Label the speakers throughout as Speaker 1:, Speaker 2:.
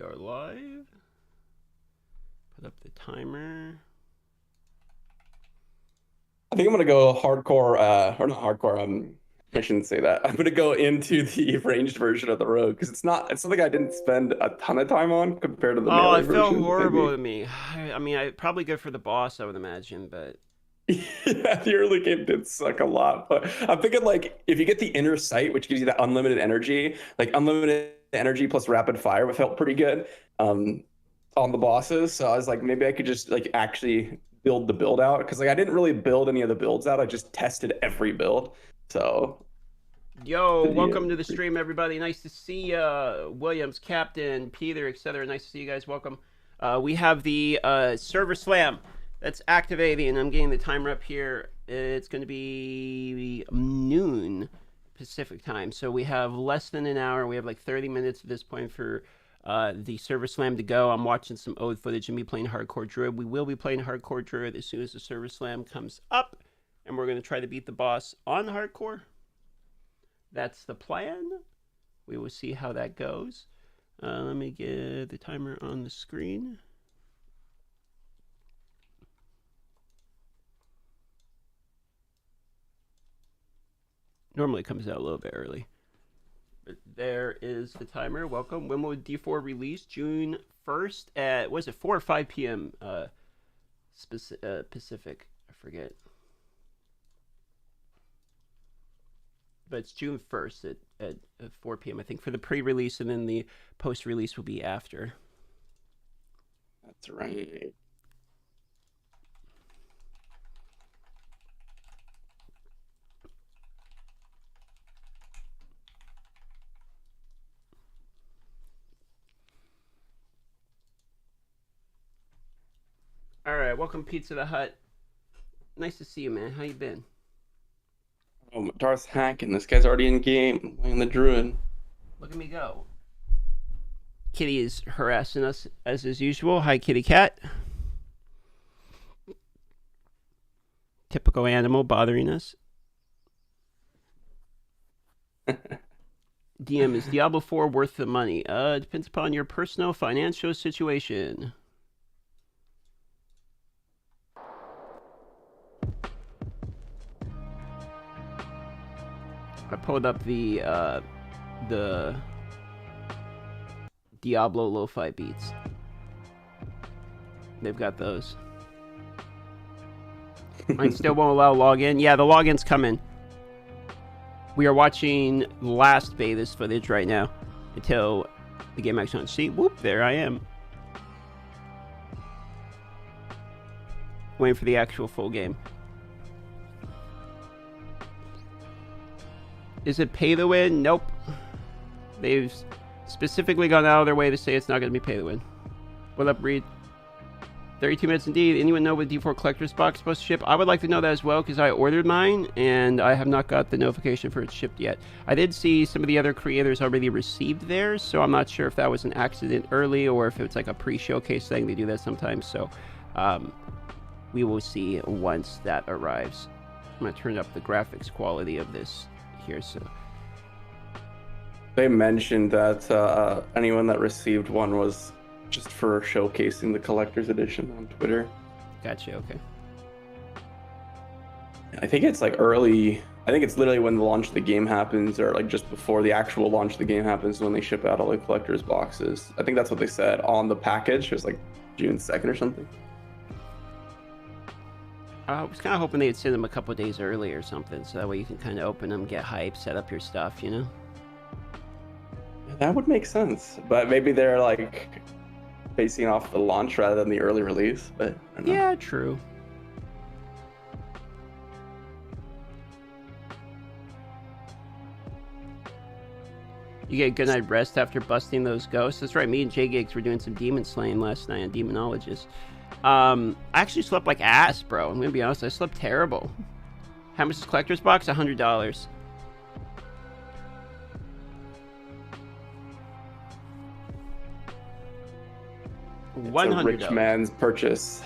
Speaker 1: We are live. Put up the timer.
Speaker 2: I think I'm gonna go hardcore, or not hardcore. I shouldn't say that. I'm gonna go into the ranged version of the rogue because it's something I didn't spend a ton of time on compared to the
Speaker 1: Oh,
Speaker 2: melee
Speaker 1: it felt
Speaker 2: version.
Speaker 1: horrible
Speaker 2: Maybe.
Speaker 1: to me. I mean, probably good for the boss, I would imagine, but
Speaker 2: Yeah, the early game did suck a lot, but I'm thinking like if you get the inner sight, which gives you that unlimited energy, like unlimited energy plus rapid fire, it felt pretty good um, on the bosses. So I was like, maybe I could just like actually build the build out because like I didn't really build any of the builds out. I just tested every build. So
Speaker 1: yo,
Speaker 2: pretty,
Speaker 1: welcome to the
Speaker 2: pretty...
Speaker 1: stream, everybody. Nice to see ya. Williams, Captain, Peter, etc. Nice to see you guys. Welcome. We have the server slam that's activating. I'm getting the timer up here. It's going to be noon Pacific time. So we have less than an hour. We have like 30 minutes at this point for the server slam to go. I'm watching some old footage and me playing hardcore Druid. We will be playing hardcore Druid as soon as the server slam comes up. And we're going to try to beat the boss on hardcore. That's the plan. We will see how that goes. Let me get the timer on the screen. Normally it comes out a little bit early. But there is the timer. Welcome. When will D4 release? June 1st at, what is it, 4 or 5 p.m. Pacific. I forget. But it's June 1st at 4 p.m. I think for the pre-release, and then the post-release will be after.
Speaker 2: That's right.
Speaker 1: All right, welcome Pizza the Hut. Nice to see you, man. How you been?
Speaker 2: Oh, Darth's hacking. This guy's already in game playing the Druid.
Speaker 1: Look at me go. Kitty is harassing us as is usual. Hi, kitty cat. Typical animal bothering us. DM, is Diablo 4 worth the money? It depends upon your personal financial situation. I pulled up the Diablo lo-fi beats. They've got those. Mine still won't allow login. Yeah, the login's coming. We are watching the last betas footage right now until the game actually on. See, whoop, there I am. Waiting for the actual full game. Is it pay to win? Nope. They've specifically gone out of their way to say it's not going to be pay to win. What up, Reed? 32 minutes indeed. Anyone know what D4 Collector's Box is supposed to ship? I would like to know that as well because I ordered mine and I have not got the notification for it shipped yet. I did see some of the other creators already received theirs, so I'm not sure if that was an accident early or if it's like a pre-showcase thing. They do that sometimes, so we will see once that arrives. I'm going to turn up the graphics quality of this here. So
Speaker 2: They mentioned that anyone that received one was just for showcasing the collector's edition on Twitter.
Speaker 1: Gotcha, okay.
Speaker 2: I think it's like early. I think it's literally when the launch of the game happens, or like just before the actual launch of the game happens, when they ship out all the collector's boxes. I think that's what they said on the package. It was like June 2nd or something.
Speaker 1: I was kind of hoping they'd send them a couple days early or something, so that way you can kind of open them, get hype, set up your stuff, you know?
Speaker 2: That would make sense, but maybe they're like facing off the launch rather than the early release. But I don't know.
Speaker 1: Yeah, true. You get a good night rest after busting those ghosts. That's right. Me and Jay Gigs were doing some demon slaying last night on Demonologist. I actually slept like ass, bro. I'm gonna be honest. I slept terrible. How much is collector's box? $100.
Speaker 2: It's
Speaker 1: $100.
Speaker 2: a rich man's purchase.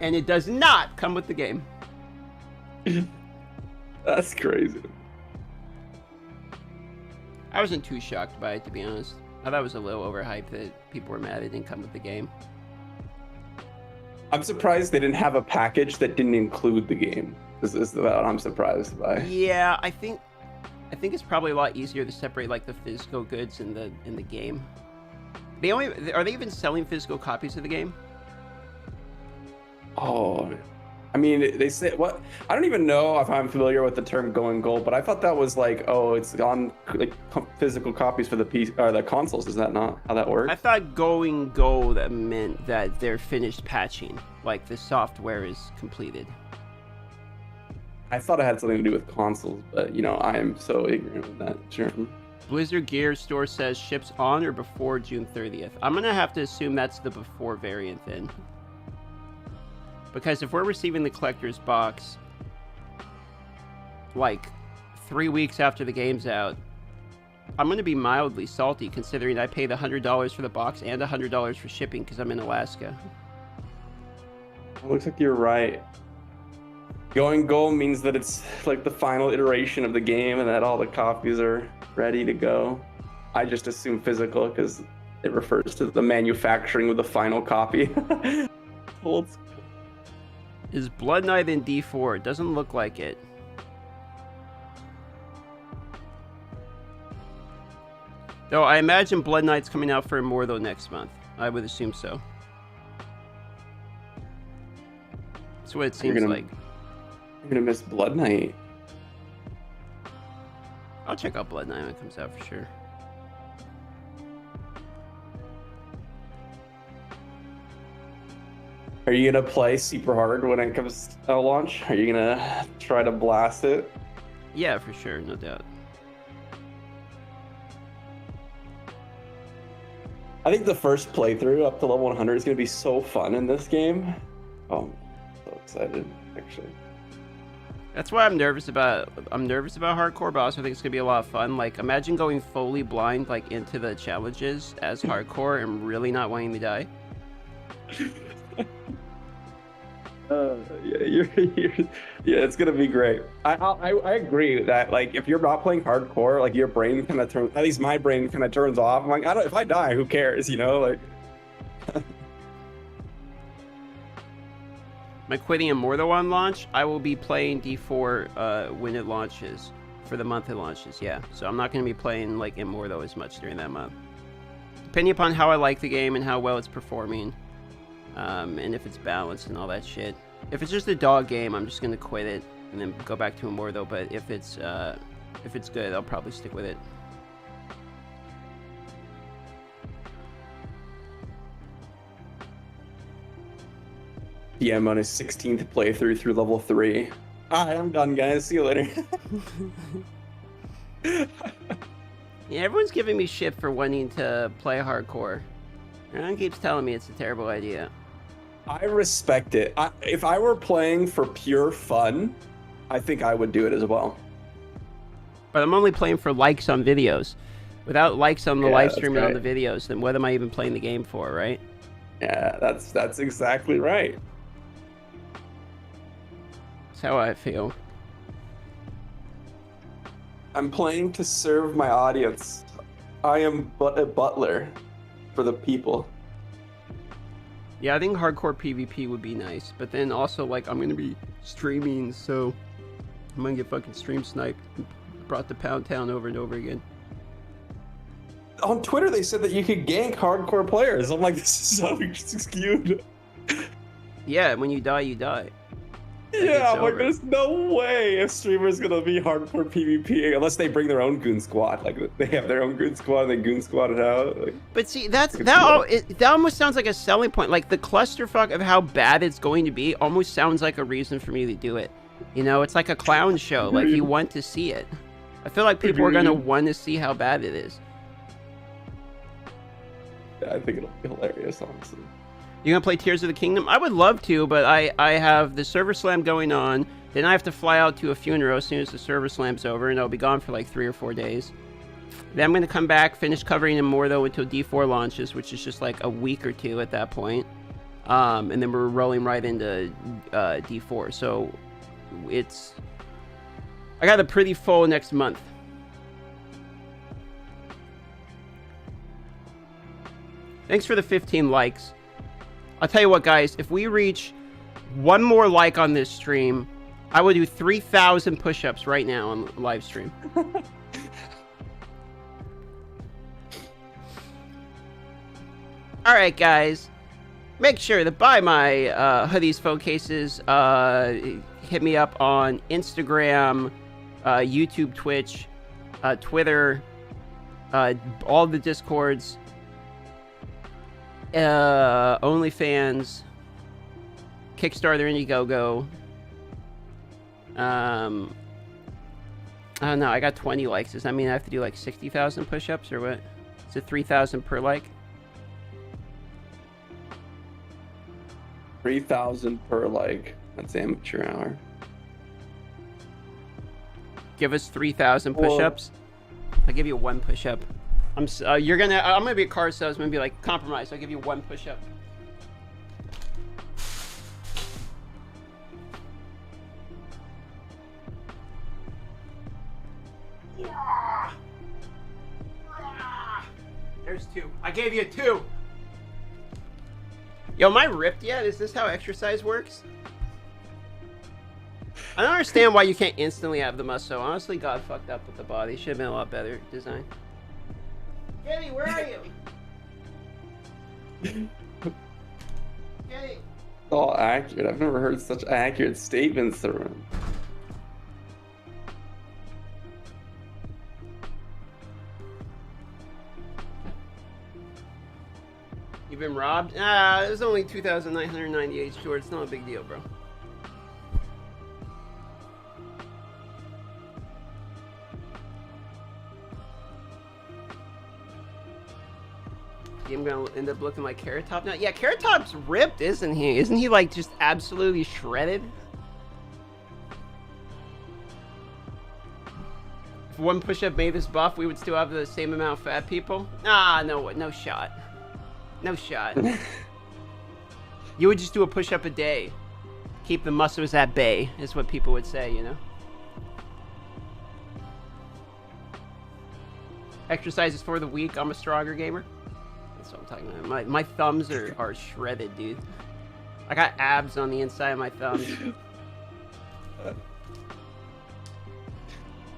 Speaker 1: And it does not come with the game.
Speaker 2: That's crazy.
Speaker 1: I wasn't too shocked by it, to be honest. I thought it was a little overhyped that people were mad it didn't come with the game.
Speaker 2: I'm surprised they didn't have a package that didn't include the game. This is what I'm surprised by.
Speaker 1: Yeah, I think it's probably a lot easier to separate like the physical goods in the game. Are they even selling physical copies of the game?
Speaker 2: Oh, I mean, they say what? I don't even know if I'm familiar with the term going gold, but I thought that was like, oh, it's on like physical copies for the PC or the consoles. Is that not how that works?
Speaker 1: I thought going gold meant that they're finished patching, like the software is completed.
Speaker 2: I thought it had something to do with consoles, but you know, I am so ignorant with that term.
Speaker 1: Blizzard Gear Store says ships on or before June 30th. I'm gonna have to assume that's the before variant then. Because if we're receiving the collector's box like 3 weeks after the game's out, I'm going to be mildly salty considering I paid $100 for the box and $100 for shipping because I'm in Alaska.
Speaker 2: It looks like you're right. Going gold means that it's like the final iteration of the game and that all the copies are ready to go. I just assume physical because it refers to the manufacturing of the final copy. Old school.
Speaker 1: Is Blood Knight in D4? It doesn't look like it. Though I imagine Blood Knight's coming out for Immortal next month. I would assume so. That's what it seems like.
Speaker 2: You're gonna miss Blood Knight.
Speaker 1: I'll check out Blood Knight when it comes out for sure.
Speaker 2: Are you gonna play super hard when it comes to launch? Are you gonna try to blast it?
Speaker 1: Yeah, for sure, no doubt.
Speaker 2: I think the first playthrough up to level 100 is gonna be so fun in this game. Oh, I'm so excited, actually.
Speaker 1: That's why I'm nervous about hardcore, but I also think it's gonna be a lot of fun. Like, imagine going fully blind, like, into the challenges as hardcore and really not wanting to die.
Speaker 2: Yeah, it's gonna be great. I agree that like if you're not playing hardcore, like your brain kind of turns. At least my brain kind of turns off. I'm like, if I die, who cares? You know, like.
Speaker 1: Am I quitting Immortal on launch? I will be playing D4 when it launches, for the month it launches. Yeah, so I'm not gonna be playing like Immortal as much during that month. Depending upon how I like the game and how well it's performing. And if it's balanced and all that shit. If it's just a dog game, I'm just gonna quit it and then go back to Immortal. But if it's good, I'll probably stick with it.
Speaker 2: Yeah, I'm on his 16th playthrough through level 3. Alright, I'm done, guys. See you later.
Speaker 1: Yeah, everyone's giving me shit for wanting to play hardcore. Everyone keeps telling me it's a terrible idea.
Speaker 2: I respect it. If I were playing for pure fun, I think I would do it as well.
Speaker 1: But I'm only playing for likes on videos. Without likes on the live stream and on the videos, then what am I even playing the game for, right?
Speaker 2: Yeah, that's exactly right.
Speaker 1: That's how I feel.
Speaker 2: I'm playing to serve my audience. I am but a butler for the people.
Speaker 1: Yeah, I think hardcore PvP would be nice, but then also, like, I'm gonna be streaming, so I'm gonna get fucking stream sniped and brought to Pound Town over and over again.
Speaker 2: On Twitter, they said that you could gank hardcore players. I'm like, this is so skewed.
Speaker 1: Yeah, when you die, you die.
Speaker 2: Yeah, I'm like, there's no way a streamer's gonna be hardcore PvP unless they bring their own goon squad. Like, they have their own goon squad and they goon squad it out. Like,
Speaker 1: but see, that almost sounds like a selling point. Like, the clusterfuck of how bad it's going to be almost sounds like a reason for me to do it. You know, it's like a clown show. Like, you want to see it. I feel like people are gonna want to see how bad it is.
Speaker 2: Yeah, I think it'll be hilarious, honestly.
Speaker 1: You gonna play Tears of the Kingdom? I would love to, but I have the server slam going on. Then I have to fly out to a funeral as soon as the server slam's over, and I'll be gone for like 3 or 4 days. Then I'm gonna come back, finish covering Immortal until D4 launches, which is just like a week or 2 at that point. And then we're rolling right into D4. So I got a pretty full next month. Thanks for the 15 likes. I'll tell you what, guys. If we reach one more like on this stream, I will do 3,000 push-ups right now on live stream. All right, guys. Make sure to buy my hoodies, phone cases. Hit me up on Instagram, YouTube, Twitch, Twitter, all the Discords, OnlyFans, Kickstarter, Indiegogo. I don't know. I got 20 likes. Does that mean I have to do like 60,000 push-ups or what? Is it 3,000 per like?
Speaker 2: 3,000 per like. That's amateur hour.
Speaker 1: Give us 3,000 push-ups. I'll give you one push-up. I'm gonna be a car salesman and be like, compromise. I'll give you one push-up. There's 2. I gave you 2. Yo, am I ripped yet? Is this how exercise works? I don't understand why you can't instantly have the muscle. Honestly, God fucked up with the body. Should have been a lot better design. Kenny, where are you? Kenny.
Speaker 2: All accurate. I've never heard such accurate statements thrown.
Speaker 1: You've been robbed? Ah, it was only 2,998 short. It's not a big deal, bro. I'm gonna end up looking like Carrot Top now. Yeah, Carrot Top's ripped, isn't he? Isn't he like just absolutely shredded? If one push-up made this buff, we would still have the same amount of fat people? Ah, no shot. No shot. You would just do a push-up a day. Keep the muscles at bay, is what people would say, you know? Exercises for the weak. I'm a stronger gamer. That's what I'm talking about. My thumbs are shredded, dude. I got abs on the inside of my thumbs.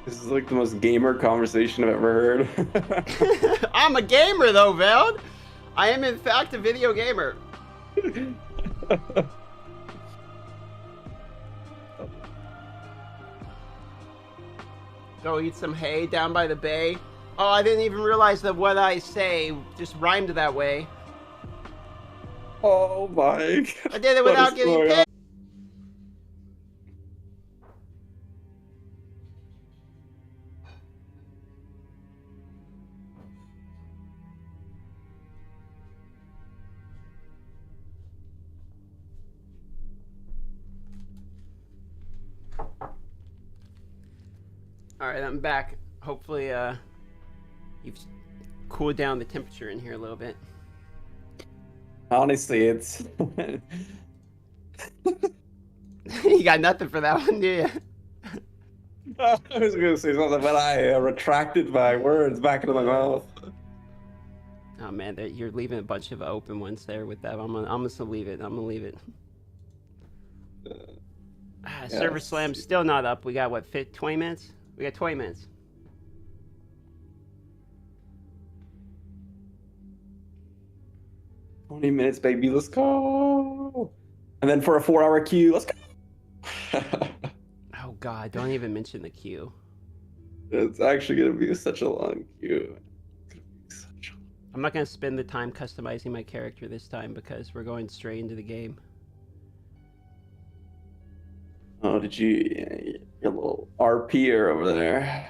Speaker 2: This is like the most gamer conversation I've ever heard.
Speaker 1: I'm a gamer though, Veld. I am in fact a video gamer. Go eat some hay down by the bay. Oh, I didn't even realize that what I say just rhymed that way.
Speaker 2: Oh my God.
Speaker 1: I did it without getting paid. Alright, I'm back. Hopefully, you've cooled down the temperature in here a little bit.
Speaker 2: Honestly, it's...
Speaker 1: You got nothing for that one, do you?
Speaker 2: I was going to say something, but I retracted my words back into my mouth.
Speaker 1: Oh man, you're leaving a bunch of open ones there with that. I'm just gonna leave it. I'm gonna leave it. Server Slam's still not up. We got, what, 20 minutes? We got 20 minutes.
Speaker 2: "20 minutes, baby, let's go." And then for a 4-hour queue, let's go.
Speaker 1: Oh god, don't even mention the queue.
Speaker 2: It's actually gonna be such a long queue.
Speaker 1: I'm not gonna spend the time customizing my character this time because we're going straight into the game.
Speaker 2: Oh, did you... Your little RPer over there.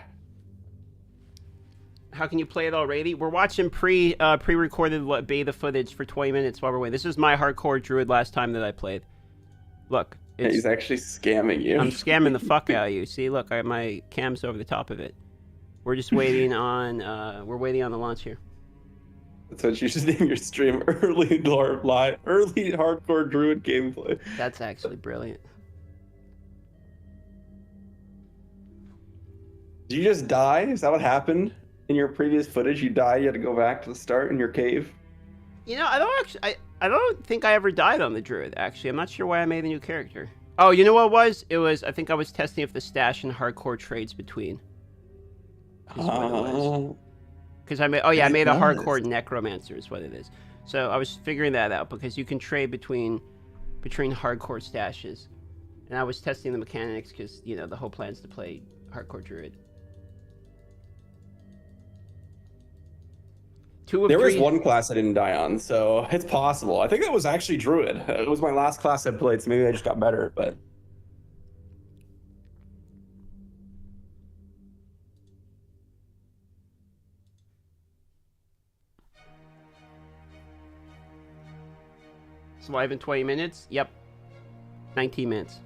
Speaker 1: How can you play it already? We're watching pre-recorded beta footage for 20 minutes while we're waiting. This is my hardcore Druid last time that I played. Look.
Speaker 2: He's actually scamming you.
Speaker 1: I'm scamming the fuck out of you. See, look, my cam's over the top of it. We're just waiting on, we're waiting on the launch here.
Speaker 2: That's what you should name your stream. Early hardcore Druid gameplay.
Speaker 1: That's actually brilliant.
Speaker 2: Did you just die? Is that what happened in your previous footage? You died, you had to go back to the start in your cave?
Speaker 1: You know, I don't actually. I don't think I ever died on the Druid. Actually, I'm not sure why I made a new character. Oh, you know what it was? It was. I think I was testing if the stash and hardcore trades between. Is what it was. Because I made. Oh yeah, I made a hardcore necromancer. Is what it is. So I was figuring that out because you can trade between hardcore stashes, and I was testing the mechanics because you know the whole plan is to play hardcore Druid.
Speaker 2: There was one class I didn't die on, so it's possible. I think that was actually Druid. It was my last class I played, so maybe I just got better, but...
Speaker 1: It's live in 20 minutes? Yep. 19 minutes.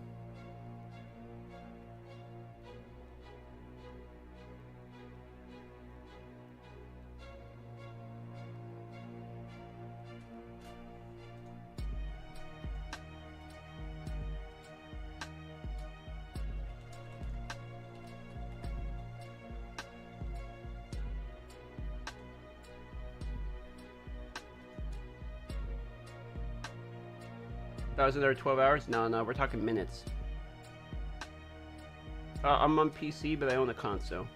Speaker 1: That was another 12 hours? No, we're talking minutes. I'm on PC, but I own a console.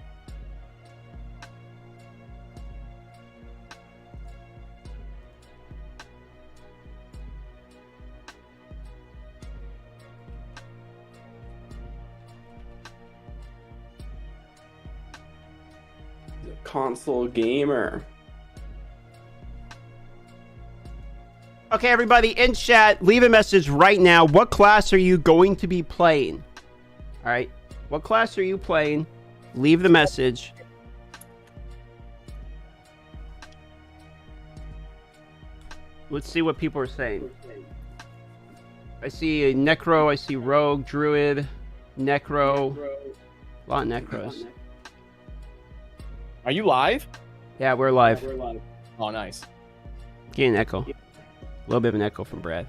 Speaker 2: Console gamer.
Speaker 1: Okay, everybody in chat, leave a message right now. What class are you going to be playing? All right. What class are you playing? Leave the message. Let's see what people are saying. I see a Necro. I see Rogue, Druid, Necro. A lot of Necros.
Speaker 3: Are you live?
Speaker 1: Yeah, we're live.
Speaker 3: Oh, nice.
Speaker 1: Getting an echo. A little bit of an echo from Brad.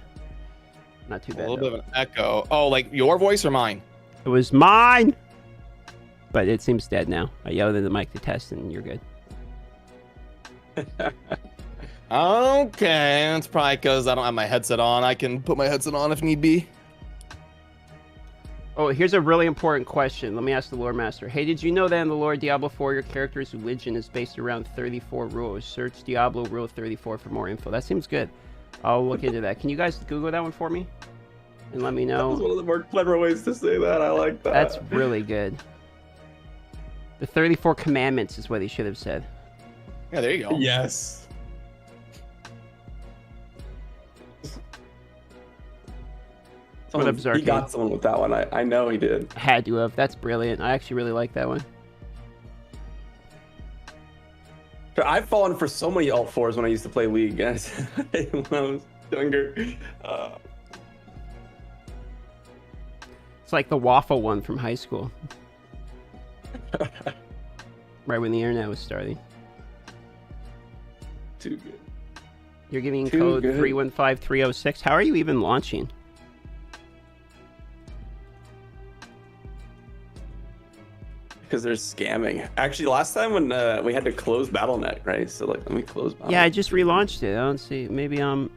Speaker 1: Not too bad.
Speaker 3: A little bit of an echo. Oh, like your voice or mine?
Speaker 1: It was mine! But it seems dead now. I yelled in the mic to test and you're good.
Speaker 3: Okay, that's probably because I don't have my headset on. I can put my headset on if need be.
Speaker 1: Oh, here's a really important question. Let me ask the lore master. Hey, did you know that in the lore Diablo 4, your character's religion is based around 34 rules? Search Diablo Rule 34 for more info. That seems good. I'll look into that. Can you guys Google that one for me? And let me know.
Speaker 2: That was one of the more clever ways to say that. I like that.
Speaker 1: That's really good. The 34 commandments is what he should have said.
Speaker 3: Yeah, there you go.
Speaker 2: Yes.
Speaker 1: What up, Zarky?
Speaker 2: He got someone with that one. I know he did.
Speaker 1: Had to have. That's brilliant. I actually really like that one.
Speaker 2: I've fallen for so many alt 4s when I used to play League, guys. When I was younger.
Speaker 1: It's like the waffle one from high school. Right when the internet was starting.
Speaker 2: Too good.
Speaker 1: You're getting code 315306. How are you even launching?
Speaker 2: Because they're scamming. Actually, last time when we had to close Battlenet, right? So like, let me close Battlenet.
Speaker 1: Yeah, I just relaunched it. I don't see. Maybe it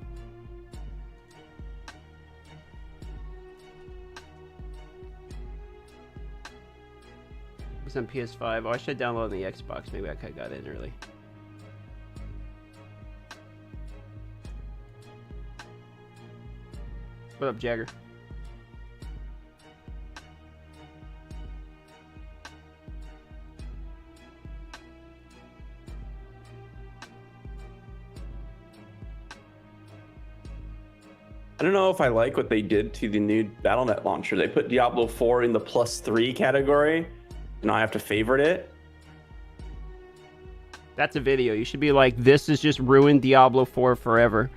Speaker 1: was on PS5. Oh, I should download on the Xbox. Maybe I could have got in early. What up, Jagger?
Speaker 2: I don't know if I like what they did to the new Battlenet launcher. They put Diablo 4 in the +3 category, and I have to favorite it.
Speaker 1: That's a video. You should be like, this is just ruined Diablo 4 forever.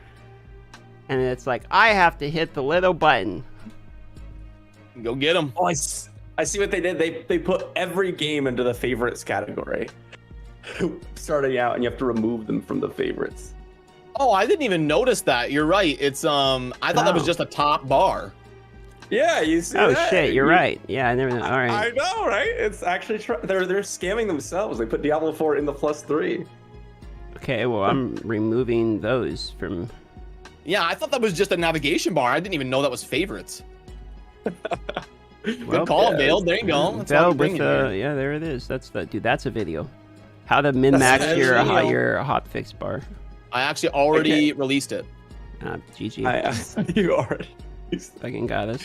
Speaker 1: And it's like, I have to hit the little button.
Speaker 3: Go get them.
Speaker 2: Oh, I see what they did. They put every game into the favorites category. Starting out, and you have to remove them from the favorites.
Speaker 3: Oh, I didn't even notice that. You're right. It's I thought that was just a top bar.
Speaker 2: Yeah, you see.
Speaker 1: Oh
Speaker 2: that?
Speaker 1: shit, you're right. Yeah, I never know. All right.
Speaker 2: I know, right? It's actually they're scamming themselves. They put Diablo 4 in the +3.
Speaker 1: Okay, well, I'm removing those from...
Speaker 3: Yeah, I thought that was just a navigation bar. I didn't even know that was favorites. Good call,
Speaker 2: yeah,
Speaker 3: Vale. There you go. That's all
Speaker 1: Vale
Speaker 3: you bring
Speaker 1: with
Speaker 3: in here.
Speaker 1: yeah, there it is. That's the dude. That's a video. How to min-max
Speaker 3: That's a
Speaker 1: your
Speaker 3: video.
Speaker 1: your hotfix bar.
Speaker 3: I actually already released it.
Speaker 1: GG.
Speaker 2: You already.
Speaker 1: Fucking got us.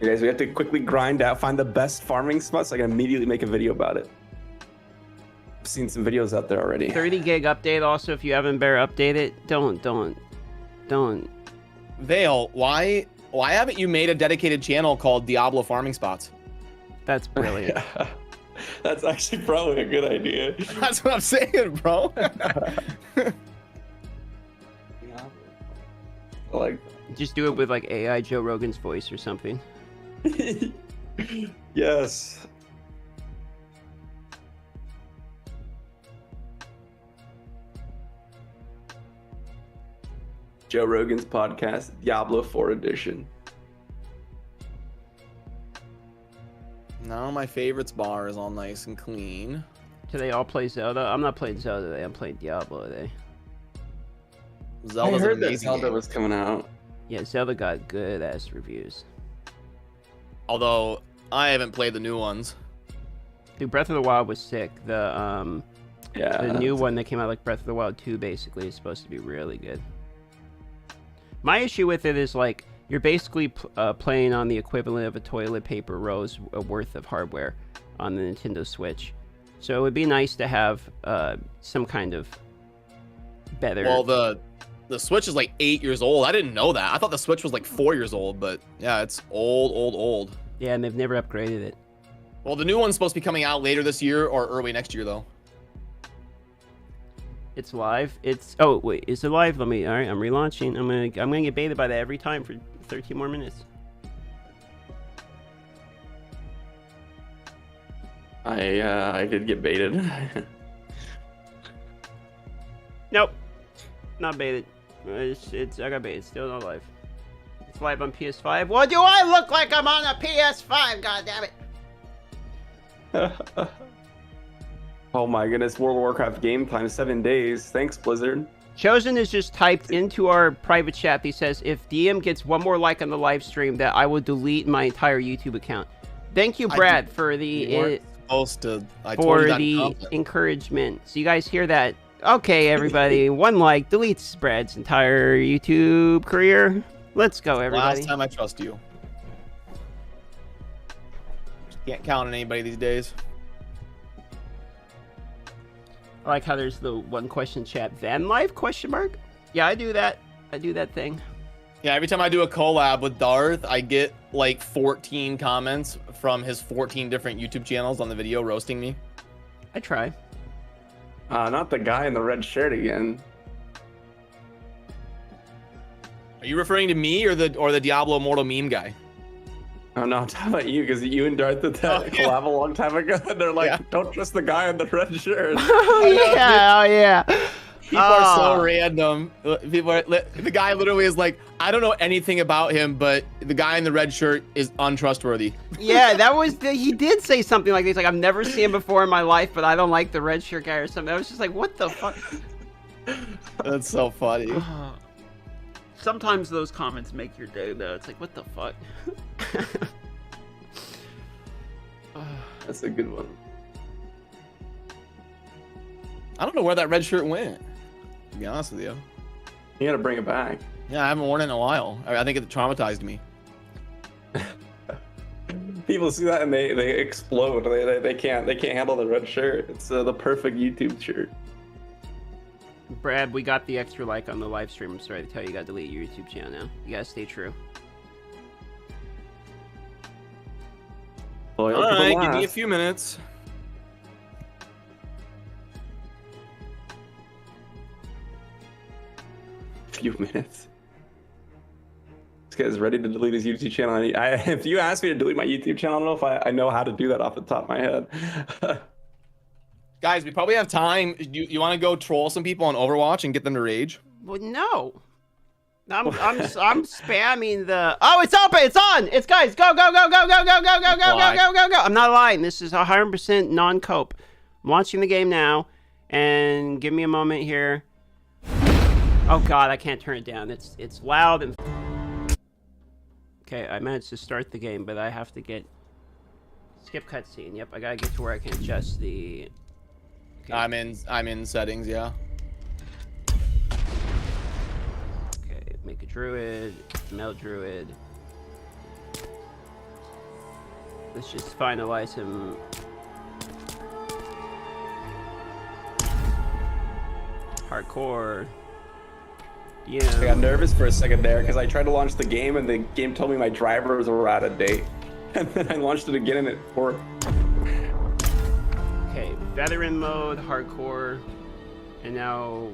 Speaker 2: You guys, we have to quickly grind out, find the best farming spots so I can immediately make a video about it. I've seen some videos out there already.
Speaker 1: 30 gig update. Also, if you haven't better update it, don't.
Speaker 3: Vale, why haven't you made a dedicated channel called Diablo Farming Spots?
Speaker 1: That's brilliant.
Speaker 2: Yeah. That's actually probably a good idea.
Speaker 3: That's what I'm saying, bro.
Speaker 2: I like
Speaker 1: Just do it with like AI Joe Rogan's voice or something.
Speaker 2: that. Yes. Joe Rogan's podcast, Diablo 4 edition.
Speaker 3: Now my favorites bar is all nice and clean.
Speaker 1: Do they all play Zelda? I'm not playing Zelda today. I'm playing Diablo today.
Speaker 3: Zelda's
Speaker 2: I heard
Speaker 3: an
Speaker 2: that
Speaker 3: amazing
Speaker 2: Zelda
Speaker 3: game.
Speaker 2: was coming out.
Speaker 1: Yeah, Zelda got good ass reviews.
Speaker 3: Although I haven't played the new ones.
Speaker 1: Dude, Breath of the Wild was sick. The new one that came out, like Breath of the Wild 2, basically is supposed to be really good. My issue with it is like you're basically playing on the equivalent of a toilet paper roll's worth of hardware on the Nintendo Switch. So it would be nice to have some kind of better.
Speaker 3: Well, the Switch is like 8 years old. I didn't know that. I thought the Switch was like 4 years old, but yeah, it's old.
Speaker 1: Yeah, and they've never upgraded it.
Speaker 3: Well, the new one's supposed to be coming out later this year or early next year, though.
Speaker 1: It's live. Oh wait, is it live? All right, I'm relaunching. I'm gonna get baited by that every time for 13 more minutes.
Speaker 2: I did get baited.
Speaker 1: Nope, not baited. I got baited. Still not live. It's live on PS5. What do I look like? I'm on a PS5. God damn it.
Speaker 2: Oh my goodness, World of Warcraft game time, 7 days. Thanks, Blizzard.
Speaker 1: Chosen is just typed into our private chat. He says, if DM gets one more like on the live stream, that I will delete my entire YouTube account. Thank you, Brad, for the
Speaker 3: Supposed to. I told you that in conflict.
Speaker 1: encouragement. So you guys hear that? Okay, everybody, one like deletes Brad's entire YouTube career. Let's go, everybody.
Speaker 3: Last time I trust you. Just can't count on anybody these days.
Speaker 1: I like how there's the one question chat. Van live question mark? Yeah, I do that. I do that thing.
Speaker 3: Yeah, every time I do a collab with Darth, I get like 14 comments from his 14 different YouTube channels on the video roasting me.
Speaker 1: I try.
Speaker 2: Not the guy in the red shirt again.
Speaker 3: Are you referring to me or the Diablo Immortal meme guy?
Speaker 2: Oh no, I'm talking about you, because you and Darth did that collab a long time ago, and they're like, don't trust the guy in the red shirt.
Speaker 1: Oh yeah.
Speaker 3: People are so random. The guy literally is like, I don't know anything about him, but the guy in the red shirt is untrustworthy.
Speaker 1: Yeah, he did say something like this. Like, I've never seen him before in my life, but I don't like the red shirt guy or something. I was just like, what the fuck?
Speaker 3: That's so funny.
Speaker 1: Sometimes those comments make your day, though. It's like, what the fuck?
Speaker 2: That's a good one.
Speaker 3: I don't know where that red shirt went, to be honest with you.
Speaker 2: You gotta bring it back.
Speaker 3: Yeah, I haven't worn it in a while. I think it traumatized me.
Speaker 2: People see that and they explode. They can't handle the red shirt. It's the perfect YouTube shirt.
Speaker 1: Brad, we got the extra like on the live stream. I'm sorry to tell you, you gotta delete your YouTube channel now. You gotta stay true.
Speaker 3: All right, give me a few minutes.
Speaker 2: Few minutes. This guy's ready to delete his YouTube channel. If you ask me to delete my YouTube channel, I don't know if I know how to do that off the top of my head.
Speaker 3: Guys, we probably have time. You want to go troll some people on Overwatch and get them to rage?
Speaker 1: Well, no. I'm spamming the. Oh, it's open. It's on. It's guys. Go go go go go go go go go go go go go. I'm not lying. This is 100% non-cope. I'm launching the game now, and give me a moment here. Oh God, I can't turn it down. It's loud and. Okay, I managed to start the game, but I have to get skip cutscene. Yep, I gotta get to where I can adjust the. Okay.
Speaker 3: I'm in settings. Yeah.
Speaker 1: Make a druid, male druid. Let's just finalize him. Hardcore. Yeah.
Speaker 2: I got nervous for a second there because I tried to launch the game and the game told me my drivers were out of date. And then I launched it again and it worked.
Speaker 1: Okay, veteran mode, hardcore, and now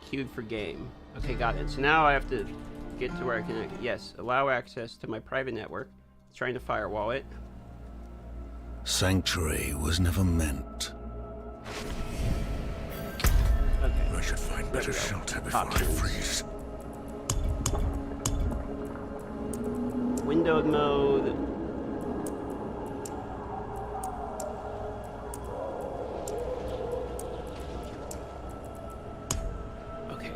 Speaker 1: queued for game. Okay, got it. So now I have to get to where I can, yes, allow access to my private network. It's trying to firewall it.
Speaker 4: Sanctuary was never meant.
Speaker 1: Okay.
Speaker 4: I should find better shelter before
Speaker 1: Options.
Speaker 4: I freeze.
Speaker 1: Windowed mode. Okay.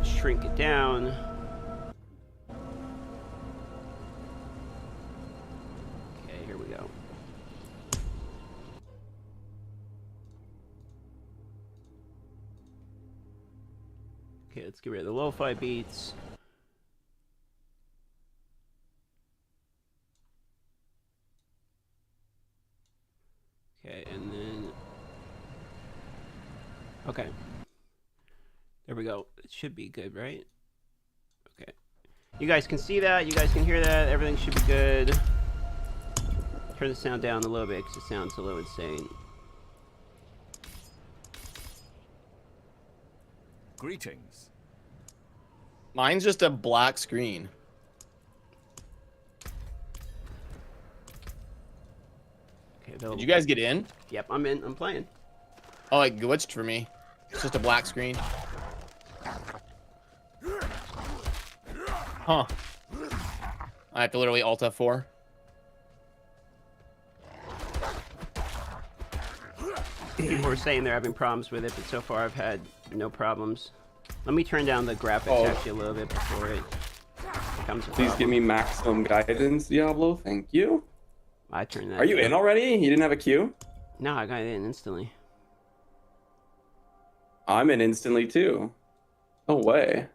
Speaker 1: Shrink it down. Okay, here we go. Okay, let's get rid of the lo-fi beats. Okay, and then... Okay. There we go. It should be good, right? Okay. You guys can see that. You guys can hear that. Everything should be good. Turn the sound down a little bit because it sounds a little insane.
Speaker 4: Greetings.
Speaker 3: Mine's just a black screen.
Speaker 1: Okay,
Speaker 3: Did you guys get in?
Speaker 1: Yep, I'm in. I'm playing.
Speaker 3: Oh, it glitched for me. It's just a black screen. Huh. I have to literally Alt F4.
Speaker 1: People were saying they're having problems with it, but so far I've had no problems. Let me turn down the graphics actually a little bit before it becomes a
Speaker 2: Please
Speaker 1: problem.
Speaker 2: give me maximum guidance, Diablo. Thank you.
Speaker 1: I turned that.
Speaker 2: Are you in already? You didn't have a queue?
Speaker 1: No, I got it in instantly.
Speaker 2: I'm in instantly too. No way.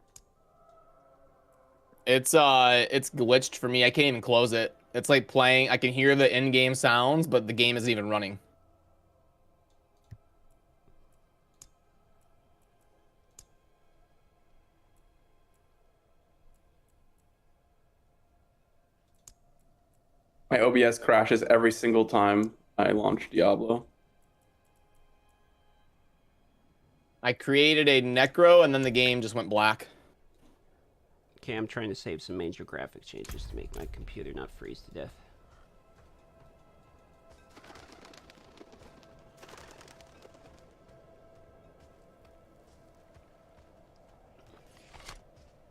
Speaker 3: It's glitched for me. I can't even close it. It's like playing. I can hear the in-game sounds, but the game isn't even running.
Speaker 2: My OBS crashes every single time I launch Diablo.
Speaker 3: I created a Necro and then the game just went black.
Speaker 1: Okay, I'm trying to save some major graphic changes to make my computer not freeze to death.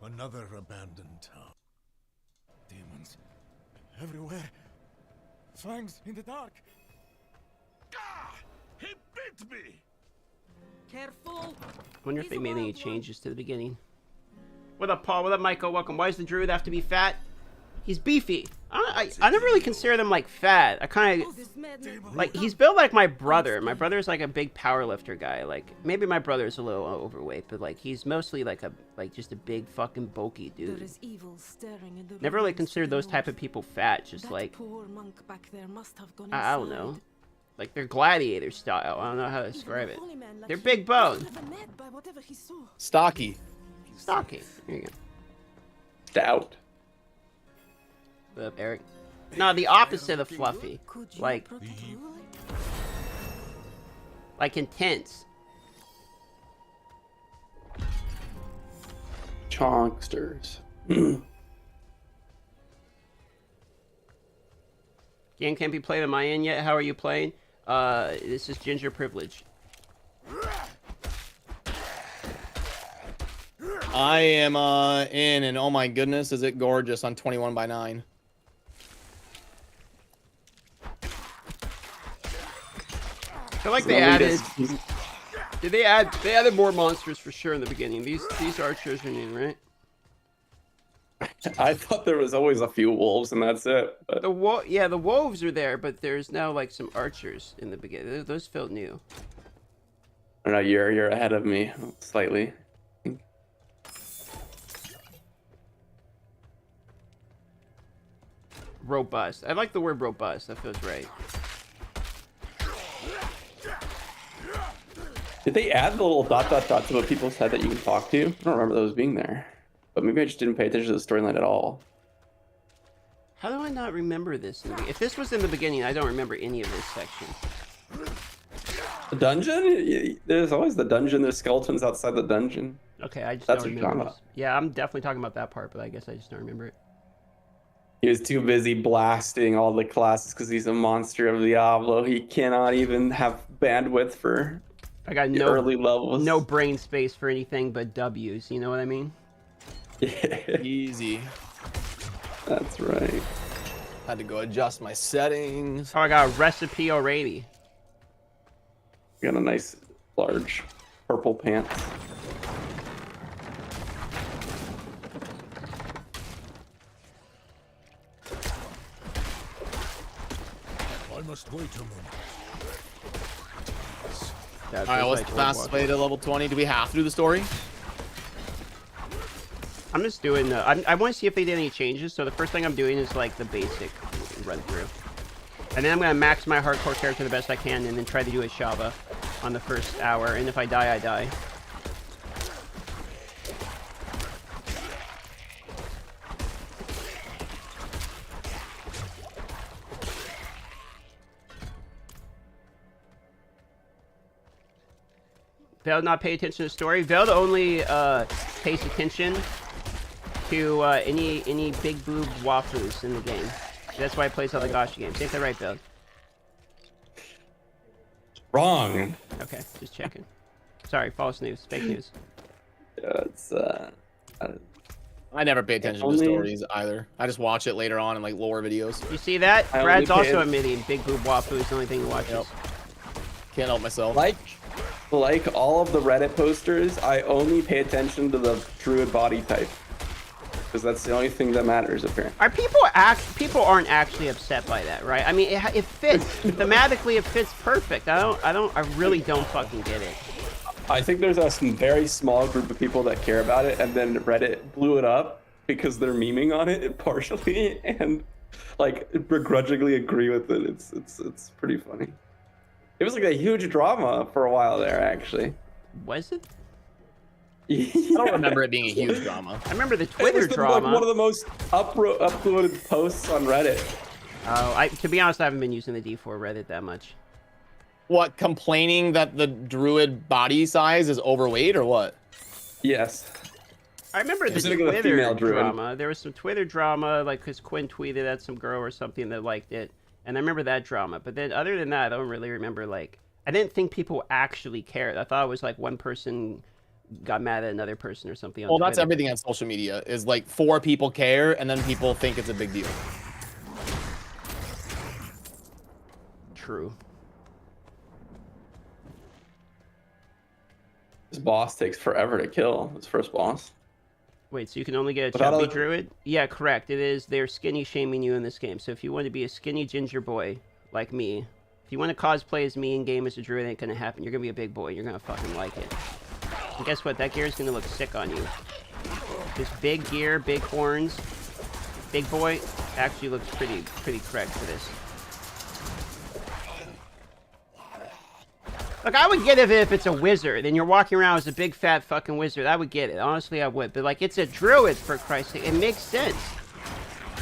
Speaker 4: Another abandoned town. Demons everywhere. Fangs in the dark. Ah! He bit me!
Speaker 5: Careful.
Speaker 1: I wonder if they made any changes to the beginning. What up, Paul? What up, Michael? Welcome. Why does the druid have to be fat? He's beefy. I never really consider them like fat. I kind of like he's built like my brother. My brother's like a big power lifter guy. Like maybe my brother's a little overweight, but like he's mostly like just a big fucking bulky dude.
Speaker 5: There is evil staring in the
Speaker 1: Never really
Speaker 5: ruins
Speaker 1: considered
Speaker 5: to the
Speaker 1: those type of
Speaker 5: north.
Speaker 1: people fat. Just
Speaker 5: That
Speaker 1: like
Speaker 5: poor monk back there must have gone
Speaker 1: I don't know,
Speaker 5: inside.
Speaker 1: like they're gladiator style. I don't know how to
Speaker 5: Even
Speaker 1: describe
Speaker 5: a
Speaker 1: it.
Speaker 5: holy man like
Speaker 1: They're
Speaker 5: him
Speaker 1: big
Speaker 5: was
Speaker 1: boned.
Speaker 5: never met by whatever he saw.
Speaker 3: Stocky.
Speaker 1: Stocky. There you go.
Speaker 2: Stout.
Speaker 1: What up, Eric? No, the opposite of fluffy.
Speaker 5: Could you
Speaker 1: Like
Speaker 5: protect Rule?
Speaker 1: intense.
Speaker 2: Chonksters.
Speaker 1: Game can't be played on my end yet. How are you playing? This is Ginger Privilege.
Speaker 3: I am in, and oh my goodness, is it gorgeous on 21/9.
Speaker 1: I feel like they added. They added more monsters for sure in the beginning. These archers are new, right?
Speaker 2: I thought there was always a few wolves and that's it. But...
Speaker 1: the wolves are there, but there's now like some archers in the beginning. Those felt new.
Speaker 2: I don't know, you're ahead of me slightly.
Speaker 1: Robust. I like the word robust. That feels right.
Speaker 2: Did they add the little ... to what people said that you can talk to? I don't remember those being there. But maybe I just didn't pay attention to the storyline at all.
Speaker 1: How do I not remember this? If this was in the beginning, I don't remember any of this section.
Speaker 2: The dungeon? There's always the dungeon. There's skeletons outside the dungeon.
Speaker 1: Okay, I just
Speaker 2: That's
Speaker 1: don't
Speaker 2: what you're
Speaker 1: remember
Speaker 2: talking
Speaker 1: this. Yeah, I'm definitely talking about that part, but I guess I just don't remember it.
Speaker 2: He was too busy blasting all the classes because he's a monster of Diablo. He cannot even have bandwidth for
Speaker 1: I got
Speaker 2: the early levels.
Speaker 1: no brain space for anything but W's. You know what I mean?
Speaker 2: Yeah,
Speaker 3: Easy.
Speaker 2: that's right.
Speaker 3: Had to go adjust my settings.
Speaker 1: Oh, I got a recipe already.
Speaker 2: Got a nice large purple pants.
Speaker 4: I must wait a moment.
Speaker 1: That's
Speaker 3: All right, what's
Speaker 1: like
Speaker 3: the fastest way to level 20? Do we have to do the story?
Speaker 1: I'm just doing the. I want to see if they did any changes. So the first thing I'm doing is like the basic run through, and then I'm gonna max my hardcore character the best I can, and then try to do a Shava on the first hour. And if I die, I die. Veld not pay attention to the story. Veld only pays attention to any big boob wafus in the game. That's why he plays all the Gacha games. Is that right, Veld?
Speaker 2: Wrong.
Speaker 1: Okay, just checking. Sorry, false news, fake news.
Speaker 2: Yeah, it's
Speaker 3: I never pay attention
Speaker 2: Only-
Speaker 3: to stories either. I just watch it later on in like lore videos.
Speaker 1: You see that?
Speaker 2: I
Speaker 1: Brad's
Speaker 2: only
Speaker 1: also
Speaker 2: pay-
Speaker 1: admitting big boob wafu is the only thing he watches.
Speaker 3: Yep. Can't help myself.
Speaker 2: like all of the Reddit posters, I only pay attention to the Druid body type. Because that's the only thing that matters, apparently.
Speaker 1: Are people aren't actually upset by that, right? I mean, it fits thematically. It fits perfect. I really don't fucking get it.
Speaker 2: I think there's a very small group of people that care about it, and then Reddit blew it up because they're memeing on it partially, and like begrudgingly agree with it. It's pretty funny. It was like a huge drama for a while there, actually.
Speaker 1: Was it?
Speaker 3: I don't remember it being a huge drama.
Speaker 1: I remember the
Speaker 2: It
Speaker 1: Twitter
Speaker 2: was
Speaker 1: drama.
Speaker 2: like one of the most uploaded posts on Reddit.
Speaker 1: Oh, to be honest, I haven't been using the D4 Reddit that much.
Speaker 3: What, complaining that the druid body size is overweight or what?
Speaker 2: Yes.
Speaker 1: I remember the
Speaker 2: Specifically the
Speaker 1: Twitter
Speaker 2: female druid.
Speaker 1: drama. There was some Twitter drama, like because Quinn tweeted at some girl or something that liked it, and I remember that drama. But then, other than that, I don't really remember. Like, I didn't think people actually cared. I thought it was like one person got mad at another person or something. On
Speaker 3: Well, that's
Speaker 1: Twitter.
Speaker 3: everything on social media is like 4 people care and then people think it's a big deal.
Speaker 1: True.
Speaker 2: This boss takes forever to kill. This first boss.
Speaker 1: Wait, so you can only get a
Speaker 2: Without
Speaker 1: chubby
Speaker 2: a-
Speaker 1: druid? Yeah, correct. It is. They're skinny shaming you in this game. So if you want to be a skinny ginger boy like me, if you want to cosplay as me in game as a druid, it ain't gonna happen. You're gonna be a big boy. You're gonna fucking like it. And guess what? That gear is gonna look sick on you. This big gear, big horns, big boy actually looks pretty correct for this. Look, I would get it if it's a wizard and you're walking around as a big fat fucking wizard. I would get it. Honestly, I would. But like, it's a druid, for Christ's sake. It makes sense.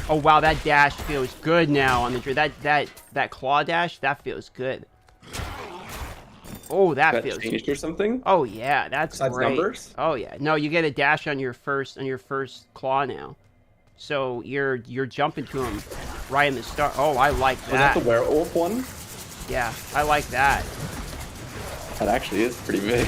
Speaker 1: Oh wow, that dash feels good now on the druid. That claw dash, that feels good. Oh, that feels.
Speaker 2: Changed or something?
Speaker 1: Oh yeah, that's
Speaker 2: Besides
Speaker 1: great.
Speaker 2: numbers?
Speaker 1: Oh yeah, no, you get a dash on your first claw now, so you're jumping to him right in the start. Oh, I like
Speaker 2: Was that
Speaker 1: that.
Speaker 2: the werewolf one?
Speaker 1: Yeah, I like that.
Speaker 2: That actually is pretty big.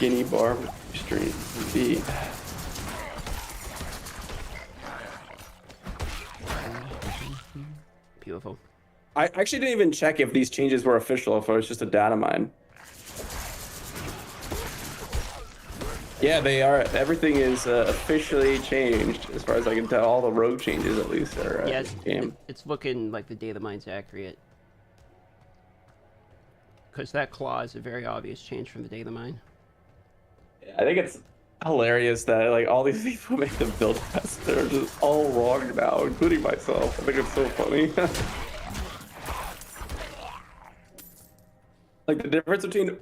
Speaker 2: skinny barb stream. Indeed.
Speaker 1: Beautiful.
Speaker 2: I actually didn't even check if these changes were official, if it was just a data mine. Yeah, they are. Everything is officially changed, as far as I can tell. All the rogue changes, at least, are
Speaker 1: Yeah,
Speaker 2: in the game.
Speaker 1: it's looking like the data mine's accurate. Because that claw is a very obvious change from the data mine.
Speaker 2: Yeah, I think it's hilarious that like all these people make the build tests that are just all wrong now, including myself. I think it's so funny. Like the difference between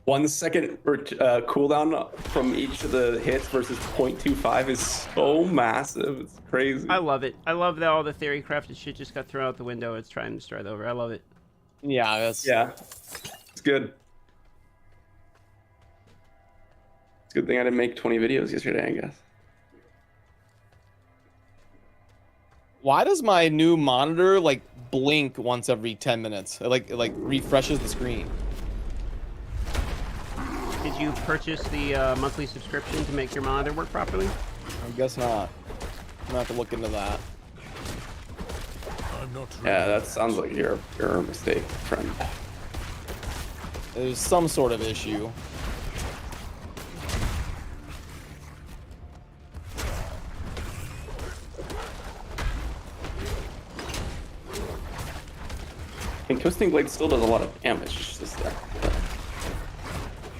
Speaker 2: 1 second cooldown from each of the hits versus 0.25 is so massive. It's crazy.
Speaker 1: I love it. I love that all the theory crafted shit just got thrown out the window. It's trying to start over. I love it.
Speaker 3: Yeah, that's
Speaker 2: Yeah, it's good. It's a good thing I didn't make 20 videos yesterday, I guess.
Speaker 3: Why does my new monitor like blink once every 10 minutes? It like refreshes the screen.
Speaker 1: Did you purchase the monthly subscription to make your monitor work properly?
Speaker 3: I guess not. I'm gonna have to look into that.
Speaker 4: I'm not ready.
Speaker 2: Yeah, that sounds like your mistake, friend.
Speaker 3: There's some sort of issue.
Speaker 2: And Twisting Blade still does a lot of damage. It's just that.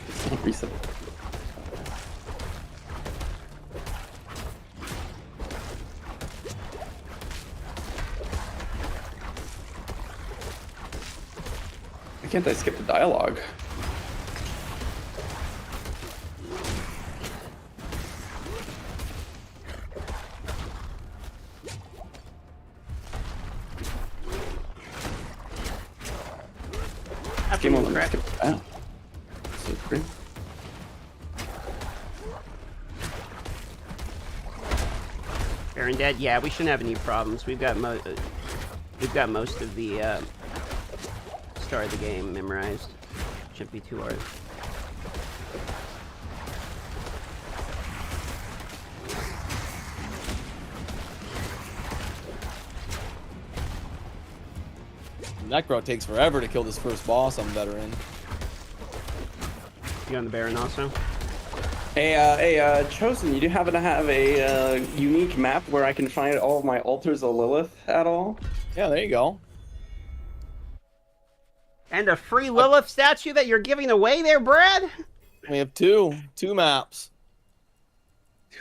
Speaker 2: It's not recent. Why can't I skip the dialogue? Game
Speaker 1: Afternoon,
Speaker 2: on
Speaker 1: crack.
Speaker 2: skip the dialogue. So great.
Speaker 1: Baron dead? Yeah, we shouldn't have any problems. We've got most of the start of the game memorized. Shouldn't be too hard.
Speaker 3: Necro takes forever to kill this first boss I'm better in.
Speaker 1: You on the Baron also?
Speaker 2: Hey, Chosen, you do happen to have a unique map where I can find all of my altars of Lilith at all?
Speaker 3: Yeah, there you go.
Speaker 1: And a free Lilith statue that you're giving away there, Brad?
Speaker 3: We have two maps.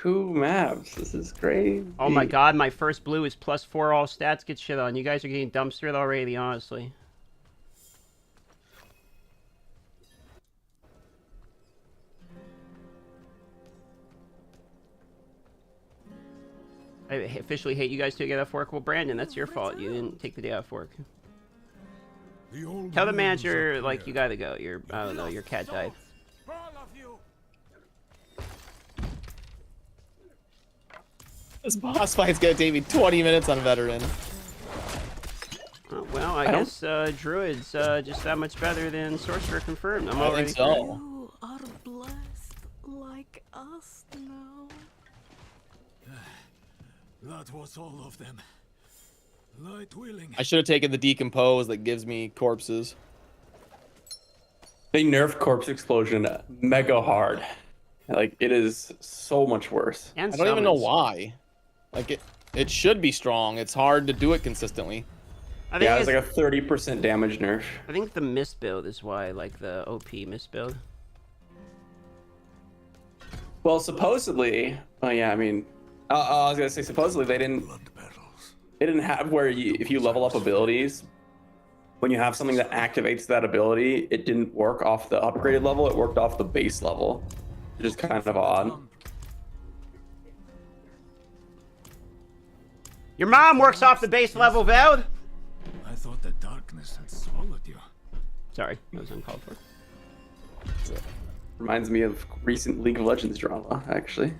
Speaker 2: 2 maps. This is great.
Speaker 1: Oh my god, my first blue is +4 all stats. Get shit on. You guys are getting dumpstered already, honestly. I officially hate you guys to get off work. Well, Brandon, that's your fault. You didn't take the day off work.
Speaker 4: The old
Speaker 1: Tell the
Speaker 4: ruins
Speaker 1: manager,
Speaker 4: are
Speaker 1: like,
Speaker 4: clear.
Speaker 1: you gotta go. I don't know, your cat died.
Speaker 3: This boss fight's gonna take me 20 minutes on veteran.
Speaker 1: Oh, well, I guess Druid's just that much better than Sorcerer confirmed. I'm
Speaker 3: I
Speaker 1: already
Speaker 3: think so.
Speaker 5: You are blessed like us now.
Speaker 4: That was all of them. Light willing.
Speaker 3: I should have taken the decompose that gives me corpses.
Speaker 2: They nerfed Corpse Explosion mega hard. Like, it is so much worse.
Speaker 1: And
Speaker 3: I don't even know
Speaker 1: summons.
Speaker 3: why. Like it should be strong. It's hard to do it consistently.
Speaker 1: I think
Speaker 2: Yeah, it's
Speaker 1: it's,
Speaker 2: like a 30% damage nerf.
Speaker 1: I think the misbuild is why, like the OP misbuild.
Speaker 2: Well, supposedly, oh yeah, I mean, I was gonna say supposedly they didn't
Speaker 4: Blood battles.
Speaker 2: have where if you level up abilities, when you have something that activates that ability, it didn't work off the upgraded level. It worked off the base level, which is kind of odd.
Speaker 1: Your mom works off the base level, Veld!
Speaker 4: I thought the darkness had swallowed you.
Speaker 1: Sorry, that was uncalled for.
Speaker 2: Reminds me of recent League of Legends drama, actually.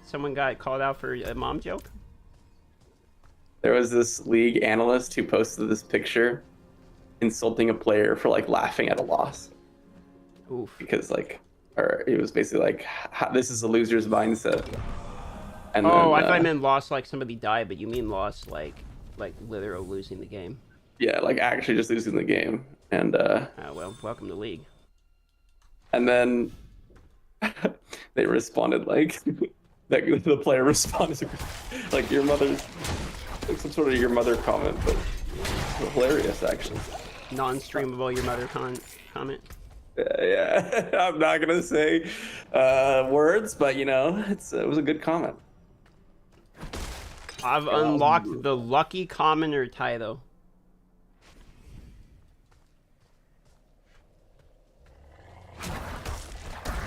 Speaker 1: Someone got called out for a mom joke?
Speaker 2: There was this league analyst who posted this picture insulting a player for like laughing at a loss
Speaker 1: Oof.
Speaker 2: because like or he was basically like, "This is a loser's mindset." And
Speaker 1: Oh,
Speaker 2: then,
Speaker 1: I thought I meant lost like somebody died, but you mean lost like literal losing the game.
Speaker 2: yeah, like actually just losing the game, and
Speaker 1: Well, welcome to League.
Speaker 2: and then they responded like, the player responded like your mother's, like some sort of your mother comment, but hilarious actually.
Speaker 1: Non-streamable your mother comment.
Speaker 2: Yeah, I'm not gonna say words, but you know, it was a good comment.
Speaker 1: I've unlocked the lucky commoner title.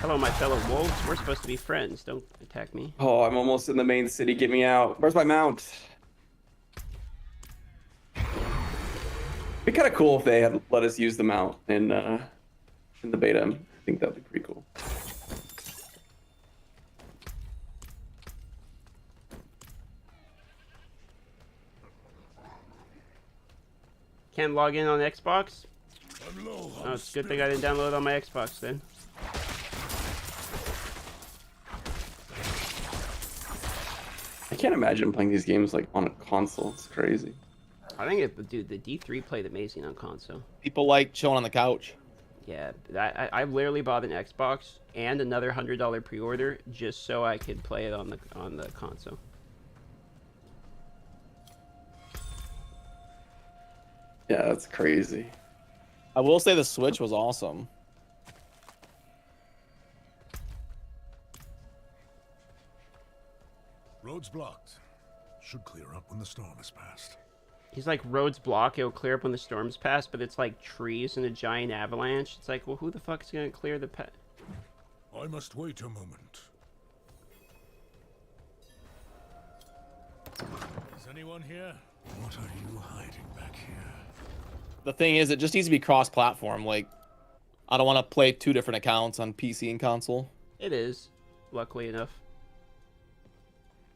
Speaker 1: Hello, my fellow wolves. We're supposed to be friends. Don't attack me.
Speaker 2: Oh, I'm almost in the main city. Get me out. Where's my mount? It'd be kind of cool if they had let us use the mount in the beta. I think that'd be pretty cool.
Speaker 1: Can't log in on Xbox?
Speaker 4: I'm low
Speaker 1: Oh,
Speaker 4: on
Speaker 1: it's a good thing I didn't download it on my Xbox then.
Speaker 2: I can't imagine playing these games like on a console. It's crazy.
Speaker 1: I think dude, the D3 played amazing on console.
Speaker 3: People like chilling on the couch.
Speaker 1: Yeah, I literally bought an Xbox and another $100 pre-order just so I could play it on the console.
Speaker 2: Yeah, that's crazy.
Speaker 3: I will say the Switch was awesome.
Speaker 4: roads blocked. Should clear up when the storm has passed.
Speaker 1: He's like, roads block, it'll clear up when the storms pass, but it's like trees and a giant avalanche. It's like, well, who the fuck is gonna clear the
Speaker 4: I must wait a moment. Is anyone here? What are you hiding back here?
Speaker 3: The thing is, it just needs to be cross-platform. Like, I don't want to play 2 different accounts on PC and console.
Speaker 1: It is, luckily enough.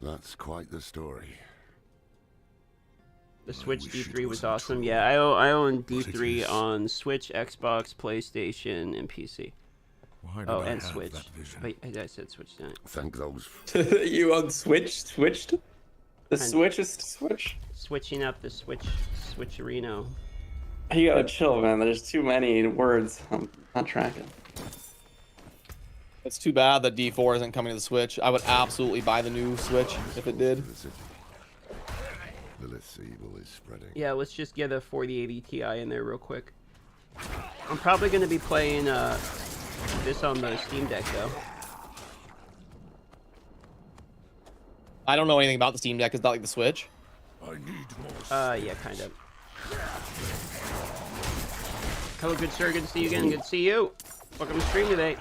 Speaker 6: That's quite the story.
Speaker 1: The Switch
Speaker 4: wish it
Speaker 1: D3 was
Speaker 4: wasn't
Speaker 1: awesome.
Speaker 4: true,
Speaker 1: Yeah, I own
Speaker 4: but it
Speaker 1: D3
Speaker 4: is.
Speaker 1: on Switch, Xbox, PlayStation, and PC.
Speaker 4: Why did
Speaker 1: Oh,
Speaker 4: I
Speaker 1: and
Speaker 4: have
Speaker 1: Switch.
Speaker 4: that vision?
Speaker 1: Wait, I said Switch, didn't I?
Speaker 6: Thank those.
Speaker 2: You on switched? The Switch is Switch?
Speaker 1: Switching up the Switcherino.
Speaker 2: You gotta chill, man. There's too many words. I'm not tracking.
Speaker 3: It's too bad that D4 isn't coming to the Switch. I would absolutely buy the new Switch if it did.
Speaker 6: The less evil is spreading.
Speaker 1: Yeah, let's just get a 4080 Ti in there real quick. I'm probably going to be playing this on the Steam Deck, though.
Speaker 3: I don't know anything about the Steam Deck. Is that like the Switch?
Speaker 4: I need more.
Speaker 1: Yeah, kind of. Hello, good sir. Good to see you again. Good to see you. Welcome to stream today.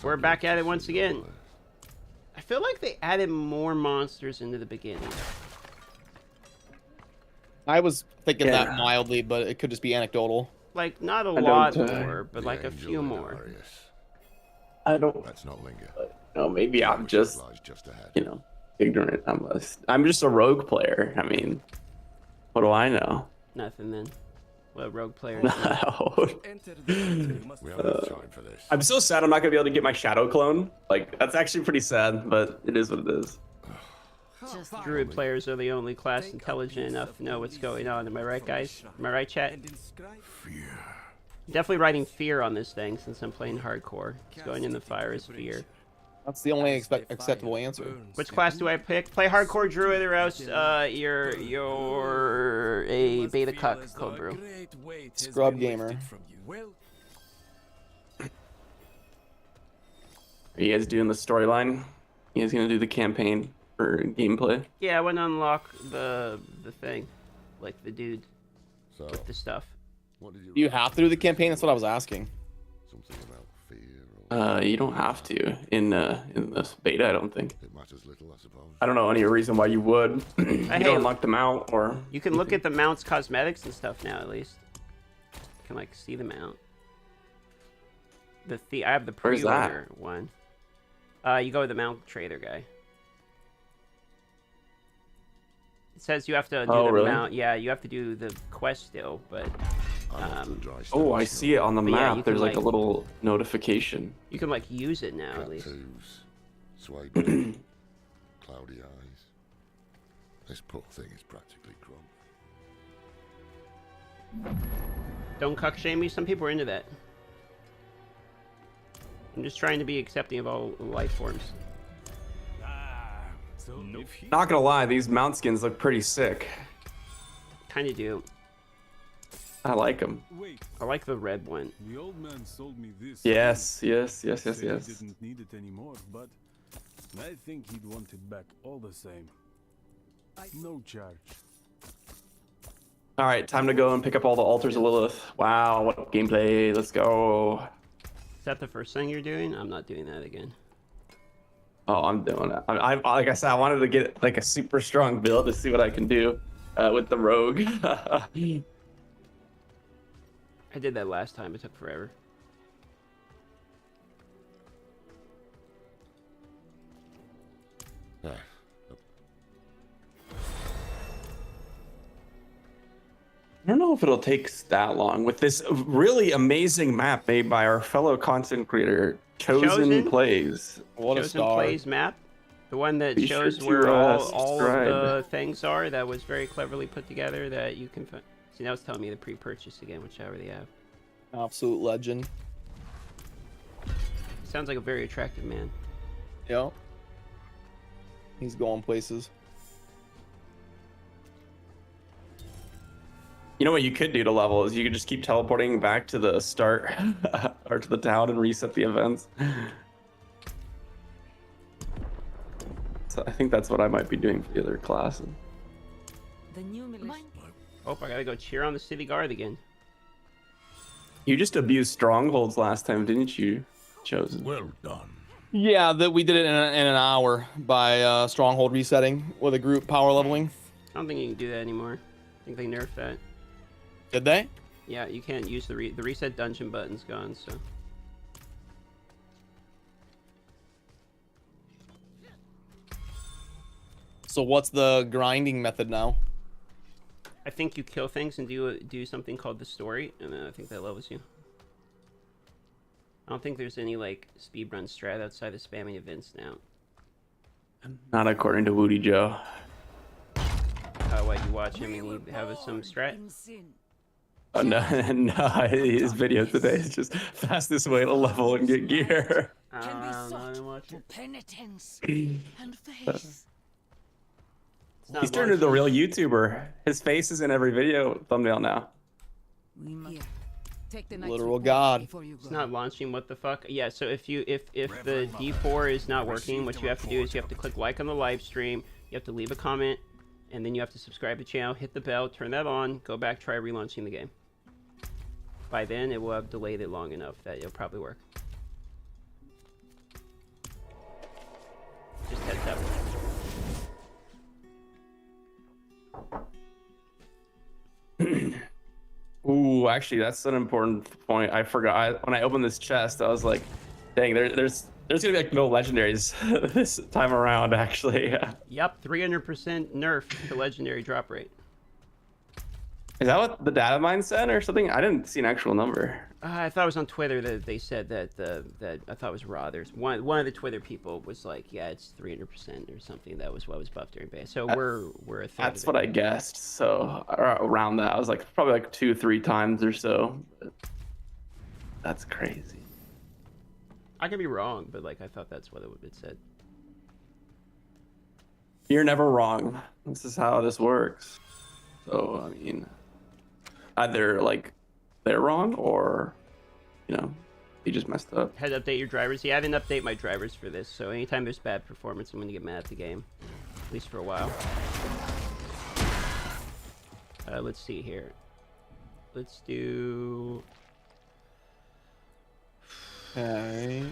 Speaker 1: We're back at it once again. I feel like they added more monsters into the beginning.
Speaker 3: I was thinking
Speaker 2: Yeah.
Speaker 3: that mildly, but it could just be anecdotal.
Speaker 1: Like, not a
Speaker 2: I
Speaker 1: lot
Speaker 2: don't,
Speaker 1: more, but like a few more.
Speaker 2: I don't
Speaker 6: Let's not linger.
Speaker 2: know. Maybe I'm just,
Speaker 6: Lies just ahead.
Speaker 2: you know, ignorant. I'm just a rogue player. I mean, what do I know?
Speaker 1: Nothing then. What rogue players?
Speaker 2: No.
Speaker 6: We haven't enough time for this.
Speaker 2: I'm so sad I'm not gonna be able to get my shadow clone. Like, that's actually pretty sad, but it is what it is.
Speaker 1: Druid players are the only class intelligent enough to know what's going on. Am I right, guys? Am I right, chat?
Speaker 4: Fear.
Speaker 1: Definitely writing fear on this thing since I'm playing hardcore. It's going in the fire is fear.
Speaker 3: That's the only acceptable answer.
Speaker 1: Which class do I pick? Play hardcore druid or else you're a beta cuck, cold brew.
Speaker 3: Scrub gamer.
Speaker 2: Are you guys doing the storyline? You guys gonna do the campaign for gameplay?
Speaker 1: Yeah, I want to unlock the thing, like the dude
Speaker 6: So,
Speaker 1: with the stuff.
Speaker 6: what did you?
Speaker 3: Do you have to do the campaign? That's what I was asking.
Speaker 6: Something about fear, or
Speaker 2: You don't have to in this beta. I don't think.
Speaker 6: it matters little, I suppose.
Speaker 2: I don't know any reason why you would. You
Speaker 1: Hey,
Speaker 2: don't unlock them out, or
Speaker 1: You can look at the mount's cosmetics and stuff now, at least. You can like see the mount. I have the
Speaker 2: Where's that?
Speaker 1: pre-order one. You go to the mount trader guy. It says you have to do
Speaker 2: Oh,
Speaker 1: the
Speaker 2: really?
Speaker 1: mount. Yeah, you have to do the quest still, but
Speaker 6: I'm off to the dry
Speaker 2: Oh, I
Speaker 6: stone
Speaker 2: see it on the
Speaker 1: But yeah, you
Speaker 2: map.
Speaker 1: can,
Speaker 2: There's like a
Speaker 1: like-
Speaker 2: little notification.
Speaker 1: You can like use it now at least.
Speaker 6: Tattoos, sway blade, cloudy eyes. This poor thing is practically drunk.
Speaker 1: Don't cuck shame me. Some people are into that. I'm just trying to be accepting of all life forms.
Speaker 4: So if he
Speaker 2: Not gonna lie, these mount skins look pretty sick.
Speaker 1: Kind of do.
Speaker 2: I like them.
Speaker 4: wait,
Speaker 1: I like the red one.
Speaker 4: the old man sold me this.
Speaker 2: Yes.
Speaker 4: Said he didn't need it anymore, but I think he'd want it back all the same. No charge.
Speaker 2: All right, time to go and pick up all the altars of Lilith. Wow, what gameplay! Let's go.
Speaker 1: Is that the first thing you're doing? I'm not doing that again.
Speaker 2: Oh, I'm doing it. I like I said, I wanted to get like a super strong build to see what I can do with the rogue.
Speaker 1: I did that last time. It took forever.
Speaker 6: Ah,
Speaker 2: I don't know if it'll take that long with this really amazing map made by our fellow content creator, Chosen Plays.
Speaker 3: What a
Speaker 1: Chosen
Speaker 3: star.
Speaker 1: Plays map. The one that
Speaker 2: Be sure
Speaker 1: shows
Speaker 2: to,
Speaker 1: where all
Speaker 2: subscribe.
Speaker 1: of the things are. That was very cleverly put together. That you can find. See, now it's telling me the pre-purchase again, which I already have.
Speaker 3: Absolute legend.
Speaker 1: Sounds like a very attractive man.
Speaker 3: Yep. He's going places.
Speaker 2: You know what you could do to level is you could just keep teleporting back to the start or to the town and reset the events. So I think that's what I might be doing for the other classes.
Speaker 5: The new militia.
Speaker 1: Oh, I gotta go cheer on the city guard again.
Speaker 2: You just abused strongholds last time, didn't you, Chosen?
Speaker 6: well done.
Speaker 3: Yeah, that we did it in an hour by stronghold resetting with a group power leveling.
Speaker 1: I don't think you can do that anymore. I think they nerfed that.
Speaker 3: Did they?
Speaker 1: Yeah, you can't use the reset dungeon button's gone. So
Speaker 3: So what's the grinding method now?
Speaker 1: I think you kill things and do something called the story, and then I think that levels you. I don't think there's any like speedrun strat outside of spamming events now.
Speaker 2: Not according to Woody Joe.
Speaker 1: Why you watch him and you have some strat?
Speaker 2: Oh no, no, his video today is just fastest way to level and get gear.
Speaker 5: Can be
Speaker 1: not
Speaker 5: sought
Speaker 1: even watch it.
Speaker 5: penitence and faith.
Speaker 1: It's not
Speaker 2: He's turned into the
Speaker 1: watching.
Speaker 2: real YouTuber. His face is in every video thumbnail now.
Speaker 5: We must take the night's
Speaker 3: Literal
Speaker 5: report
Speaker 3: god.
Speaker 5: before you
Speaker 1: It's
Speaker 5: go.
Speaker 1: not launching. What the fuck? Yeah. So if the D4 is not working, what you have to do is you have to click like on the live stream. You have to leave a comment, and then you have to subscribe to the channel, hit the bell, turn that on, go back, try relaunching the game. By then, it will have delayed it long enough that it'll probably work. Just heads up.
Speaker 2: Ooh, actually, that's an important point. I forgot. When I opened this chest, I was like, dang, there's gonna be like no legendaries this time around, actually.
Speaker 1: Yep, 300% nerf to legendary drop rate.
Speaker 2: Is that what the data mine said or something? I didn't see an actual number.
Speaker 1: I thought it was on Twitter that they said that that I thought it was raw. There's one of the Twitter people was like, yeah, it's 300% or something. That was what was buffed during beta. So we're a third
Speaker 2: That's
Speaker 1: of it.
Speaker 2: what I guessed. So around that, I was like probably like 2-3 times or so. That's crazy.
Speaker 1: I could be wrong, but like I thought that's what it said.
Speaker 2: You're never wrong. This is how this works. So I mean, either like they're wrong or, you know, he just messed up.
Speaker 1: Had to update your drivers. Yeah, I didn't update my drivers for this. So anytime there's bad performance, I'm gonna get mad at the game, at least for a while. Let's see here. Let's do.
Speaker 3: Okay.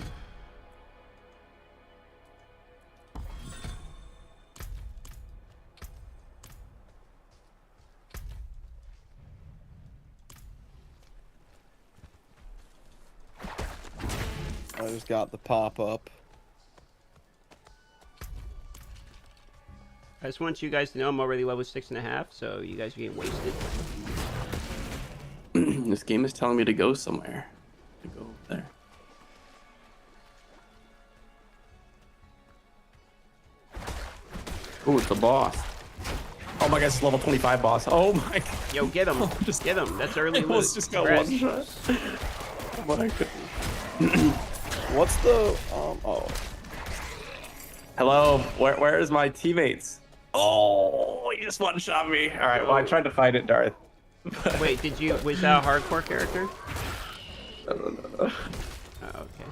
Speaker 3: I just got the pop-up.
Speaker 1: I just want you guys to know I'm already level 6.5, so you guys are getting wasted.
Speaker 2: This game is telling me to go somewhere. To go there. Oh, it's the boss. Oh my god, it's level 25 boss. Oh my god.
Speaker 1: Yo, get him. Just get him. That's early loot.
Speaker 2: Almost just got
Speaker 1: Congrats.
Speaker 2: one shot. Oh my god. What's the oh. Hello, where is my teammates? Oh, you just one shot me. All right, well I tried to fight it, Darth.
Speaker 1: Wait, was that a hardcore character?
Speaker 2: No.
Speaker 1: Oh, okay.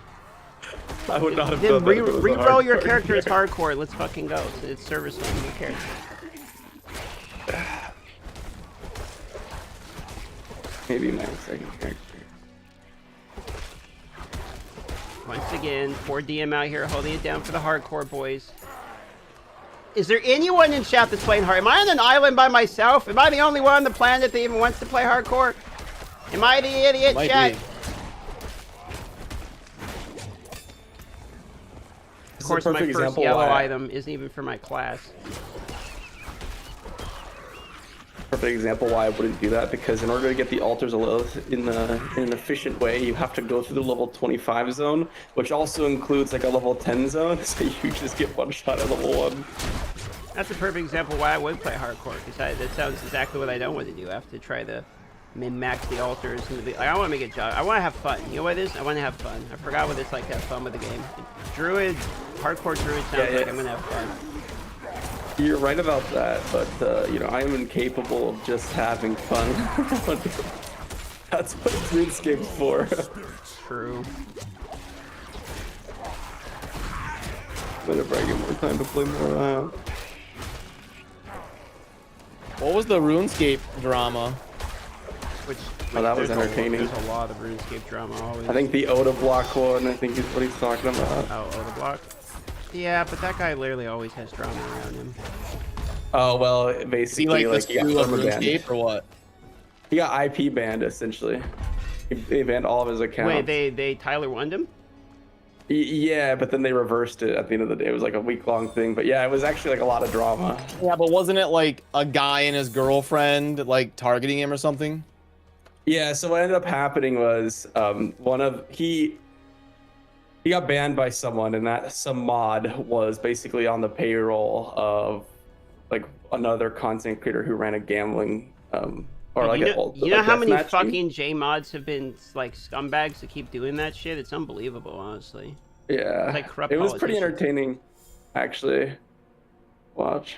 Speaker 2: I would not have
Speaker 1: Then
Speaker 2: done that. if it was a
Speaker 1: re-roll your
Speaker 2: hardcore
Speaker 1: character as hardcore. Let's fucking go. It's service lane. Who cares?
Speaker 2: Maybe my second character.
Speaker 1: Once again, poor DM out here holding it down for the hardcore boys. Is there anyone in chat that's playing hard? Am I on an island by myself? Am I the only one on the planet that even wants to play hardcore? Am I the idiot,
Speaker 3: Might
Speaker 1: chat?
Speaker 3: be.
Speaker 1: Of course, my first yellow item isn't even for my class.
Speaker 2: Perfect example why I wouldn't do that, because in order to get the altars of Lilith in an efficient way, you have to go through the level 25 zone, which also includes like a level 10 zone, so you just get one shot at level 1.
Speaker 1: That's a perfect example why I would play hardcore, because that sounds exactly what I don't want to do. I have to try to min-max the altars. And I want to make it job. I want to have fun. You know what it is? I want to have fun. I forgot what it's like to have fun with the game. Druid, hardcore Druid sounds like I'm going to have fun.
Speaker 2: You're right about that, but you know, I am incapable of just having fun. That's what RuneScape's for.
Speaker 1: True.
Speaker 2: Whenever I get more time to play more.
Speaker 3: What was the RuneScape drama?
Speaker 1: Which
Speaker 2: Oh, that was
Speaker 1: there's
Speaker 2: entertaining.
Speaker 1: There's a lot of RuneScape drama always.
Speaker 2: I think the Oda block one, I think is what he's talking about.
Speaker 1: Oh, the block. Yeah, but that guy literally always has drama around him.
Speaker 2: Oh, well,
Speaker 3: Is he
Speaker 2: basically,
Speaker 3: like the
Speaker 2: he got
Speaker 3: screw of
Speaker 2: perma-banned.
Speaker 3: RuneScape or what?
Speaker 2: He got IP banned, essentially. They banned all of his accounts.
Speaker 1: Wait, they Tyler won him?
Speaker 2: Yeah, but then they reversed it at the end of the day. It was like a week-long thing. But yeah, it was actually like a lot of drama.
Speaker 3: Yeah, but wasn't it like a guy and his girlfriend like targeting him or something?
Speaker 2: Yeah, so what ended up happening was he got banned by someone, and that some mod was basically on the payroll of like another content creator who ran a gambling or like
Speaker 1: you know how many fucking J mods have been like scumbags to keep doing that shit? It's unbelievable, honestly.
Speaker 2: Yeah,
Speaker 1: It's like corrupt
Speaker 2: it was pretty
Speaker 1: politicians.
Speaker 2: entertaining, actually. Watch.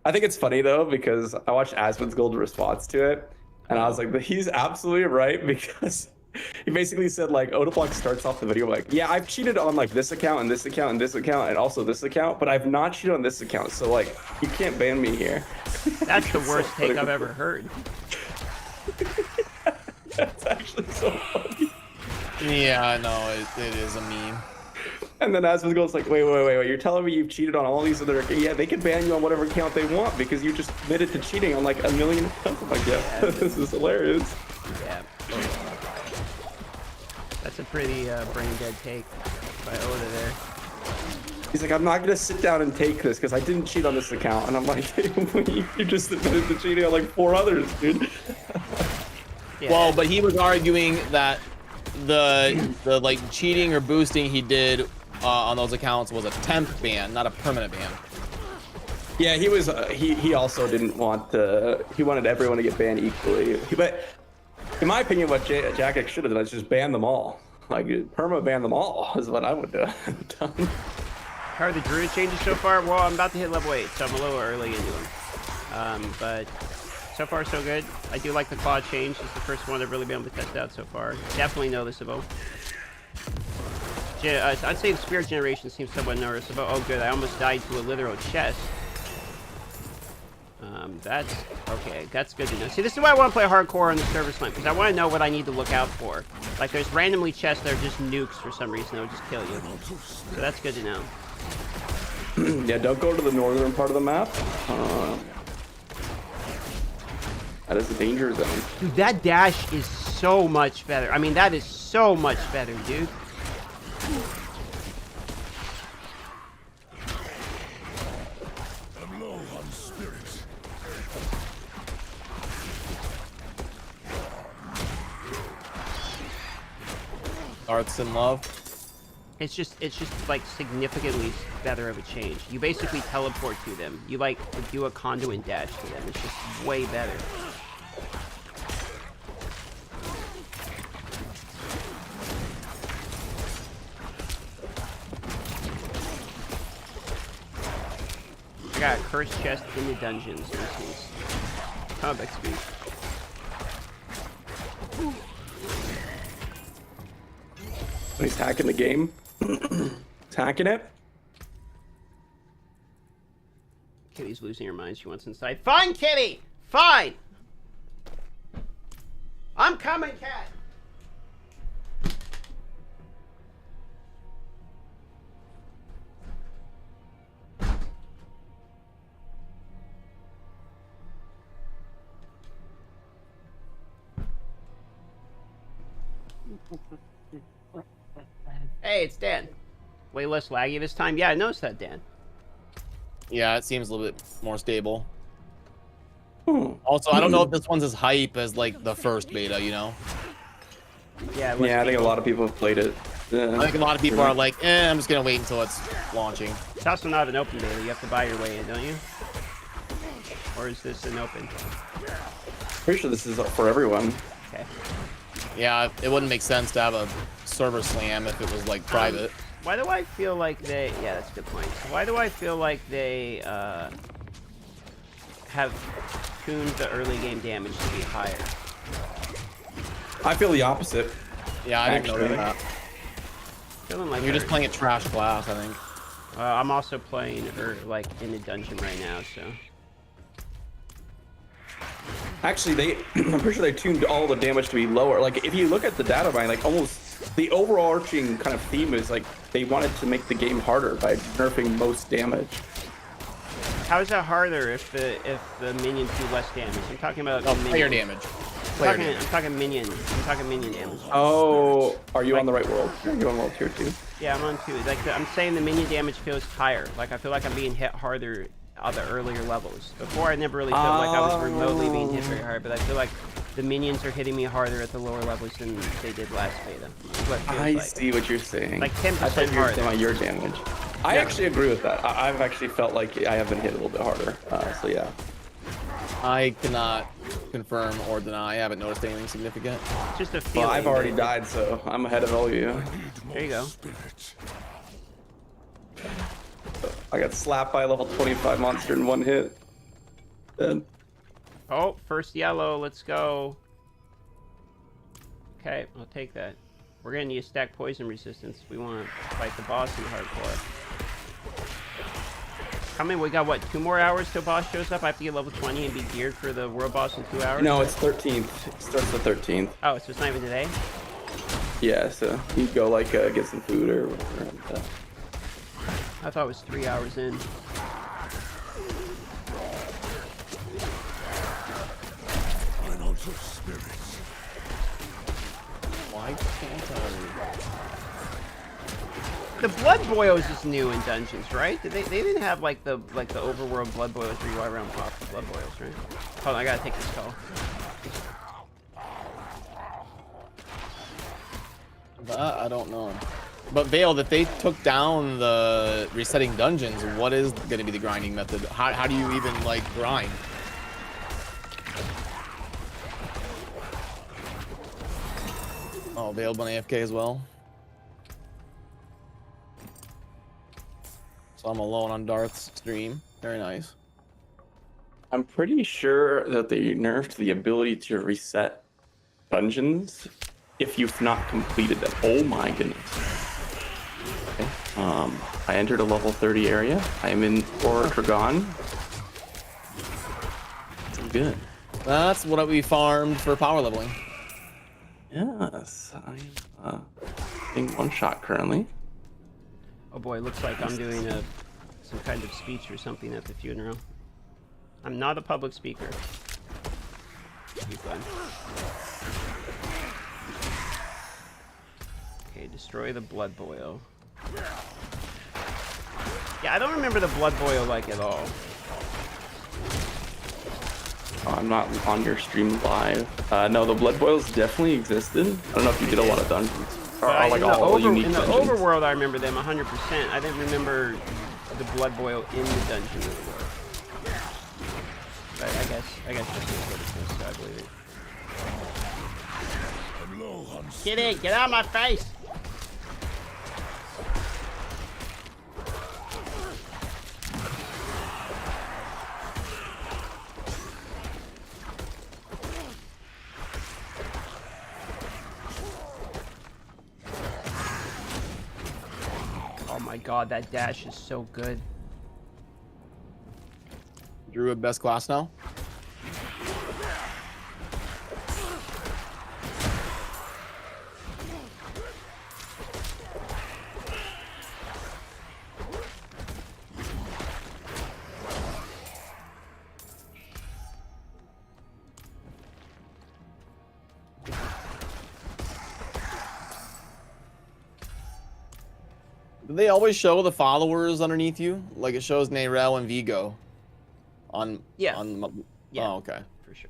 Speaker 2: I think it's funny though, because I watched Asmon's Gold response to it, and I was like, he's absolutely right, because he basically said like Odablock starts off the video like, yeah, I've cheated on like this account and this account and this account and also this account, but I've not cheated on this account, so like you can't ban me here.
Speaker 1: That's the worst take I've ever heard.
Speaker 2: That's actually so funny.
Speaker 3: Yeah, I know it is a meme.
Speaker 2: And then Asmon's Gold's like, wait, you're telling me you've cheated on all these other accounts? Yeah, they can ban you on whatever account they want because you just admitted to cheating on like a million accounts. I'm like, yeah, this is hilarious.
Speaker 1: Yeah. That's a pretty brain dead take by Oda there.
Speaker 2: He's like, I'm not gonna sit down and take this because I didn't cheat on this account. And I'm like, you just admitted to cheating on like 4 others, dude.
Speaker 1: Yeah.
Speaker 3: Well, but he was arguing that the like cheating or boosting he did on those accounts was a temp ban, not a permanent ban.
Speaker 2: Yeah, he was. He also didn't want to. He wanted everyone to get banned equally. But in my opinion, what Jack should have done is just ban them all. Like perma ban them all is what I would have done.
Speaker 1: How are the Druid changes so far? Well, I'm about to hit level 8, so I'm a little early into them. But so far so good. I do like the claw change. It's the first one I've really been able to test out so far. Definitely noticeable. I'd say the Spirit Generation seems somewhat noticeable. Oh good, I almost died to a literal chest. That's okay. That's good to know. See, this is why I want to play hardcore on the service line, because I want to know what I need to look out for. Like, there's randomly chests that are just nukes for some reason. They'll just kill you. So that's good to know.
Speaker 2: Yeah, don't go to the northern part of the map. That is a danger zone.
Speaker 1: Dude, that dash is so much better. I mean, that is so much better, dude.
Speaker 3: Arts and love.
Speaker 1: It's just like significantly better of a change. You basically teleport to them. You like do a conduit dash to them. It's just way better. I got a cursed chest in the dungeons. This is combat speed.
Speaker 2: He's hacking the game. He's hacking it.
Speaker 1: Kitty's losing her mind. She wants inside. Fine, Kitty! Fine! I'm coming, cat! Hey, it's Dan. Way less laggy this time. Yeah, I noticed that, Dan.
Speaker 3: Yeah, it seems a little bit more stable. Also, I don't know if this one's as hype as like the first beta, you know?
Speaker 1: Yeah,
Speaker 2: Yeah, I think a lot of people have played it.
Speaker 3: I think a lot of people are like, I'm just gonna wait until it's launching.
Speaker 1: It's also not an open beta. You have to buy your way in, don't you? Or is this an open?
Speaker 2: Pretty sure this is for everyone.
Speaker 1: Okay.
Speaker 3: Yeah, it wouldn't make sense to have a server slam if it was like private.
Speaker 1: Why do I feel like they... Yeah, that's a good point. So why do I feel like they have tuned the early game damage to be higher?
Speaker 2: I feel the opposite.
Speaker 3: Yeah, I didn't know that.
Speaker 1: Feeling like
Speaker 3: You're just playing a trash class, I think.
Speaker 1: I'm also playing like in a dungeon right now, so...
Speaker 2: Actually, I'm pretty sure they tuned all the damage to be lower. Like, if you look at the data mine, like almost the overarching kind of theme is like they wanted to make the game harder by nerfing most damage.
Speaker 1: How is that harder if the minions do less damage? I'm talking about
Speaker 3: player damage.
Speaker 1: I'm talking minion damage.
Speaker 2: Oh, are you on the right world? You're on world tier 2.
Speaker 1: Yeah, I'm on 2. Like I'm saying, the minion damage feels higher. Like I feel like I'm being hit harder on the earlier levels. Before, I never really felt like I was remotely being hit very hard, but I feel like the minions are hitting me harder at the lower levels than they did last beta.
Speaker 2: I see what you're saying.
Speaker 1: Like 10%
Speaker 2: I thought you were
Speaker 1: harder.
Speaker 2: saying about your damage. I actually agree with that. I've actually felt like I have been hit a little bit harder. So yeah.
Speaker 3: I cannot confirm or deny. I haven't noticed anything significant.
Speaker 1: It's just a feeling.
Speaker 2: Well, I've already died, so I'm ahead of all of you.
Speaker 1: There you go.
Speaker 2: I got slapped by a level 25 monster in one hit. Dead.
Speaker 1: Oh, first yellow. Let's go. Okay, I'll take that. We're gonna need a stack poison resistance. We want to fight the boss in hardcore. How many? We got what? 2 more hours till boss shows up. I have to get level 20 and be geared for the world boss in 2 hours.
Speaker 2: No, it's 13th. It starts the 13th.
Speaker 1: Oh, so it's not even today.
Speaker 2: Yeah, so you go like get some food or whatever.
Speaker 1: I thought it was 3 hours in.
Speaker 6: I'm out of spirits.
Speaker 3: Why can't I?
Speaker 1: The blood boils is new in dungeons, right? They didn't have like the overworld blood boils where you go around pop the blood boils, right? Hold on, I gotta take this call.
Speaker 3: I don't know. But Vale, if they took down the resetting dungeons, what is going to be the grinding method? How do you even like grind? Oh, Vale on AFK as well. So I'm alone on Darth's stream. Very nice.
Speaker 2: I'm pretty sure that they nerfed the ability to reset dungeons if you've not completed them. Oh my goodness. Okay. I entered a level 30 area. I am in Dragon. Good.
Speaker 3: That's what we farmed for power leveling.
Speaker 2: Yes, I'm being one shot currently.
Speaker 1: Oh boy, looks like I'm doing some kind of speech or something at the funeral. I'm not a public speaker. Be fun. Okay, destroy the blood boil. Yeah, I don't remember the blood boil like at all.
Speaker 2: I'm not on your stream live. No, the blood boils definitely existed. I don't know if you did a lot of dungeons. are like all unique
Speaker 1: in the
Speaker 2: dungeons.
Speaker 1: overworld, I remember them 100%. I didn't remember the blood boil in the dungeon. But I guess this is what it is, so I believe it.
Speaker 6: I'm low on
Speaker 1: Get in! Get out of my face! Oh my god, that dash is so good.
Speaker 3: Druid best class now. Do they always show the followers underneath you? Like it shows Nayrel and Vigo on
Speaker 1: Yeah.
Speaker 3: Oh, okay.
Speaker 1: For sure.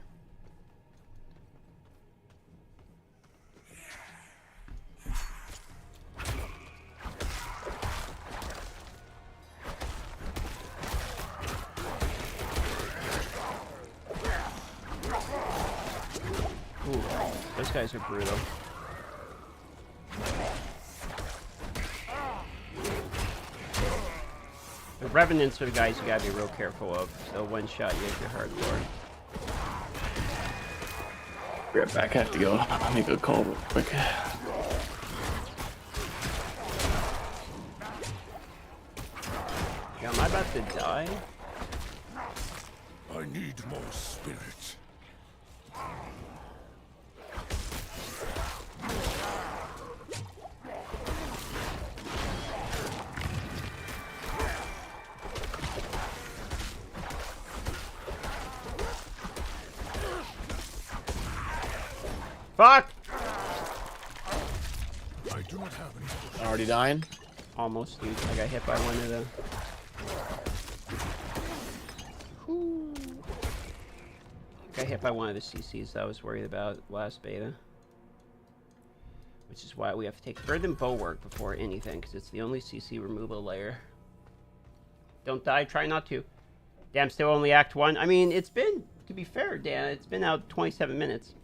Speaker 1: Ooh, those guys are brutal. The Revenants are the guys you gotta be real careful of. They'll one-shot you if you're hardcore.
Speaker 2: Be right back. I have to go. I'll make a call real quick.
Speaker 1: Yeah, am I about to die?
Speaker 6: I need more spirit.
Speaker 1: Fuck!
Speaker 6: I do not have any.
Speaker 3: Already dying.
Speaker 1: Almost, dude. I got hit by one of the... Got hit by one of the CCs that I was worried about last beta. Which is why we have to take Burden Bulwark before anything, because it's the only CC removal layer. Don't die, try not to. Damn, still only Act 1. I mean, it's been, to be fair, Dan, it's been out 27 minutes.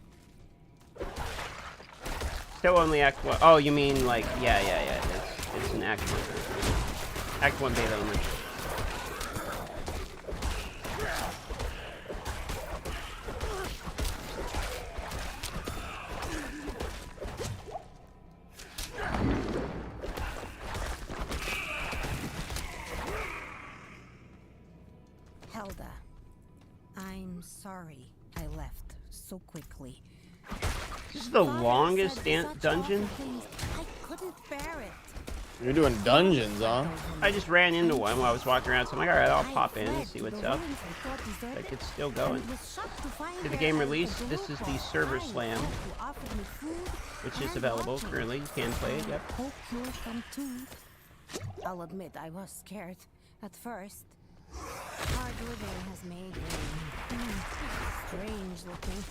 Speaker 1: Still only Act 1. Oh, you mean like, yeah. It's an Act 1. Act 1 beta only.
Speaker 5: Helda, I'm sorry I left so quickly.
Speaker 1: This is the
Speaker 5: Father
Speaker 1: longest
Speaker 5: said such
Speaker 1: dungeon.
Speaker 5: awful things. I couldn't bear it.
Speaker 3: You're doing dungeons, huh?
Speaker 1: I just ran into one while I was walking around, so I'm like, alright, I'll pop in and
Speaker 5: fled
Speaker 1: see
Speaker 5: to
Speaker 1: what's
Speaker 5: the
Speaker 1: up.
Speaker 5: ruins I thought deserted,
Speaker 1: Like, it's still going.
Speaker 5: and was shocked to find
Speaker 1: Did the
Speaker 5: there
Speaker 1: game
Speaker 5: was
Speaker 1: release?
Speaker 5: a
Speaker 1: This is the
Speaker 5: dwarf
Speaker 1: server
Speaker 5: behind
Speaker 1: slam,
Speaker 5: who offered me food
Speaker 1: which is
Speaker 5: and
Speaker 1: available
Speaker 5: lodging.
Speaker 1: currently. You can play it, yep.
Speaker 5: Hope you'll come too. I'll admit I was scared at first. Hard living has made me strange looking.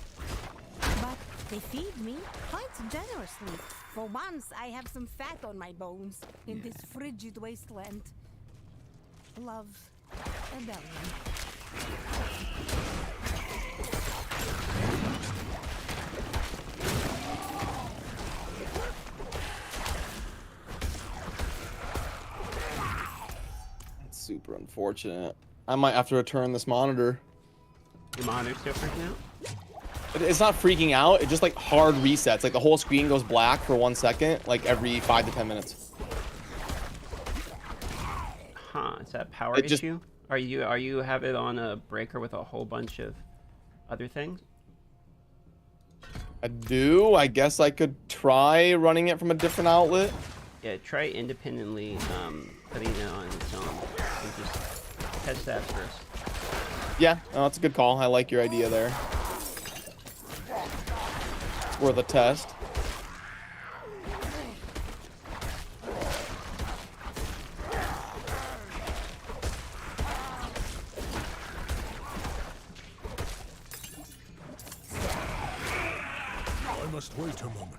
Speaker 5: But they feed me quite generously. For once, I have some fat on my bones in this frigid wasteland. Love, Rebellion.
Speaker 3: That's super unfortunate. I might have to return this monitor.
Speaker 1: Your monitor's still freaking out?
Speaker 3: It's not freaking out. It just like hard resets. Like the whole screen goes black for 1 second, like every 5 to 10 minutes.
Speaker 1: Huh, is that a power
Speaker 3: It just-
Speaker 1: issue? Are you have it on a breaker with a whole bunch of other things?
Speaker 3: I do. I guess I could try running it from a different outlet.
Speaker 1: Yeah, try independently putting it on its own. And just test that first.
Speaker 3: Yeah, no, that's a good call. I like your idea there. Worth a test.
Speaker 6: I must wait a moment.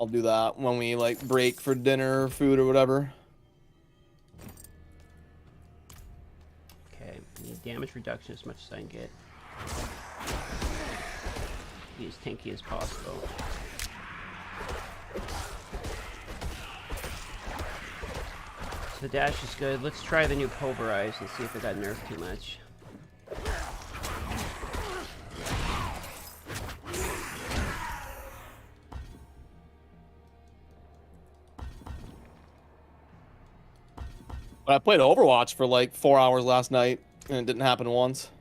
Speaker 3: I'll do that when we like break for dinner or food or whatever.
Speaker 1: Okay, need damage reduction as much as I can get. Be as tanky as possible. So the dash is good. Let's try the new pulverize and see if it got nerfed too much.
Speaker 3: But I played Overwatch for like 4 hours last night, and it didn't happen once.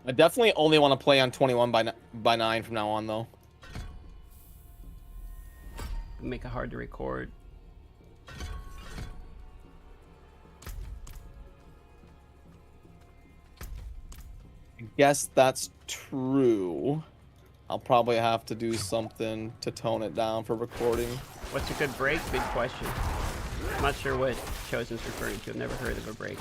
Speaker 3: I definitely only want to play on 21 by 9 from now on, though.
Speaker 1: Make it hard to record.
Speaker 3: I guess that's true. I'll probably have to do something to tone it down for recording.
Speaker 1: What's a good break? Big question. I'm not sure what Chosen's referring to. I've never heard of a break.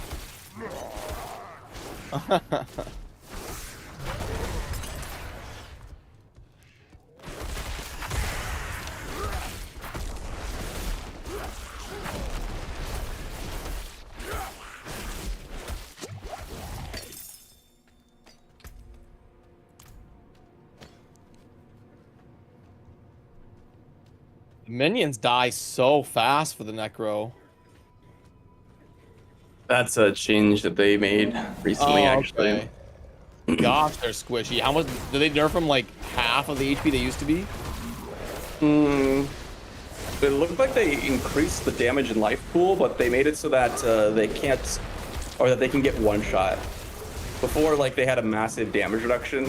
Speaker 3: Minions die so fast for the Necro.
Speaker 2: That's a change that they made recently, actually.
Speaker 3: Okay. Gosh, they're squishy. How much did they nerf them? Like half of the HP they used to be?
Speaker 2: It looked like they increased the damage and life pool, but they made it so that they can't, or that they can get one shot. Before, like, they had a massive damage reduction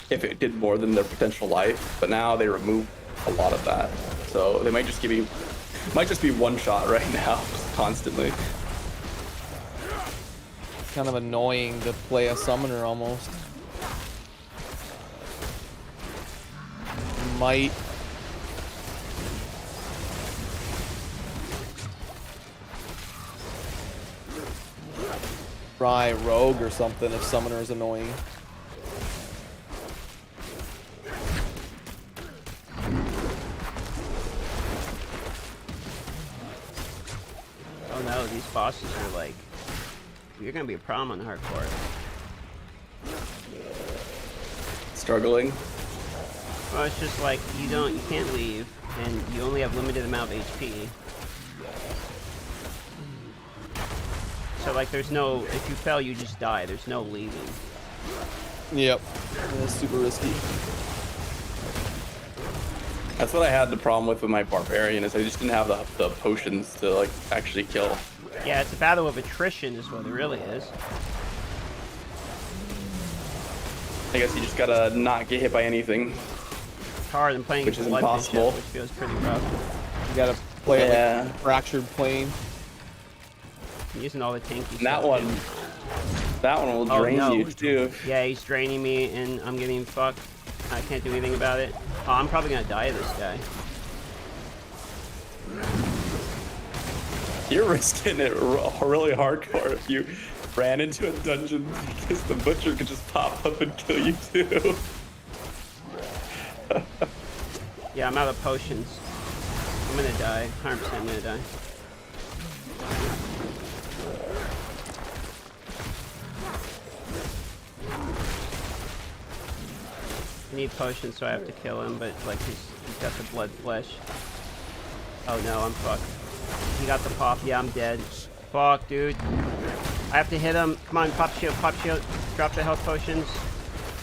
Speaker 2: if it did more than their potential life, but now they remove a lot of that. So they might just give you, might just be one shot right now, just constantly.
Speaker 3: Kind of annoying to play a summoner almost. Might. Try rogue or something if summoner is annoying.
Speaker 1: Oh no, these bosses are like... You're gonna be a problem on hardcore.
Speaker 2: Struggling.
Speaker 1: Well, it's just like you can't leave, and you only have limited amount of HP. So like, there's no, if you fail, you just die. There's no leaving.
Speaker 3: Yep. That's super risky.
Speaker 2: That's what I had the problem with my barbarian, is I just didn't have the potions to like actually kill.
Speaker 1: Yeah, it's a battle of attrition is what it really is.
Speaker 2: I guess you just gotta not get hit by anything.
Speaker 1: It's hard and playing
Speaker 2: Which is
Speaker 1: blood
Speaker 2: impossible.
Speaker 1: Bishop, which feels pretty rough.
Speaker 3: You gotta play it
Speaker 2: Yeah.
Speaker 3: like fractured plane.
Speaker 1: I'm using all the tanky
Speaker 2: And that
Speaker 1: stuff,
Speaker 2: one,
Speaker 1: too.
Speaker 2: that one will
Speaker 1: Oh,
Speaker 2: drain
Speaker 1: no.
Speaker 2: you too.
Speaker 1: Yeah, he's draining me, and I'm getting fucked. I can't do anything about it. Oh, I'm probably gonna die of this guy.
Speaker 2: You're risking it really hardcore if you ran into a dungeon, because the butcher could just pop up and kill you too.
Speaker 1: Yeah, I'm out of potions. I'm gonna die. 100% gonna die. I need potions, so I have to kill him, but like he's got the blood flesh. Oh no, I'm fucked. He got the pop. Yeah, I'm dead. Fuck, dude. I have to hit him. Come on, pop shield, pop shield. Drop the health potions.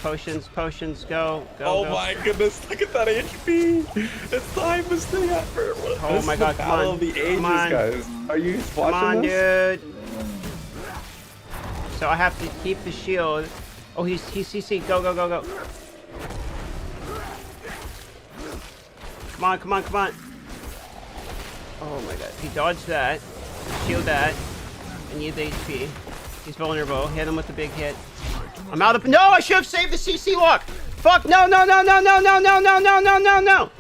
Speaker 1: Potions, potions, go, go,
Speaker 2: Oh
Speaker 1: go.
Speaker 2: my goodness, look at that HP! It's the hypest thing ever.
Speaker 1: Oh my God, come
Speaker 2: Battle
Speaker 1: on.
Speaker 2: of the ages,
Speaker 1: Come on.
Speaker 2: guys. Are you watching
Speaker 1: Come on,
Speaker 2: this?
Speaker 1: dude. So I have to keep the shield. Oh, he's CC. Go, go, go, go. Come on, come on, come on. Oh my god. He dodged that. Shield that. I need the HP. He's vulnerable. Hit him with the big hit. I'm out of... No, I should have saved the CC lock. Fuck, no, no, no, no, no, no, no, no, no, no, no, no.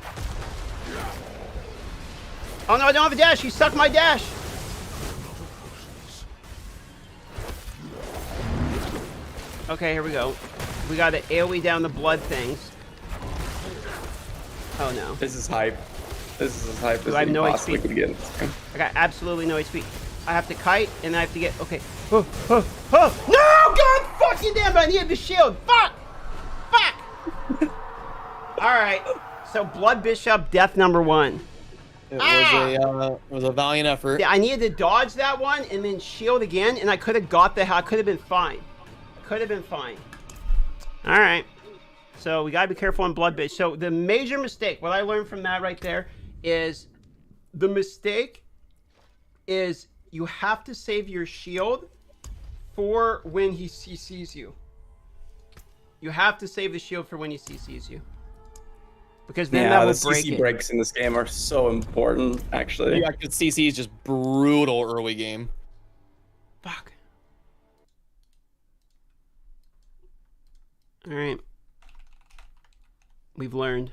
Speaker 1: Oh no, I don't have a dash. He sucked my dash. Okay, here we go. We got to AoE down the blood things. Oh no.
Speaker 2: This is hype. This is as hype as
Speaker 1: I have no
Speaker 2: possibly
Speaker 1: HP.
Speaker 2: could get.
Speaker 1: I got absolutely no HP. I have to kite and I have to get... Okay. Oh, oh, oh. No! God fucking damn! I needed the shield. Fuck! Fuck! Alright. So, Blood Bishop, death number 1.
Speaker 3: It was a valiant effort.
Speaker 1: Yeah, I needed to dodge that one and then shield again, and I could have got the hell. I could have been fine. Could have been fine. Alright. So, we gotta be careful on Blood Bishop. So, the major mistake, what I learned from that right there, is the mistake is you have to save your shield for when he CCs you. You have to save the shield for when he CCs you. Because then that will
Speaker 2: the
Speaker 1: break
Speaker 2: CC
Speaker 1: it.
Speaker 2: breaks in this game are so important, actually.
Speaker 3: Yeah, because CC is just brutal early game.
Speaker 1: Fuck. Alright. We've learned.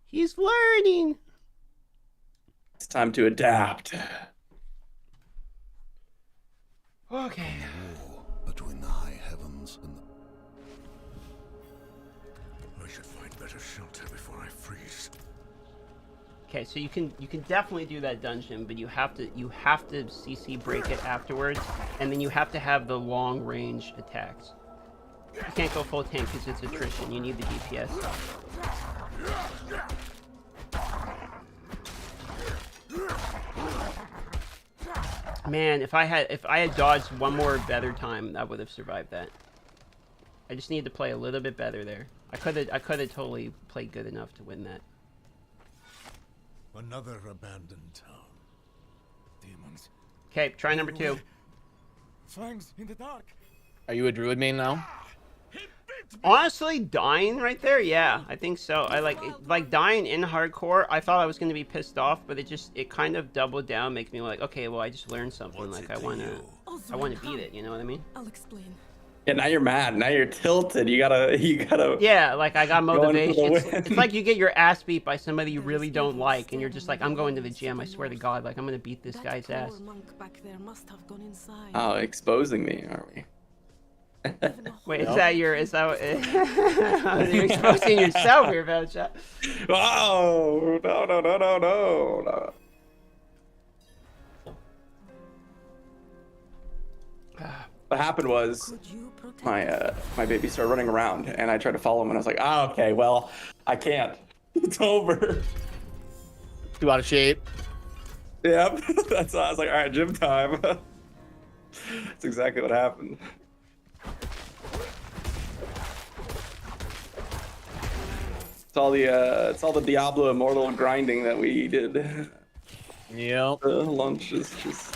Speaker 1: He's learning.
Speaker 2: It's time to adapt.
Speaker 1: Okay.
Speaker 6: War between the high heavens and the... I should find better shelter before I freeze.
Speaker 1: Okay, so you can definitely do that dungeon, but you have to CC break it afterwards, and then you have to have the long range attacks. You can't go full tank because it's attrition. You need the DPS. Man, if I had dodged one more better time, I would have survived that. I just need to play a little bit better there. I could have totally played good enough to win that.
Speaker 6: Another abandoned town. Demons.
Speaker 1: Okay, try number 2.
Speaker 6: Fangs in the dark.
Speaker 3: Are you a druid main now?
Speaker 1: Honestly, dying right there, yeah, I think so. I like dying in hardcore. I thought I was gonna be pissed off, but it kind of doubled down, making me like, okay, well, I just learned something. Like I wanna beat it. You know what I mean?
Speaker 5: I'll explain.
Speaker 2: Yeah, now you're mad. Now you're tilted. You gotta.
Speaker 1: Yeah, like I got
Speaker 2: Going for the
Speaker 1: motivation.
Speaker 2: win.
Speaker 1: It's like you get your ass beat by somebody you really don't like, and you're just like, I'm going to the gym. I swear to God, like I'm gonna beat this guy's ass.
Speaker 5: Monk back there must have gone inside.
Speaker 2: Oh, exposing me, are we?
Speaker 1: Wait, is that you're exposing yourself here, Belcha?
Speaker 2: Oh no. What happened was
Speaker 5: Could you protect
Speaker 2: my baby started running around, and I tried to follow him, and I was like, okay, well, I can't. It's over.
Speaker 3: Too out of shape.
Speaker 2: Yep. That's I was like, all right, gym time. That's exactly what happened. It's all the Diablo immortal grinding that we did.
Speaker 3: Yep.
Speaker 2: Lunch is just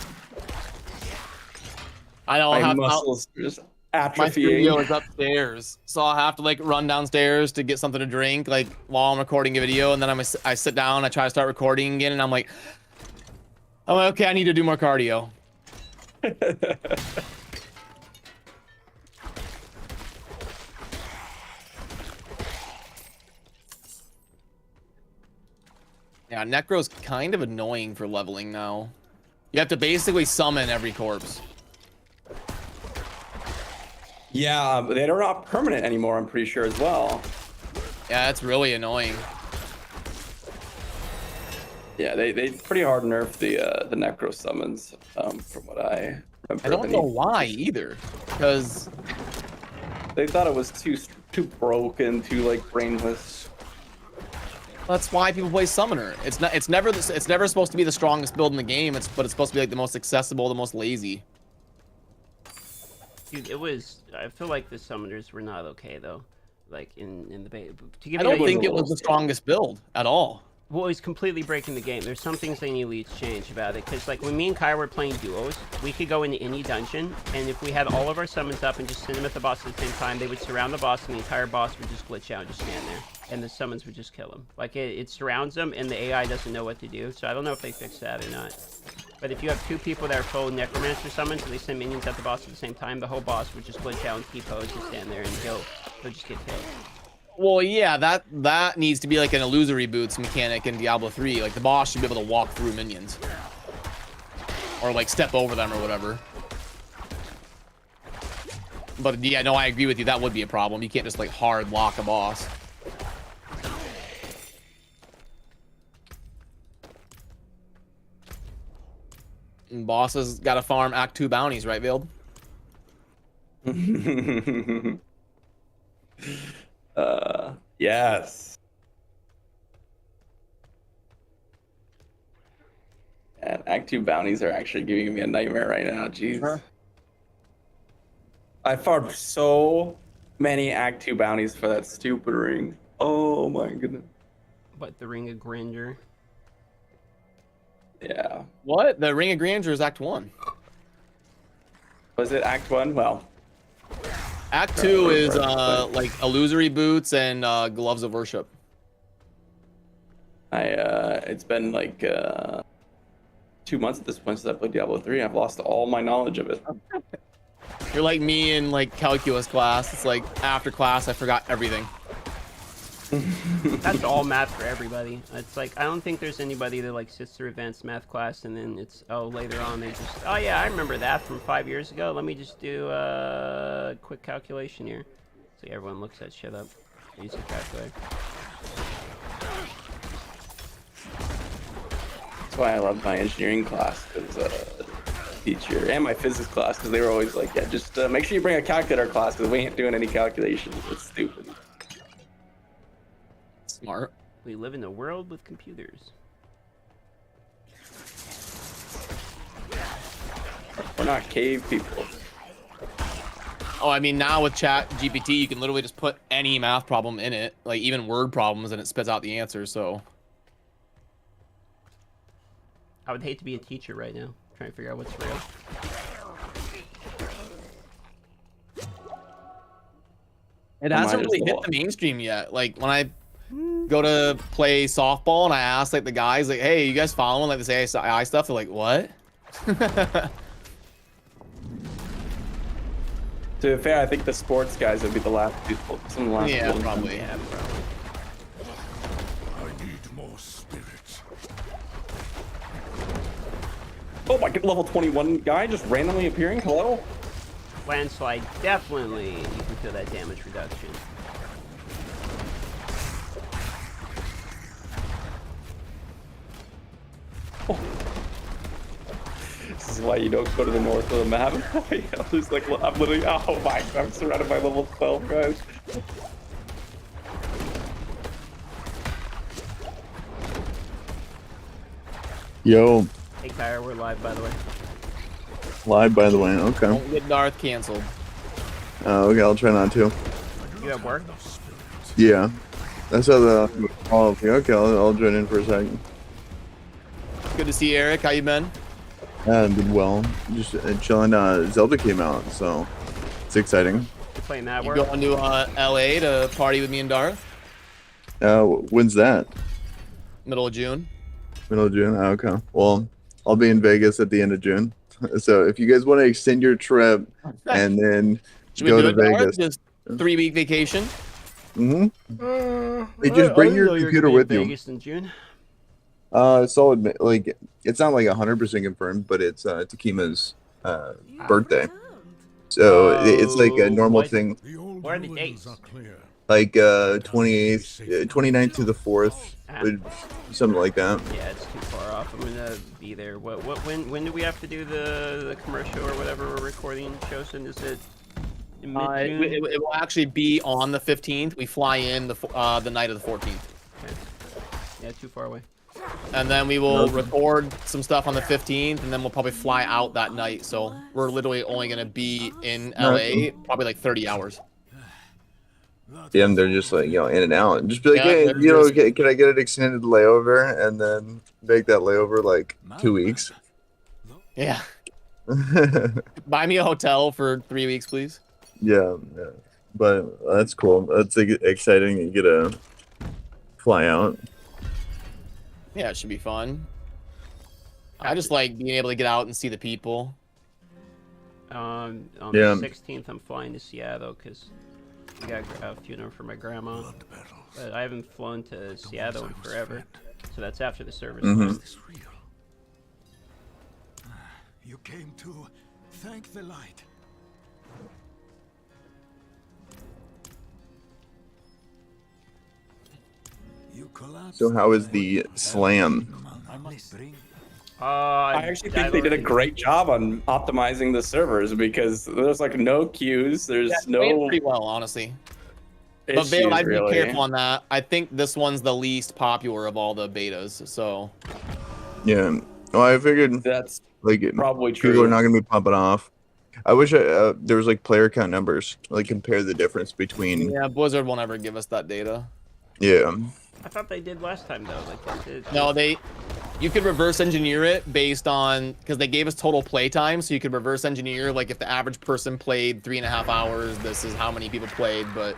Speaker 3: I know.
Speaker 2: my muscles just
Speaker 3: My studio
Speaker 2: atrophying.
Speaker 3: is upstairs, so I'll have to like run downstairs to get something to drink, like while I'm recording a video, and then I sit down, I try to start recording again, and I'm like, okay, I need to do more cardio. Yeah, Necro's kind of annoying for leveling now. You have to basically summon every corpse.
Speaker 2: Yeah, but they're not permanent anymore, I'm pretty sure as well.
Speaker 3: Yeah, that's really annoying.
Speaker 2: Yeah, they pretty hard nerfed the Necro summons, from what I remember.
Speaker 3: I don't know why either, because
Speaker 2: They thought it was too broken, too like brainless.
Speaker 3: that's why people play Summoner. It's never supposed to be the strongest build in the game. But it's supposed to be like the most accessible, the most lazy.
Speaker 1: Dude, I feel like the summoners were not okay though. Like in the beta.
Speaker 3: I don't think it was the strongest build at all.
Speaker 1: Well, it's completely breaking the game. There's some things they need to change about it. Because, like, when me and Kai were playing duos, we could go into any dungeon, and if we had all of our summons up and just send them at the boss at the same time, they would surround the boss, and the entire boss would just glitch out and just stand there. and the summons would just kill them. Like it surrounds them, and the AI doesn't know what to do. So I don't know if they fixed that or not. But if you have 2 people that are full Necromancer summons and they send minions at the boss at the same time, the whole boss would just glitch out and T-pose and stand there, and he'll just get killed.
Speaker 3: Well, yeah, that needs to be like an illusory boots mechanic in Diablo 3. Like the boss should be able to walk through minions, or like step over them or whatever. But yeah, no, I agree with you. That would be a problem. You can't just like hard lock a boss. And bosses got to farm Act 2 bounties, right, Veiled?
Speaker 2: Yes. And Act 2 bounties are actually giving me a nightmare right now. Jeez.
Speaker 3: Sure.
Speaker 2: I farmed so many Act 2 bounties for that stupid ring. Oh my goodness.
Speaker 1: But the Ring of Grandeur.
Speaker 2: Yeah.
Speaker 3: What? The Ring of Grandeur is Act 1.
Speaker 2: Was it Act 1? Well.
Speaker 3: Act 2 is like illusory boots and gloves of worship.
Speaker 2: It's been like 2 months at this point since I played Diablo 3. I've lost all my knowledge of it.
Speaker 3: You're like me in like calculus class. It's like after class I forgot everything.
Speaker 1: That's all math for everybody. It's like I don't think there's anybody that like sits through advanced math class and then it's later on they just yeah, I remember that from 5 years ago. Let me just do a quick calculation here. So everyone looks that shit up. Use a calculator.
Speaker 2: That's why I love my engineering class, because teacher, and my physics class, because they were always like, yeah, just make sure you bring a calculator class, because we ain't doing any calculations. It's stupid.
Speaker 3: Smart.
Speaker 1: We live in a world with computers.
Speaker 2: We're not cave people.
Speaker 3: Oh, I mean, now with Chat GPT, you can literally just put any math problem in it, like even word problems, and it spits out the answer. So
Speaker 1: I would hate to be a teacher right now, trying to figure out what's real.
Speaker 3: it hasn't really hit the mainstream yet. Like when I go to play softball and I ask like the guys, like, "Hey, you guys following like this AI stuff?" They're like, "What?"
Speaker 2: To be fair, I think the sports guys would be the last people. Some of the last
Speaker 3: Yeah,
Speaker 2: people.
Speaker 3: probably.
Speaker 1: Yeah, probably.
Speaker 6: I need more spirit.
Speaker 2: Oh my god, level 21 guy just randomly appearing. Hello?
Speaker 1: Landslide, definitely you can feel that damage reduction.
Speaker 2: This is why you don't go to the north of the map. I'm just like, I'm literally, oh my god, I'm surrounded by level 12 guys.
Speaker 7: Yo,
Speaker 1: Hey Kyra, we're live by the way.
Speaker 7: live by the way. Okay.
Speaker 3: Don't get Darth canceled.
Speaker 7: Okay, I'll try not to.
Speaker 1: You have work?
Speaker 7: Yeah. That's how the all of you. Okay, I'll join in for a second.
Speaker 3: Good to see you, Eric. How you been?
Speaker 7: Did well. Just chilling. Zelda came out, so it's exciting.
Speaker 1: You playing that
Speaker 3: You
Speaker 1: work?
Speaker 3: going to LA to party with me and Darth?
Speaker 7: When's that?
Speaker 3: Middle of June.
Speaker 7: Middle of June. Okay. Well, I'll be in Vegas at the end of June. So if you guys want to extend your trip and then
Speaker 3: Should we
Speaker 7: go
Speaker 3: do
Speaker 7: to
Speaker 3: it, Darth?
Speaker 7: Vegas,
Speaker 3: Just 3-week vacation.
Speaker 7: hey, just bring your computer with you.
Speaker 1: Vegas in June.
Speaker 7: Solid. Like it's not like 100% confirmed, but it's Takima's birthday. So it's like a normal
Speaker 1: what?
Speaker 7: thing.
Speaker 1: What are the dates?
Speaker 7: Like 28th, 29th to the 4th, something like that.
Speaker 1: Yeah, it's too far off. I'm gonna be there. When do we have to do the commercial or whatever we're recording? Chosen, is it in mid-June?
Speaker 3: It will actually be on the 15th. We fly in the night of the 14th.
Speaker 1: Okay. Yeah, too far away.
Speaker 3: And then we will record some stuff on the 15th, and then we'll probably fly out that night. So we're literally only going to be in LA probably like 30 hours.
Speaker 7: Yeah, and they're just like, in and out. And just be like,
Speaker 3: Yeah,
Speaker 7: hey,
Speaker 3: they're just-
Speaker 7: can I get an extended layover? And then make that layover like 2 weeks.
Speaker 3: Yeah. Buy me a hotel for 3 weeks, please.
Speaker 7: Yeah. But that's cool. That's exciting. You get to fly out.
Speaker 3: Yeah, it should be fun. I just like being able to get out and see the people.
Speaker 1: On
Speaker 7: Yeah.
Speaker 1: the 16th, I'm flying to Seattle because I got a funeral for my grandma. But I haven't flown to Seattle in forever, so that's after the service.
Speaker 7: Mhm.
Speaker 4: Is real. You came to thank the light. You collapsed.
Speaker 7: So how is the slam?
Speaker 4: I must bring.
Speaker 2: I actually think they did a great job on optimizing the servers because there's like no queues. There's
Speaker 3: Yeah, it's playing
Speaker 2: no
Speaker 3: pretty well, honestly. But
Speaker 2: issues,
Speaker 3: Vale, I'd
Speaker 2: really.
Speaker 3: be careful on that. I think this one's the least popular of all the betas, so.
Speaker 7: Yeah. Well, I figured
Speaker 2: That's
Speaker 7: like
Speaker 2: probably
Speaker 7: people
Speaker 2: true.
Speaker 7: are not gonna be pumping off. I wish there was like player count numbers, like compare the difference between.
Speaker 3: Yeah, Blizzard won't ever give us that data.
Speaker 7: Yeah.
Speaker 1: I thought they did last time though. Like they did.
Speaker 3: No, you could reverse engineer it based on, because they gave us total play time, so you could reverse engineer, like if the average person played 3.5 hours, this is how many people played, but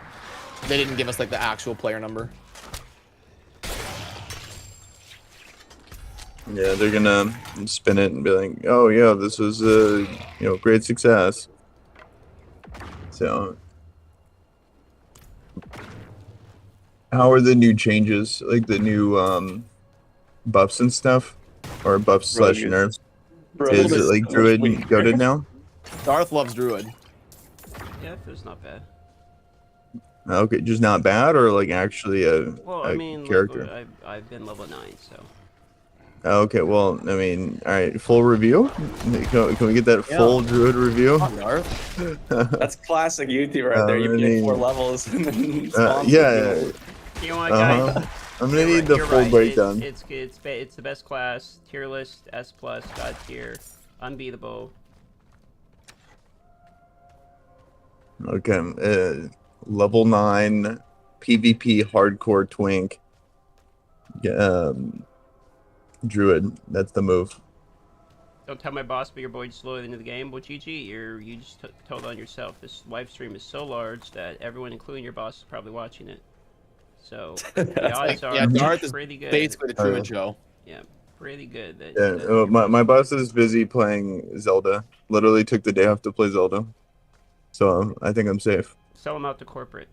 Speaker 3: they didn't give us like the actual player number.
Speaker 7: Yeah, they're gonna spin it and be like, "Oh yeah, this was a great success." So, how are the new changes, like the new buffs and stuff, or buffs slash
Speaker 2: Rogue
Speaker 7: nerfs?
Speaker 2: Bro,
Speaker 7: Is it
Speaker 2: there's
Speaker 7: like
Speaker 2: so much
Speaker 7: Druid
Speaker 2: weak.
Speaker 7: goated now?
Speaker 3: Darth loves Druid.
Speaker 1: Yeah, it was not bad.
Speaker 7: Okay, just not bad, or like actually a,
Speaker 1: Well,
Speaker 7: a
Speaker 1: I mean, look,
Speaker 7: character.
Speaker 1: I've been level 9, so.
Speaker 7: Okay, well, I mean, all right, full review. Can we get that full Druid review?
Speaker 3: Darth.
Speaker 2: That's classic YouTube right there. You
Speaker 7: I
Speaker 2: get
Speaker 7: mean,
Speaker 2: 4 levels and then
Speaker 7: yeah.
Speaker 1: You know what, guys?
Speaker 7: I'm gonna
Speaker 1: You're
Speaker 7: need
Speaker 1: right,
Speaker 7: the
Speaker 1: you're
Speaker 7: full
Speaker 1: right.
Speaker 7: breakdown.
Speaker 1: It's the best class, tier list, S plus, God tier, unbeatable.
Speaker 7: Okay, level 9 PvP hardcore twink. Druid, that's the move.
Speaker 1: Don't tell my boss, but your boy just loaded into the game. Well, GG, you just told on yourself. This live stream is so large that everyone, including your boss, is probably watching it. So the odds are
Speaker 3: Yeah, Darth is
Speaker 1: pretty good.
Speaker 3: basically the Truman Show.
Speaker 1: Yeah, pretty good. That,
Speaker 7: Yeah,
Speaker 1: that your
Speaker 7: my
Speaker 1: boss-
Speaker 7: boss is busy playing Zelda. Literally took the day off to play Zelda. So I think I'm safe.
Speaker 1: Sell them out to corporate.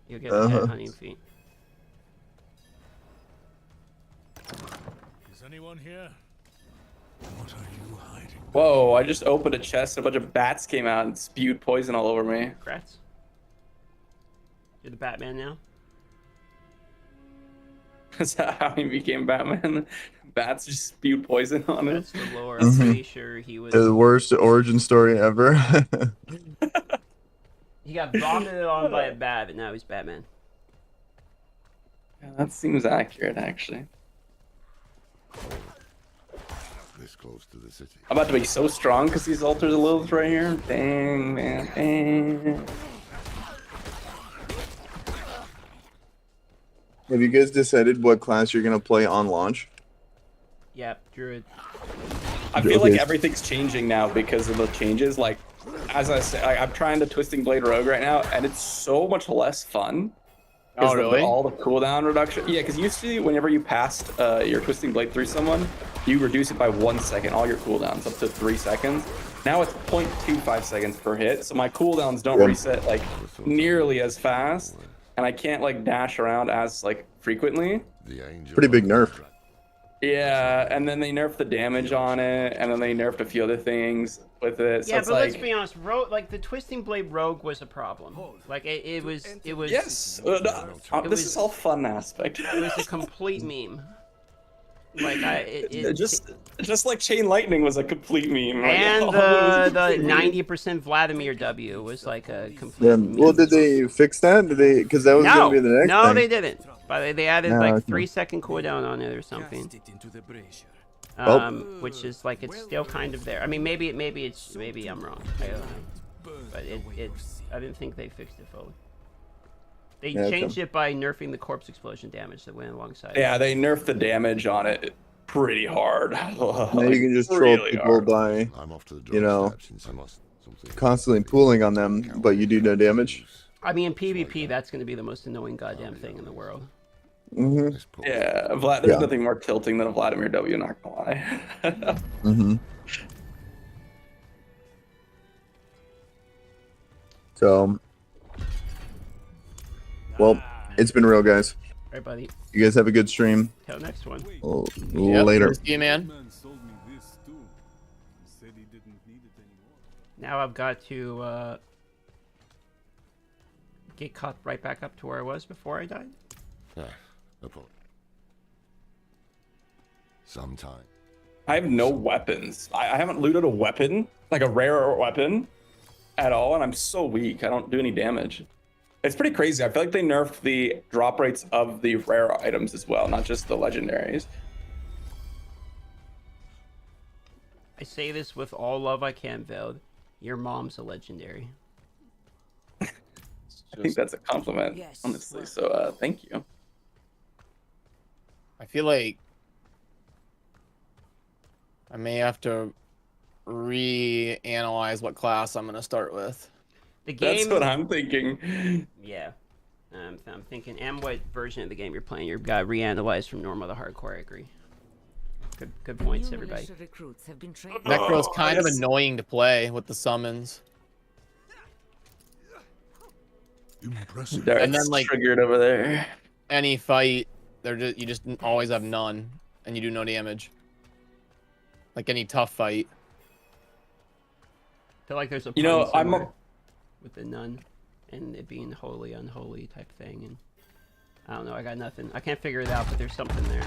Speaker 1: You'll get a head hunting fee.
Speaker 4: Is anyone here? What are you hiding?
Speaker 2: Whoa, I just opened a chest and a bunch of bats came out and spewed poison all over me.
Speaker 1: Congrats. You're the Batman now.
Speaker 2: Is that how he became Batman? Bats just spewed poison on him.
Speaker 1: That's the lore. I'm pretty sure he was.
Speaker 7: The worst origin story ever.
Speaker 1: He got vomited on by a bat, but now he's Batman.
Speaker 2: Yeah, that seems accurate, actually.
Speaker 6: This close to the city.
Speaker 2: I'm about to be so strong because these altars of Lilith right here. Dang, man. Dang.
Speaker 7: Have you guys decided what class you're gonna play on launch?
Speaker 1: Yep, Druid.
Speaker 2: I feel like
Speaker 7: Okay.
Speaker 2: everything's changing now because of the changes. Like, as I say, I'm trying the Twisting Blade Rogue right now, and it's so much less fun.
Speaker 3: Oh,
Speaker 2: Is
Speaker 3: really?
Speaker 2: all the cooldown reduction. Yeah, because usually whenever you passed your Twisting Blade through someone, you reduce it by 1 second, all your cooldowns up to 3 seconds. Now it's 0.25 seconds per hit, so my cooldowns don't
Speaker 7: Yeah.
Speaker 2: reset like nearly as fast, and I can't like dash around as like frequently.
Speaker 6: The angel
Speaker 7: Pretty big nerf.
Speaker 2: Yeah, and then they nerfed the damage on it, and then they nerfed a few other things with it. So
Speaker 1: Yeah,
Speaker 2: it's
Speaker 1: but
Speaker 2: like,
Speaker 1: let's be honest. Like the Twisting Blade Rogue was a problem. Like it was.
Speaker 2: yes, this
Speaker 1: was-
Speaker 2: is all fun aspect.
Speaker 1: It was a complete meme. Like
Speaker 2: just like Chain Lightning was a complete meme. Like,
Speaker 1: and
Speaker 2: all it was
Speaker 1: the
Speaker 2: a complete meme.
Speaker 1: 90% Vladimir W was like a complete.
Speaker 7: Yeah.
Speaker 1: meme.
Speaker 7: Well, did they fix that? Did they? Because that was
Speaker 1: No,
Speaker 7: gonna be the next
Speaker 1: no,
Speaker 7: thing.
Speaker 1: they didn't. But they added
Speaker 7: No,
Speaker 1: like
Speaker 7: okay.
Speaker 1: 3-second cooldown on it or something.
Speaker 4: Cast it into the brazier.
Speaker 1: Which is like it's still kind of there. I mean, maybe I'm wrong. I don't know. But I didn't think they fixed it fully. They
Speaker 7: Yeah, okay.
Speaker 1: changed it by nerfing the corpse explosion damage that went alongside.
Speaker 2: Yeah, they nerfed the damage on it pretty hard.
Speaker 7: Now you can just troll people by
Speaker 6: I'm off to the
Speaker 7: You know,
Speaker 6: doorstep since I must something.
Speaker 7: constantly pooling on them, but you do no damage.
Speaker 1: I mean, in PvP, that's going to be the most annoying goddamn thing in the world.
Speaker 7: Mm-hmm.
Speaker 6: Let's put
Speaker 2: Yeah, there's
Speaker 7: Yeah.
Speaker 2: nothing more tilting than a Vladimir W. Not gonna lie.
Speaker 7: Mm-hmm. So, well, it's been real, guys.
Speaker 1: All right, buddy.
Speaker 7: You guys have a good stream.
Speaker 1: Till next one.
Speaker 3: Yep,
Speaker 7: Later.
Speaker 3: see you, man.
Speaker 4: Sold me this too. He said he didn't need it anymore.
Speaker 1: Now I've got to get caught right back up to where I was before I died.
Speaker 6: no problem. Sometime.
Speaker 2: I have no weapons. I haven't looted a weapon, like a rare weapon, at all, and I'm so weak. I don't do any damage. It's pretty crazy. I feel like they nerfed the drop rates of the rare items as well, not just the legendaries.
Speaker 1: I say this with all love I can, Veld. Your mom's a legendary.
Speaker 2: I think that's a compliment,
Speaker 5: Yes.
Speaker 2: honestly. So thank you.
Speaker 3: I feel like I may have to reanalyze what class I'm gonna start with.
Speaker 1: The game.
Speaker 2: That's what I'm thinking.
Speaker 1: Yeah. I'm thinking, and what version of the game you're playing. You've got to reanalyze from normal to hardcore. I agree. Good points,
Speaker 5: New
Speaker 1: everybody.
Speaker 5: militia recruits have been trained.
Speaker 3: Necro's kind of
Speaker 2: yes.
Speaker 3: annoying to play with the summons.
Speaker 6: Impressive.
Speaker 2: There,
Speaker 3: And then,
Speaker 2: it's
Speaker 3: like-
Speaker 2: triggered over there.
Speaker 3: Any fight, you just always have none, and you do no damage. Like any tough fight.
Speaker 1: I feel like there's a
Speaker 2: You know,
Speaker 1: pun
Speaker 2: I'm
Speaker 1: somewhere with the nun and it being holy unholy type thing, and I don't know. I got nothing. I can't figure it out, but there's something there.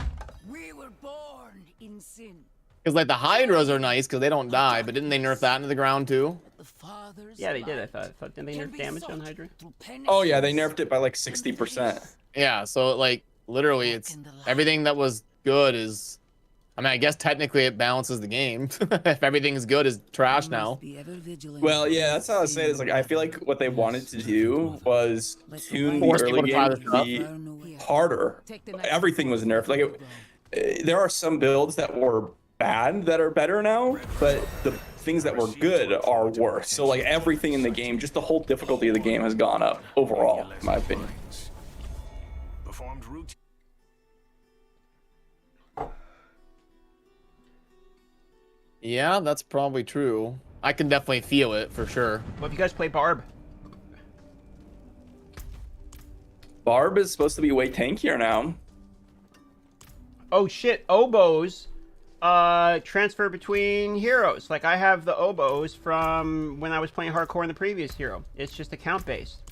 Speaker 5: We were born in sin.
Speaker 3: Because like the Hydras are nice because they don't die, but didn't they nerf that into the ground too?
Speaker 5: The fathers
Speaker 1: Yeah, they did. I
Speaker 5: light
Speaker 1: thought didn't they
Speaker 5: can
Speaker 1: nerf
Speaker 5: be
Speaker 1: damage on
Speaker 5: sought
Speaker 1: Hydra?
Speaker 5: through
Speaker 2: Oh yeah, they
Speaker 5: penitence
Speaker 2: nerfed it by like
Speaker 5: and
Speaker 2: 60%.
Speaker 5: grace.
Speaker 3: Yeah, so like literally
Speaker 5: Walk
Speaker 3: it's
Speaker 5: in the light.
Speaker 3: everything that was good is I mean I guess technically it balances the game. If everything is good is trash
Speaker 5: We
Speaker 3: now.
Speaker 5: must be ever vigilant
Speaker 2: Well, yeah,
Speaker 5: against
Speaker 2: that's how I say it. Is like I feel like what they wanted to do was tune the
Speaker 3: Force people
Speaker 2: early
Speaker 3: to try
Speaker 2: game
Speaker 3: this
Speaker 2: to
Speaker 3: stuff.
Speaker 2: be harder. Everything was nerfed. Like there are some builds that were bad that are better now, but the things that were good are worse. So like everything in the game, just the whole difficulty of the game has gone up overall, in my opinion.
Speaker 4: Performed routine.
Speaker 3: Yeah, that's probably true. I can definitely feel it for sure.
Speaker 1: Well, if you guys play Barb,
Speaker 2: Barb is supposed to be way tankier now.
Speaker 1: oh shit, oboes transfer between heroes. Like I have the oboes from when I was playing hardcore in the previous hero. It's just account based.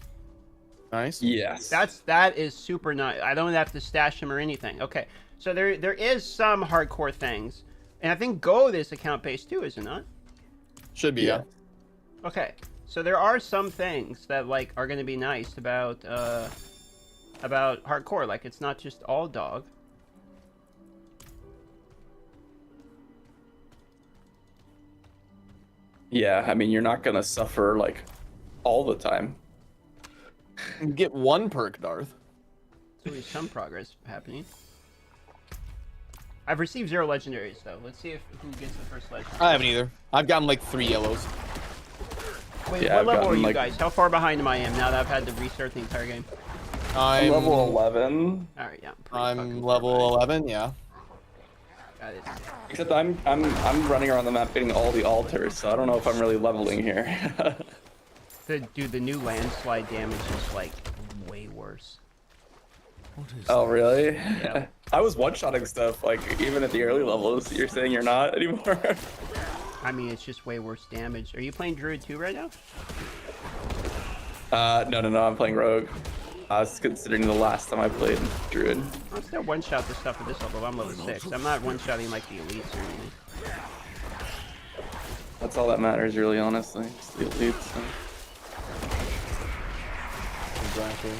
Speaker 3: Nice.
Speaker 2: Yes.
Speaker 1: That is super nice. I don't have to stash them or anything. Okay, so there is some hardcore things, and I think Gold is account based too, is it not?
Speaker 3: Should be, yeah.
Speaker 1: Okay, so there are some things that like are going to be nice about hardcore. Like it's not just all dog.
Speaker 2: Yeah, I mean you're not gonna suffer like all the time.
Speaker 3: Get one perk, Darth.
Speaker 1: So there's some progress happening. I've received 0 legendaries though. Let's see who gets the first legendary.
Speaker 3: I haven't either. I've gotten like 3 yellows.
Speaker 1: Wait,
Speaker 2: Yeah,
Speaker 1: what
Speaker 2: I've
Speaker 1: level are
Speaker 2: gotten,
Speaker 1: you
Speaker 2: like-
Speaker 1: guys? How far behind am I now that I've had to restart the entire game?
Speaker 3: I'm
Speaker 2: Level 11.
Speaker 1: All right, yeah. pretty
Speaker 3: I'm
Speaker 1: fucking far
Speaker 3: level
Speaker 1: behind.
Speaker 3: 11, yeah.
Speaker 1: Got it.
Speaker 2: Except I'm running around the map getting all the altars, so I don't know if I'm really leveling here.
Speaker 1: Dude, the new landslide damage is like way worse.
Speaker 2: Oh really?
Speaker 1: Yeah.
Speaker 2: I was one-shotting stuff like even at the early levels. You're saying you're not anymore?
Speaker 1: I mean, it's just way worse damage. Are you playing Druid 2 right now?
Speaker 2: No, I'm playing Rogue. I was considering the last time I played Druid.
Speaker 1: I'll still one-shot the stuff at this level. I'm level 6. I'm not one-shotting like the elites or anything.
Speaker 2: That's all that matters, really, honestly. Just the elites. So.
Speaker 3: Exactly.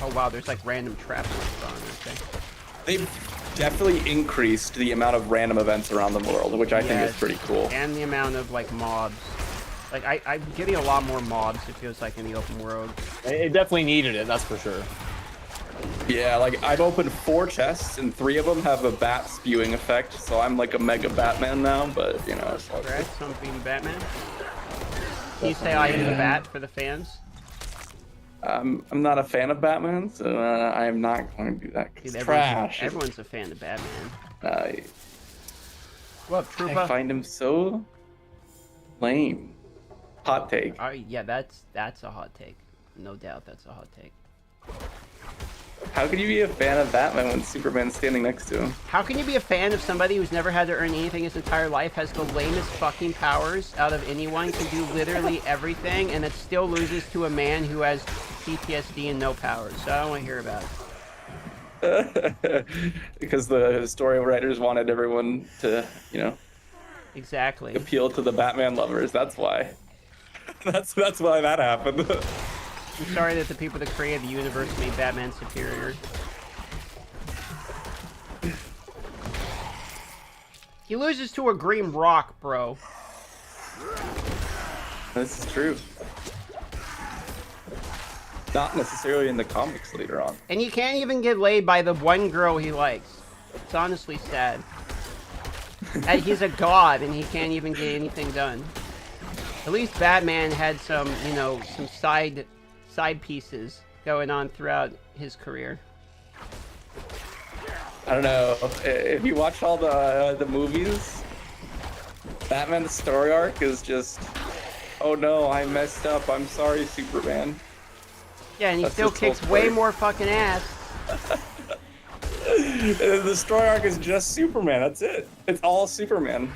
Speaker 1: Oh wow, there's like random traps on. Okay.
Speaker 2: They've definitely increased the amount of random events around the world, which I think is
Speaker 1: Yes,
Speaker 2: pretty cool.
Speaker 1: And the amount of like mobs. Like I'm getting a lot more mobs. It feels like in the open world.
Speaker 3: It definitely needed it, that's for sure.
Speaker 2: Yeah, like I've opened 4 chests and 3 of them have a bat spewing effect, so I'm like a mega Batman now, but you know, it's all good.
Speaker 1: Congrats on being Batman. Can you say I am the bat for the fans?
Speaker 2: I'm not a fan of Batman, so I am not going to do that.
Speaker 1: Dude,
Speaker 2: It's trash.
Speaker 1: Everyone's a fan of Batman.
Speaker 2: I
Speaker 1: What up, Troopa?
Speaker 2: find him so lame. Hot take.
Speaker 1: Yeah, that's a hot take. No doubt, that's a hot take.
Speaker 2: How could you be a fan of Batman when Superman's standing next to him?
Speaker 1: How can you be a fan of somebody who's never had to earn anything his entire life, has the lamest fucking powers out of anyone, can do literally everything, and it still loses to a man who has PTSD and no powers? So I don't want to hear about it.
Speaker 2: Because the story writers wanted everyone to, you know,
Speaker 1: Exactly.
Speaker 2: appeal to the Batman lovers. That's why. That's why that happened.
Speaker 1: I'm sorry that the people that created the universe made Batman superior. He loses to a green rock, bro.
Speaker 2: This is true. Not necessarily in the comics later on.
Speaker 1: And he can't even get laid by the one girl he likes. It's honestly sad. And he's a god and he can't even get anything done. At least Batman had some, you know, some side pieces going on throughout his career.
Speaker 2: I don't know if you watch all the movies. Batman's story arc is just, oh no, I messed up. I'm sorry, Superman.
Speaker 1: Yeah, and he
Speaker 2: That's
Speaker 1: still
Speaker 2: his whole
Speaker 1: kicks way
Speaker 2: story.
Speaker 1: more fucking ass.
Speaker 2: The story arc is just Superman. That's it. It's all Superman.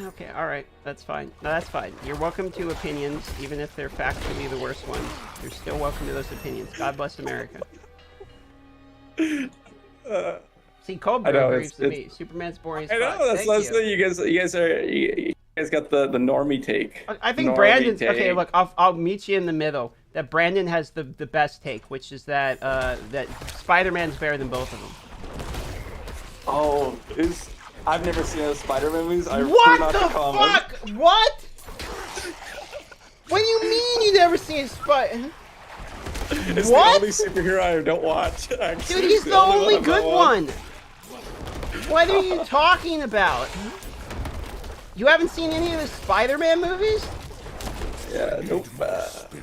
Speaker 1: Okay, alright, that's fine. No, that's fine. You're welcome to opinions, even if they're factually the worst ones. You're still welcome to those opinions. God bless America. See, Cold
Speaker 2: I know,
Speaker 1: agrees with
Speaker 2: it's-
Speaker 1: me. Superman's boring as
Speaker 2: I
Speaker 1: fuck.
Speaker 2: know. That's
Speaker 1: Thank you.
Speaker 2: you guys got the normie take.
Speaker 1: I think
Speaker 2: Normie
Speaker 1: Brandon's
Speaker 2: take.
Speaker 1: okay. Look, I'll meet you in the middle. That Brandon has the best take, which is that that Spider-Man's better than both of them.
Speaker 2: Oh, I've never seen those Spider-Man movies. I
Speaker 1: What the fuck? What? What do you mean you never seen Spider?
Speaker 2: It's
Speaker 1: What?
Speaker 2: the only superhero I don't watch. Actually.
Speaker 1: Dude, he's the only
Speaker 2: I'm
Speaker 1: good
Speaker 2: not
Speaker 1: one. What are you talking about? You haven't seen any of the Spider-Man movies?
Speaker 2: Yeah, nope.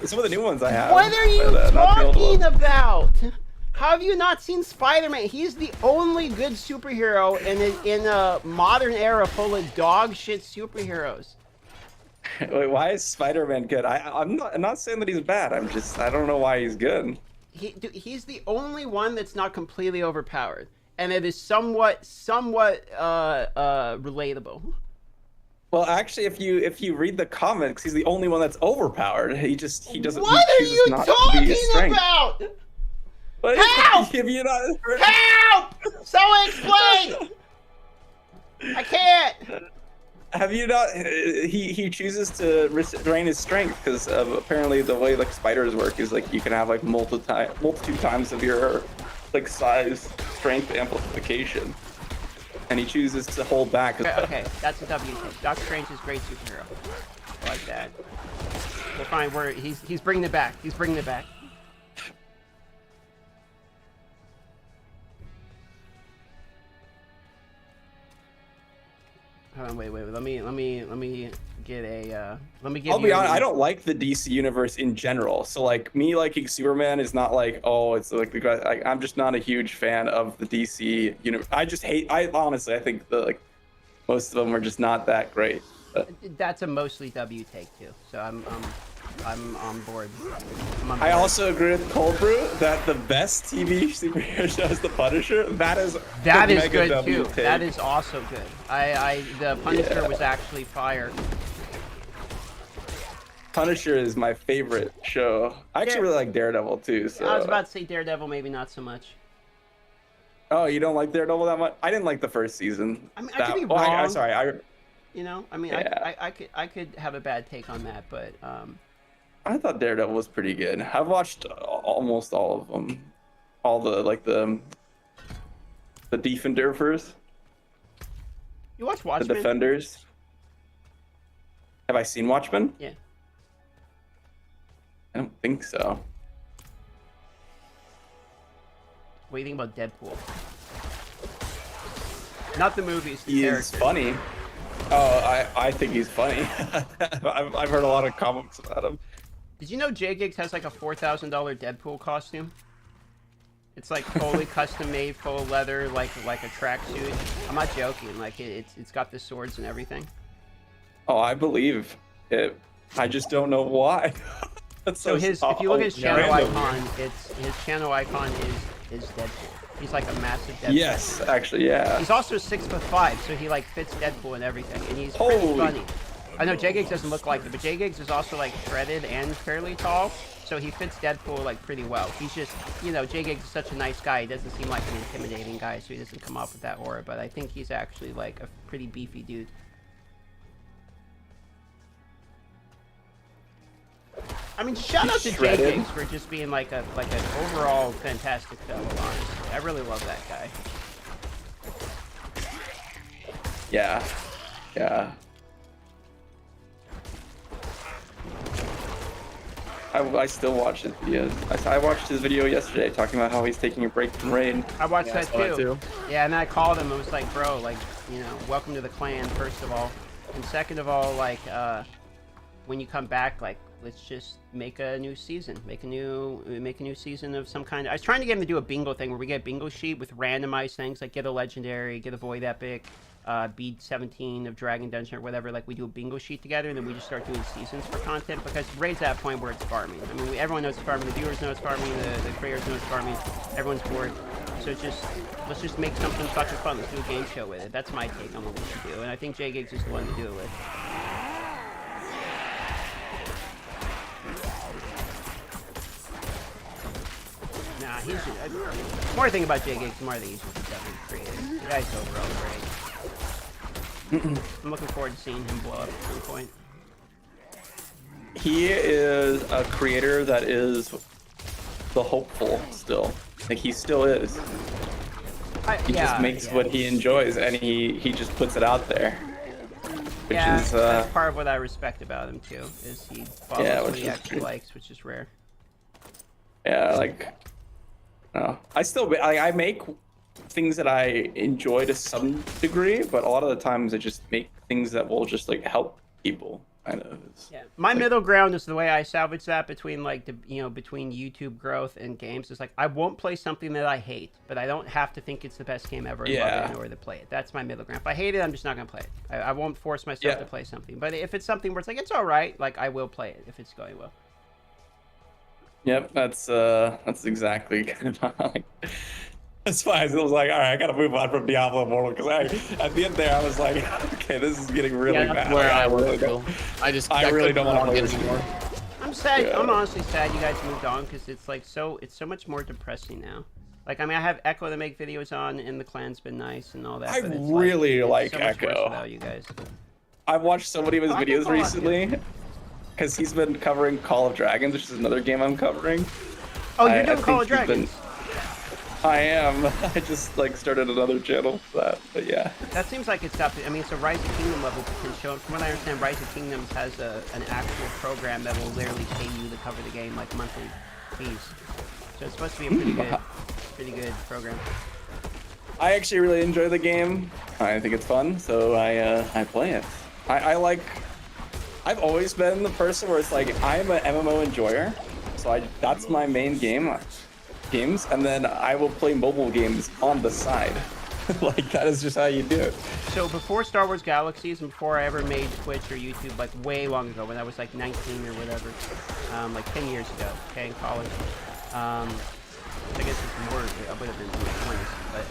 Speaker 2: Some of the new ones I have.
Speaker 1: What are you
Speaker 2: but, not the old
Speaker 1: talking
Speaker 2: ones.
Speaker 1: about? How have you not seen Spider-Man? He's the only good superhero in a modern era full of dog shit superheroes.
Speaker 2: Wait, why is Spider-Man good? I'm not saying that he's bad. I don't know why he's good.
Speaker 1: Dude, he's the only one that's not completely overpowered, and it is somewhat relatable.
Speaker 2: Well, actually, if you read the comics, he's the only one that's overpowered. He doesn't.
Speaker 1: What are you talking about?
Speaker 2: But
Speaker 1: Help!
Speaker 2: Have you not heard?
Speaker 1: Help! Someone explain! I can't.
Speaker 2: Have you not? He chooses to drain his strength because apparently the way like spiders work is like you can have like multitude times of your like size strength amplification, and he chooses to hold back.
Speaker 1: Okay, that's a W. Doctor Strange is a great superhero. I like that. We're fine. He's bringing it back. He's bringing it back. Hold on, wait. Let me get a. Let me get.
Speaker 2: I'll be honest. I don't like the DC universe in general. So like me liking Superman is not like, oh, it's like the guy. Like, I'm just not a huge fan of the DC universe. I just hate. I honestly, I think most of them are just not that great. But
Speaker 1: That's a mostly W take too. So I'm on board.
Speaker 2: I also agree with Cold Brew that the best TV superhero show is The Punisher. That is
Speaker 1: That
Speaker 2: the
Speaker 1: is
Speaker 2: mega
Speaker 1: good
Speaker 2: W
Speaker 1: too.
Speaker 2: take.
Speaker 1: That is also good. The Punisher was actually fire.
Speaker 2: Punisher is my favorite show. I actually really like Daredevil too. So
Speaker 1: I was about to say Daredevil, maybe not so much.
Speaker 2: Oh, you don't like Daredevil that much? I didn't like the first season.
Speaker 1: I mean, I could be
Speaker 2: Oh,
Speaker 1: wrong.
Speaker 2: sorry.
Speaker 1: You know, I mean,
Speaker 2: Yeah.
Speaker 1: I could have a bad take on that, but
Speaker 2: I thought Daredevil was pretty good. I've watched almost all of them. All the Defenders.
Speaker 1: you watch
Speaker 2: The
Speaker 1: Watchmen?
Speaker 2: Defenders. Have I seen Watchmen?
Speaker 1: Yeah.
Speaker 2: I don't think so.
Speaker 1: What do you think about Deadpool? Not the movies. The
Speaker 2: He is
Speaker 1: character.
Speaker 2: funny. Oh, I think he's funny. I've heard a lot of comments about him.
Speaker 1: Did you know JGigs has like a $4,000 Deadpool costume? It's like fully custom made, full of leather, like a tracksuit. I'm not joking. Like it's got the swords and everything.
Speaker 2: Oh, I believe it. I just don't know why. That's
Speaker 1: So
Speaker 2: so
Speaker 1: if you look at his channel
Speaker 2: random.
Speaker 1: icon, his channel icon is Deadpool. He's like a massive Deadpool.
Speaker 2: Yes, actually, yeah.
Speaker 1: He's also 6'5", so he like fits Deadpool and everything, and he's pretty
Speaker 2: Holy.
Speaker 1: funny. I know JGigs doesn't look like it, but JGigs is also like shredded and fairly tall, so he fits Deadpool like pretty well. He's just, you know, JGigs is such a nice guy. He doesn't seem like an intimidating guy, so he doesn't come off with that aura. But I think he's actually like a pretty beefy dude. I mean, shout out to
Speaker 2: Shredded.
Speaker 1: JGigs for just being like an overall fantastic fellow. Honestly, I really love that guy.
Speaker 2: Yeah. Yeah. I still watch his videos. I watched his video yesterday talking about how he's taking a break from raid.
Speaker 1: I watched
Speaker 3: Yeah, I
Speaker 1: that
Speaker 3: saw that
Speaker 1: too.
Speaker 3: too.
Speaker 1: Yeah, and I called him. I was like, bro, like, you know, welcome to the clan, first of all, and second of all, like, when you come back, like, let's just make a new season, make a new season of some kind. I was trying to get him to do a bingo thing where we get a bingo sheet with randomized things, like get a legendary, get a void epic, beat 17 of Dragon Dungeon or whatever. Like we do a bingo sheet together, and then we just start doing seasons for content, because raid's at that point where it's farming. I mean, everyone knows it's farming. The viewers know it's farming. The creators know it's farming. Everyone's bored. So it's just, let's just make something fucking fun. Let's do a game show with it. That's my take on what we should do, and I think JGigs is the one to do it with. Nah, he's the more I think about JGigs, the more I think he's just definitely creative. The guy's overall great. I'm looking forward to seeing him blow up at some point.
Speaker 2: He is a creator that is the hopeful still. Like he still is. He just makes what he enjoys, and he just puts it out there. Which is
Speaker 1: that's part of what I respect about him too. Is he follows what he actually likes, which is rare.
Speaker 2: Yeah, like. No, I make things that I enjoy to some degree, but a lot of the times I just make things that will just like help people. Kind of.
Speaker 1: Yeah, my middle ground is the way I salvage that between like between YouTube growth and games. Is like I won't play something that I hate, but I don't have to think it's the best game ever and love it in order to play it. That's my middle ground. If I hate it, I'm just not gonna play it. I won't force myself to play something. But if it's something where it's like it's all right, like I will play it if it's going well.
Speaker 2: Yep, that's exactly kind of like. That's why I was like, all right, I gotta move on from Diablo Immortal, because at the end there I was like, okay, this is getting really bad.
Speaker 3: Where I
Speaker 2: really
Speaker 3: go. I
Speaker 2: really don't want to play this
Speaker 3: anymore.
Speaker 1: I'm sad. Yeah. I'm honestly sad you guys moved on, because it's like it's so much more depressing now. Like, I mean, I have Echo to make videos on, and the clan's been nice and all that.
Speaker 2: I
Speaker 1: but it's
Speaker 2: really like
Speaker 1: so much worse
Speaker 2: Echo.
Speaker 1: without you guys.
Speaker 2: I've watched so many of his videos recently, because he's been covering Call of Dragons, which is another game I'm covering.
Speaker 1: Oh, you're doing Call of Dragons?
Speaker 2: I am. I just like started another channel for that, but yeah.
Speaker 1: That seems like it's up. I mean, it's a Rise of Kingdom level potential. From what I understand, Rise of Kingdoms has an actual program that will literally pay you to cover the game, like monthly fees. So it's supposed to be a pretty good program.
Speaker 2: I actually really enjoy the game. I think it's fun, so I play it. I've always been the person where it's like I'm an MMO enjoyer, so that's my main games, and then I will play mobile games on the side. Like that is just how you do it.
Speaker 1: So before Star Wars Galaxies and before I ever made Twitch or YouTube, like way long ago, when I was like 19 or whatever, like 10 years ago, okay, in college. I guess it's more. I would have been in my 20s, but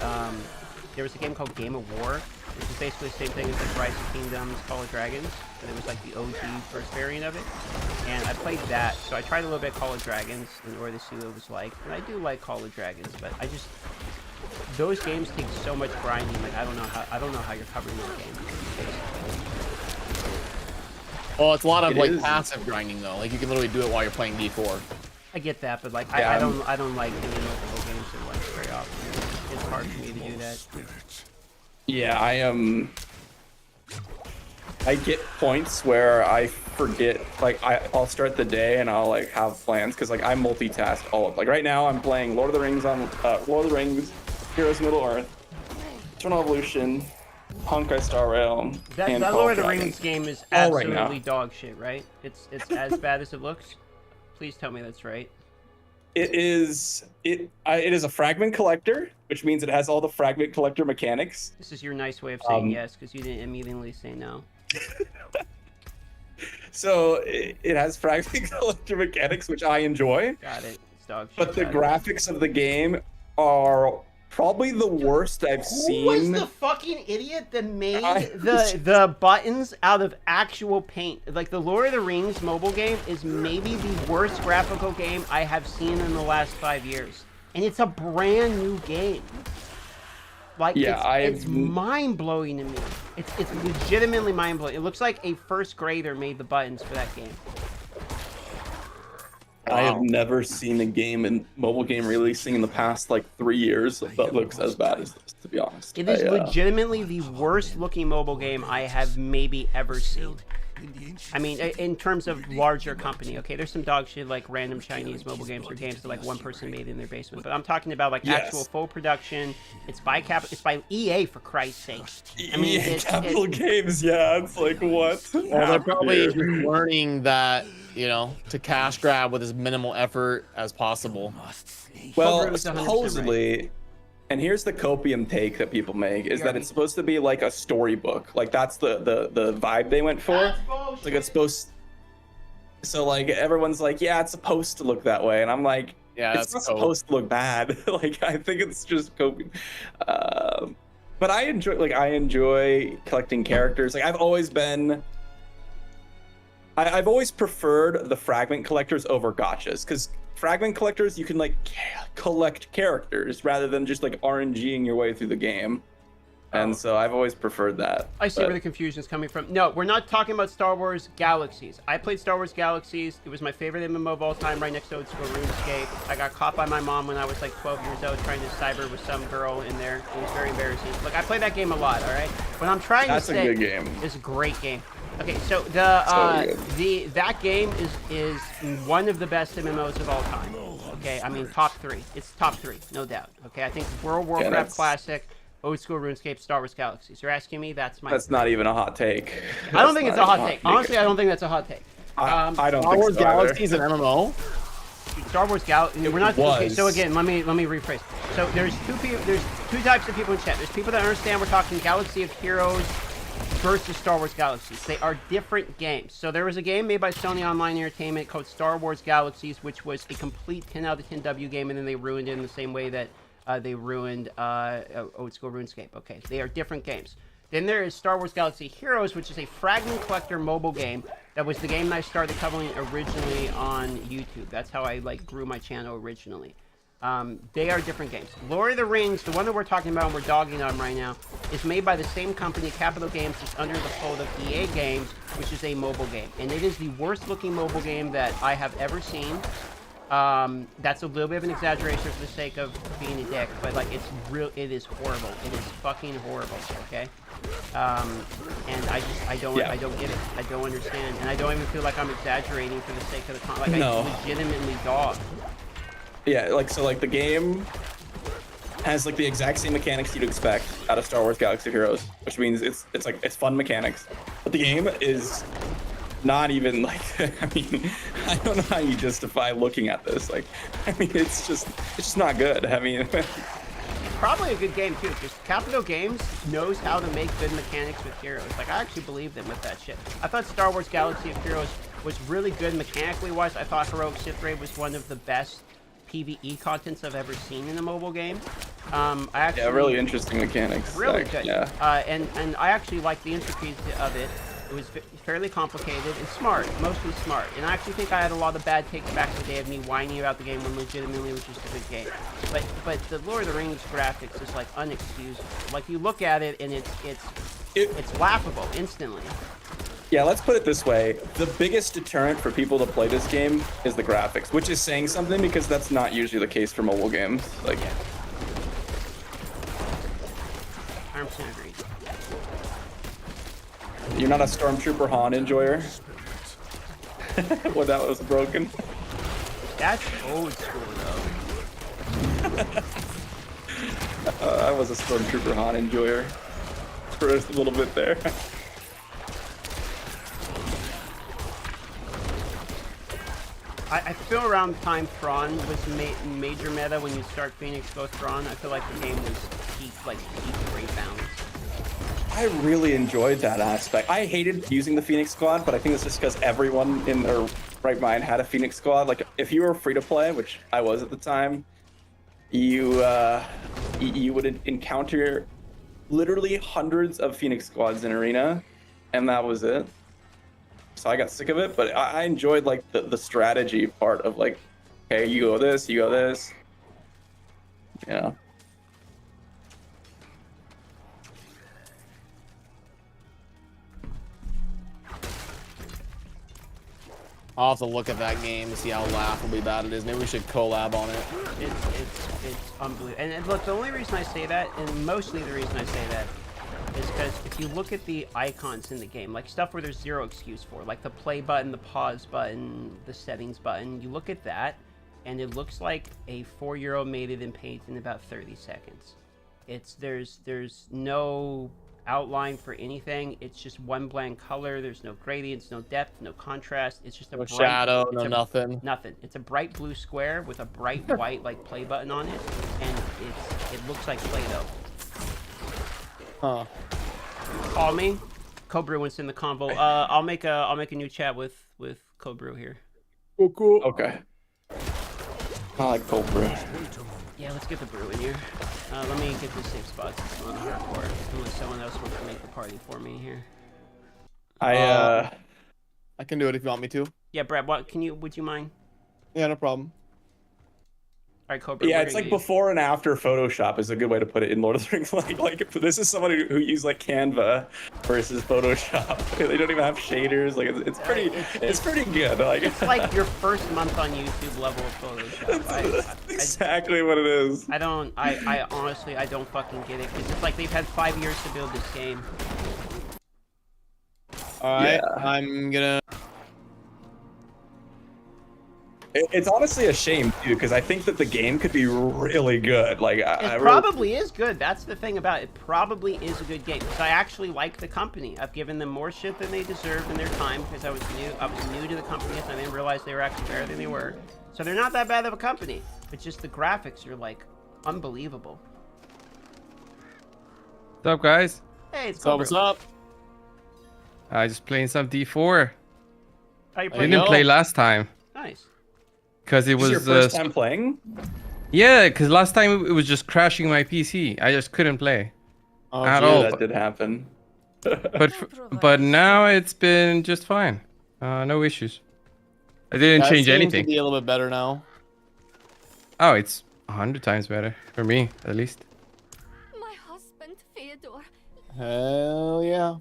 Speaker 1: there was a game called Game of War, which is basically the same thing as like Rise of Kingdoms, Call of Dragons, but it was like the OG first variant of it. And I played that, so I tried a little bit of Call of Dragons in order to see what it was like. And I do like Call of Dragons, but those games take so much grinding. Like I don't know how you're covering those games.
Speaker 3: Well, it's a lot of passive grinding though. Like you can literally do it while you're playing D4.
Speaker 1: I get that, but like I don't like doing multiple games at once very often. It's hard for me to do that.
Speaker 2: Yeah, I get points where I forget, like I'll start the day and I'll like have plans, because like I multitask all of, like right now I'm playing Lord of the Rings, Heroes of Middle-earth, Eternal Evolution, Honkai Star Rail,
Speaker 1: that Lord of the Rings game is absolutely dog shit, right? It's as bad as it looks. Please tell me that's right.
Speaker 2: It is a fragment collector, which means it has all the fragment collector mechanics.
Speaker 1: This is your nice way of saying yes, because you didn't immediately say no.
Speaker 2: So it has fragment collector mechanics, which I enjoy.
Speaker 1: Got it. It's dog shit.
Speaker 2: But the graphics of the game are probably the worst I've seen.
Speaker 1: Who was the fucking idiot that made the buttons out of actual paint? Like, the Lord of the Rings mobile game is maybe the worst graphical game I have seen in the last 5 years. And it's a brand new game. Like,
Speaker 2: yeah,
Speaker 1: it's mind-blowing to me. It's legitimately mind-blowing. It looks like a first grader made the buttons for that game.
Speaker 2: I have never seen a mobile game releasing in the past like 3 years that looks as bad as this, to be honest.
Speaker 1: It is legitimately the worst looking mobile game I have maybe ever seen. I mean, in terms of larger company, okay, there's some dog shit like random Chinese mobile games or games that like one person made in their basement, but I'm talking about like actual full production. It's by EA, for Christ's sake. I mean,
Speaker 2: Capital Games, yeah, it's like what?
Speaker 3: Well, they're probably learning that, you know, to cash grab with as minimal effort as possible.
Speaker 2: Well, supposedly, and here's the copium take that people make, is that it's supposed to be like a storybook. Like, that's the vibe they went for. Like, it's supposed... So, like, everyone's like, yeah, it's supposed to look that way. And I'm like, yeah, it's not supposed to look bad. Like, I think it's just copium. But I enjoy collecting characters. Like, I've always preferred the fragment collectors over gotchas, because fragment collectors, you can like collect characters rather than just like RNGing your way through the game. And so I've always preferred that.
Speaker 1: I see where the confusion is coming from. No, we're not talking about Star Wars Galaxies. I played Star Wars Galaxies. It was my favorite MMO of all time, right next to Old School RuneScape. I got caught by my mom when I was like 12 years old trying to cyber with some girl in there. It was very embarrassing. Look, I played that game a lot, all right? What I'm trying to say...
Speaker 2: That's a good game.
Speaker 1: It's a great game. Okay, so that game is one of the best MMOs of all time. Okay, I mean top 3. It's top 3, no doubt. Okay, I think World of Warcraft Classic, Old School RuneScape, Star Wars Galaxies. You're asking me? That's not
Speaker 2: even a hot take.
Speaker 1: I don't think it's a hot take. Honestly, I don't think that's a hot take.
Speaker 2: I don't
Speaker 3: Star
Speaker 2: think
Speaker 3: Wars
Speaker 2: so
Speaker 3: Galaxies an MMO?
Speaker 1: Star Wars Galaxies. We're not okay. So again, let me rephrase. So there's two types of people in chat. There's people that understand we're talking Galaxy of Heroes versus Star Wars Galaxies. They are different games. So there was a game made by Sony Online Entertainment called Star Wars Galaxies, which was a complete 10 out of 10 W game, and then they ruined it in the same way that they ruined Old School RuneScape. Okay, they are different games. Then there is Star Wars Galaxy Heroes, which is a fragment collector mobile game. That was the game that I started covering originally on YouTube. That's how I grew my channel originally. They are different games. Lord of the Rings, the one that we're talking about and we're dogging on right now, is made by the same company, Capital Games. It's under the fold of EA Games, which is a mobile game. And it is the worst looking mobile game that I have ever seen. That's a little bit of an exaggeration for the sake of being a dick, but it is horrible. It is fucking horrible, okay? And I don't get it. I don't understand. And I don't even feel like I'm exaggerating for the sake of the I legitimately dog.
Speaker 2: Yeah, the game has the exact same mechanics you'd expect out of Star Wars Galaxy of Heroes, which means it's fun mechanics. But the game is not even I mean, I don't know how you justify looking at this. It's just not good. I mean,
Speaker 1: it's probably a good game too, because Capital Games knows how to make good mechanics with heroes. I actually believe them with that shit. I thought Star Wars Galaxy of Heroes was really good mechanically wise. I thought Heroic Sith Raid was one of the best PvE contents I've ever seen in a mobile game.
Speaker 2: Really interesting mechanics.
Speaker 1: Really good.
Speaker 2: Yeah.
Speaker 1: And I actually like the intricacies of it. It was fairly complicated and smart, mostly smart. And I actually think I had a lot of bad takes back in the day of me whining about the game when legitimately it was just a good game. But the Lord of the Rings graphics is unexcusable. You look at it and it's laughable instantly.
Speaker 2: Yeah, let's put it this way. The biggest deterrent for people to play this game is the graphics, which is saying something because that's not usually the case for mobile games.
Speaker 1: 100% agreed.
Speaker 2: You're not a Stormtrooper Han enjoyer? Well, that was broken.
Speaker 1: That's old school, though.
Speaker 2: I was a Stormtrooper Han enjoyer for a little bit there.
Speaker 1: I feel around the time Thrawn was major meta when you start Phoenix Go Thrawn. I feel like the game was peak great balance.
Speaker 2: I really enjoyed that aspect. I hated using the Phoenix Squad, but I think it's just because everyone in their right mind had a Phoenix Squad. Like, if you were free to play, which I was at the time, you would encounter literally hundreds of Phoenix Squads in Arena, and that was it. So I got sick of it, but I enjoyed like the strategy part of like, okay, you go this, you go this. Yeah.
Speaker 3: I'll have to look at that game to see how laughably bad it is. Maybe we should collab on it.
Speaker 1: It's unbelievable. And look, the only reason I say that, and mostly the reason I say that, is because if you look at the icons in the game, like stuff where there's zero excuse for, like the play button, the pause button, the settings button, you look at that, and it looks like a 4-year-old made it in Paint in about 30 seconds. There's no outline for anything. It's just one blank color. There's no gradients, no depth, no contrast. It's just a
Speaker 3: No
Speaker 1: bright,
Speaker 3: shadow, no nothing.
Speaker 1: Nothing. It's a bright blue square with a bright white like play button on it, and it looks like Play-Doh.
Speaker 3: Huh.
Speaker 1: Call me. Cobrew wants in the convo. I'll make a new chat with Cobrew here.
Speaker 3: Oh, cool.
Speaker 2: Okay. I like cold brew.
Speaker 1: Yeah, let's get the brew in here. Let me get this safe spot since I'm on the hardcore. Unless someone else wants to make the party for me here.
Speaker 3: I can do it if you want me to.
Speaker 1: Yeah, Brad. Would you mind?
Speaker 3: Yeah, no problem.
Speaker 1: All right, Cobra.
Speaker 2: Yeah, it's like before and after Photoshop is a good way to put it in Lord of the Rings. Like this is someone who used like Canva versus Photoshop. They don't even have shaders. Like it's pretty good. Like
Speaker 1: it's like your first month on YouTube level of Photoshop.
Speaker 2: That's exactly what it is.
Speaker 1: I honestly don't fucking get it because it's like they've had 5 years to build this game.
Speaker 3: All right,
Speaker 2: Yeah.
Speaker 3: I'm gonna.
Speaker 2: It's honestly a shame too, because I think that the game could be really good. Like
Speaker 1: it probably is good. That's the thing about it. It probably is a good game. Because I actually like the company. I've given them more shit than they deserved in their time because I was new to the company and I didn't realize they were actually better than they were. So they're not that bad of a company. But just the graphics are like unbelievable.
Speaker 8: What's up, guys?
Speaker 1: Hey, it's
Speaker 3: So what's up?
Speaker 8: I just playing some D4.
Speaker 1: How you
Speaker 8: I
Speaker 1: playing?
Speaker 8: didn't play last time
Speaker 1: Nice.
Speaker 8: because it
Speaker 2: This
Speaker 8: was
Speaker 2: is your first time playing?
Speaker 8: yeah, because last time it was just crashing my PC. I just couldn't play
Speaker 3: Oh,
Speaker 8: at
Speaker 3: gee,
Speaker 8: all.
Speaker 2: That did happen.
Speaker 8: But now it's been just fine. No issues. I didn't
Speaker 3: Yeah, it
Speaker 8: change
Speaker 3: seems to
Speaker 8: anything.
Speaker 3: be a little bit better now.
Speaker 8: Oh, it's 100 times better for me, at least.
Speaker 9: My husband, Theodore.
Speaker 3: Hell yeah.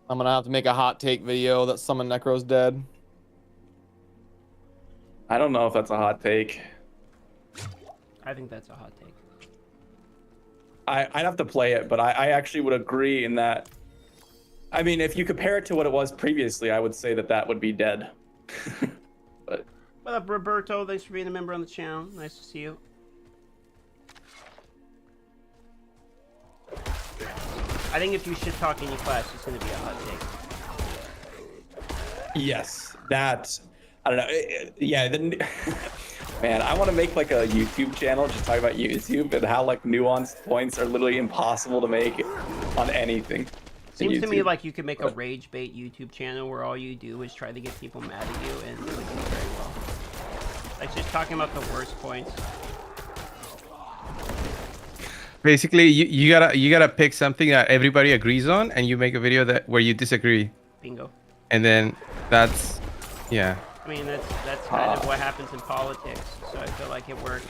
Speaker 3: I'm gonna have to make a hot take video that Summon Necro's dead.
Speaker 2: I don't know if that's a hot take.
Speaker 1: I think that's a hot take.
Speaker 2: I'd have to play it, but I actually would agree in that. I mean, if you compare it to what it was previously, I would say that would be dead. But
Speaker 1: What up, Roberto? Thanks for being a member on the channel. Nice to see you. I think if you shit talk in your class, it's going to be a hot take.
Speaker 2: yes, that I don't know. Yeah, then man, I want to make like a YouTube channel just talking about YouTube and how like nuanced points are literally impossible to make on anything.
Speaker 1: Seems to me
Speaker 2: YouTube.
Speaker 1: like you could make a rage bait YouTube channel where all you do is try to get people mad at you and it would do very well. Like just talking about the worst points.
Speaker 8: Basically, you gotta pick something that everybody agrees on, and you make a video where you disagree,
Speaker 1: Bingo.
Speaker 8: and then that's yeah.
Speaker 1: I mean, that's kind of what happens in politics, so I feel like it works.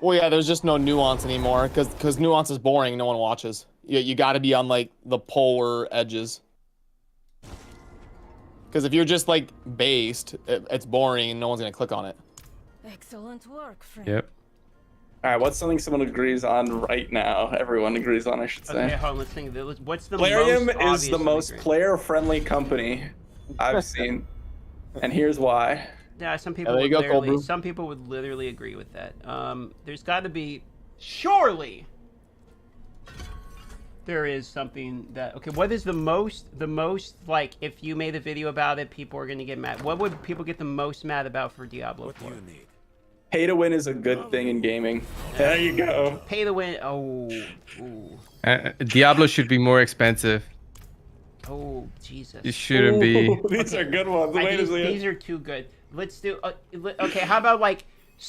Speaker 3: Well, yeah, there's just no nuance anymore because nuance is boring. No one watches. You got to be on like the polar edges. Because if you're just like based, it's boring and no one's gonna click on it.
Speaker 5: Excellent work, friend.
Speaker 8: Yep.
Speaker 2: All right, what's something someone agrees on right now? Everyone agrees on, I should say.
Speaker 1: Okay, hold on, let's think. What's the
Speaker 2: Plarium
Speaker 1: most
Speaker 2: is the most player-friendly company I've seen, and here's why.
Speaker 1: Yeah, some people
Speaker 3: there you
Speaker 1: would
Speaker 3: go,
Speaker 1: literally,
Speaker 3: Colbrew.
Speaker 1: some people would literally agree with that. There's got to be surely there is something that what is the most like if you made a video about it, people are gonna get mad. What would people get the most mad about for Diablo 4?
Speaker 4: What do you need?
Speaker 2: Pay to win is a good thing in gaming. There you go.
Speaker 1: Pay to win. Oh, ooh.
Speaker 8: Diablo should be more expensive.
Speaker 1: Oh, Jesus.
Speaker 8: It shouldn't be.
Speaker 2: These are good ones. Wait a second.
Speaker 1: These are too good. Let's do. Okay, how about like,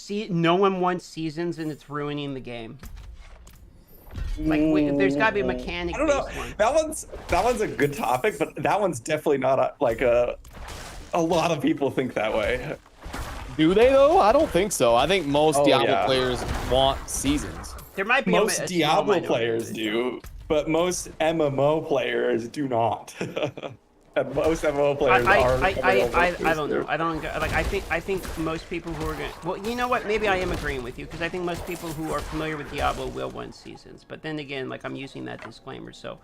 Speaker 1: no one wants seasons and it's ruining the game. Like, there's gotta be a mechanic.
Speaker 2: I don't know.
Speaker 1: One.
Speaker 2: That one's a good topic, but that one's definitely not a lot of people think that way.
Speaker 3: Do they though? I don't think so. I think most Diablo players want seasons.
Speaker 1: There might be
Speaker 2: most Diablo players do, but most MMO players do not. And most MMO players
Speaker 1: I don't know. I don't like. I think most people who are gonna. Well, you know what? Maybe I am agreeing with you because I think most people who are familiar with Diablo will want seasons. But then again, like I'm using that disclaimer, so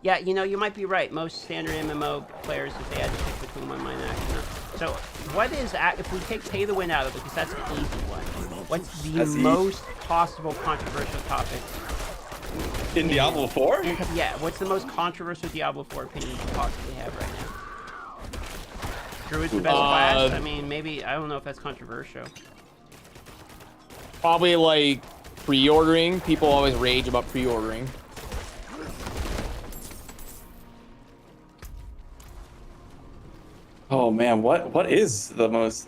Speaker 1: yeah, you know, you might be right. Most standard MMO players, if they had to pick between one mine action. So, what is if we take pay to win out of it, because that's an easy one. What's the most possible controversial topic
Speaker 2: in Diablo 4?
Speaker 1: Yeah, what's the most controversial Diablo 4 opinion you could possibly have right now? Druid's the best class? I mean, maybe, I don't know if that's controversial.
Speaker 3: Probably like pre-ordering. People always rage about pre-ordering.
Speaker 2: Oh man, what is the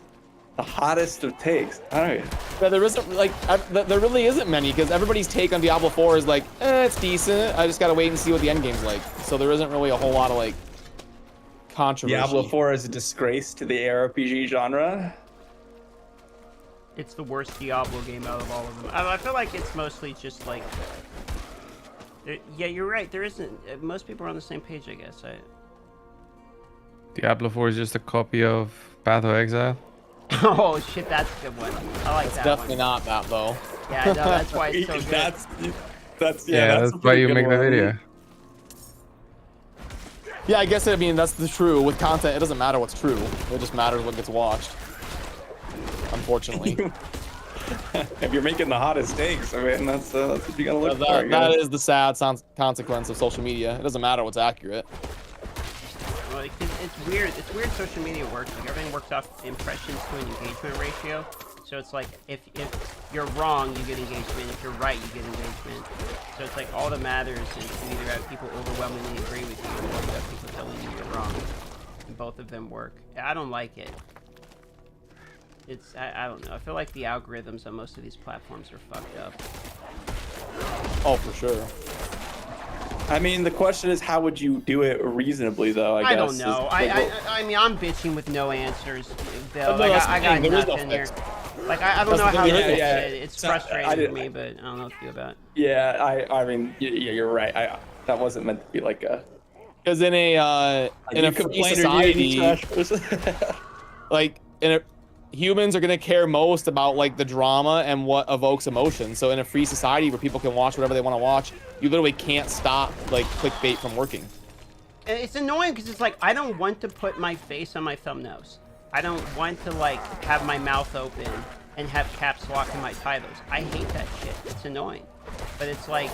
Speaker 2: hottest of takes? I don't know.
Speaker 3: Yeah, there isn't like there really isn't many because everybody's take on Diablo 4 is like, it's decent. I just gotta wait and see what the end game's like. So there isn't really a whole lot of like controversy.
Speaker 2: Diablo 4 is a disgrace to the ARPG genre.
Speaker 1: It's the worst Diablo game out of all of them. I feel like it's mostly just like, yeah, you're right. There isn't. Most people are on the same page, I guess.
Speaker 8: Diablo 4 is just a copy of Path of Exile.
Speaker 1: Oh shit, that's a good one. I like that
Speaker 3: definitely
Speaker 1: one.
Speaker 3: Not that though.
Speaker 1: Yeah, I know, that's why it's so good.
Speaker 8: That's why you make the video.
Speaker 3: Yeah, I guess that's the true. With content, it doesn't matter what's true. It just matters what gets watched. Unfortunately.
Speaker 2: If you're making the hottest takes, I mean, that's what you gotta look for.
Speaker 3: That is the sad consequence of social media. It doesn't matter what's accurate.
Speaker 1: Like, it's weird. It's weird social media works. Like, everything works off impressions to an engagement ratio. So it's like, if you're wrong, you get engagement. If you're right, you get engagement. So it's like, all that matters is you either have people overwhelmingly agree with you, or you have people telling you you're wrong. And both of them work. I don't like it. I don't know. I feel like the algorithms on most of these platforms are fucked up.
Speaker 3: Oh, for sure.
Speaker 2: I mean, the question is, how would you do it reasonably, though? I guess.
Speaker 1: Don't know. I mean, I'm bitching with no answers. Though. Like, I got nothing here. Like, I don't know how to fix it. It's frustrating to me, but I don't know what to do about it.
Speaker 2: Yeah, I mean, yeah, you're right. That wasn't meant to be like a.
Speaker 3: Because in a free society, like humans are gonna care most about like the drama and what evokes emotion. So in a free society where people can watch whatever they want to watch, you literally can't stop like clickbait from working.
Speaker 1: And it's annoying because it's like, I don't want to put my face on my thumbnails. I don't want to like have my mouth open and have caps lock in my titles. I hate that shit. It's annoying. But it's like,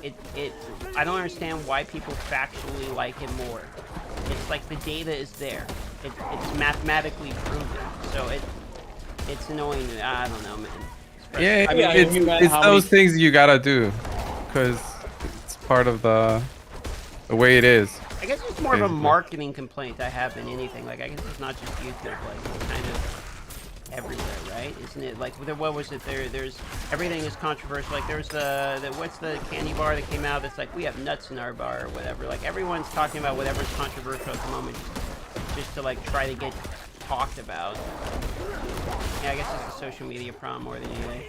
Speaker 1: I don't understand why people factually like it more. It's like the data is there. It's mathematically proven. So it's annoying. I don't know, man.
Speaker 8: Yeah, I mean, it's those things you gotta do, because it's part of the way it is.
Speaker 1: I guess it's more of a marketing complaint I have than anything. Like, I guess it's not just YouTube, like, it's kind of everywhere, right? Isn't it? Like, what was it? There's everything is controversial. Like, there's the what's the candy bar that came out that's like, we have nuts in our bar or whatever. Like, everyone's talking about whatever's controversial at the moment just to like try to get talked about. Yeah, I guess it's a social media problem more than anything.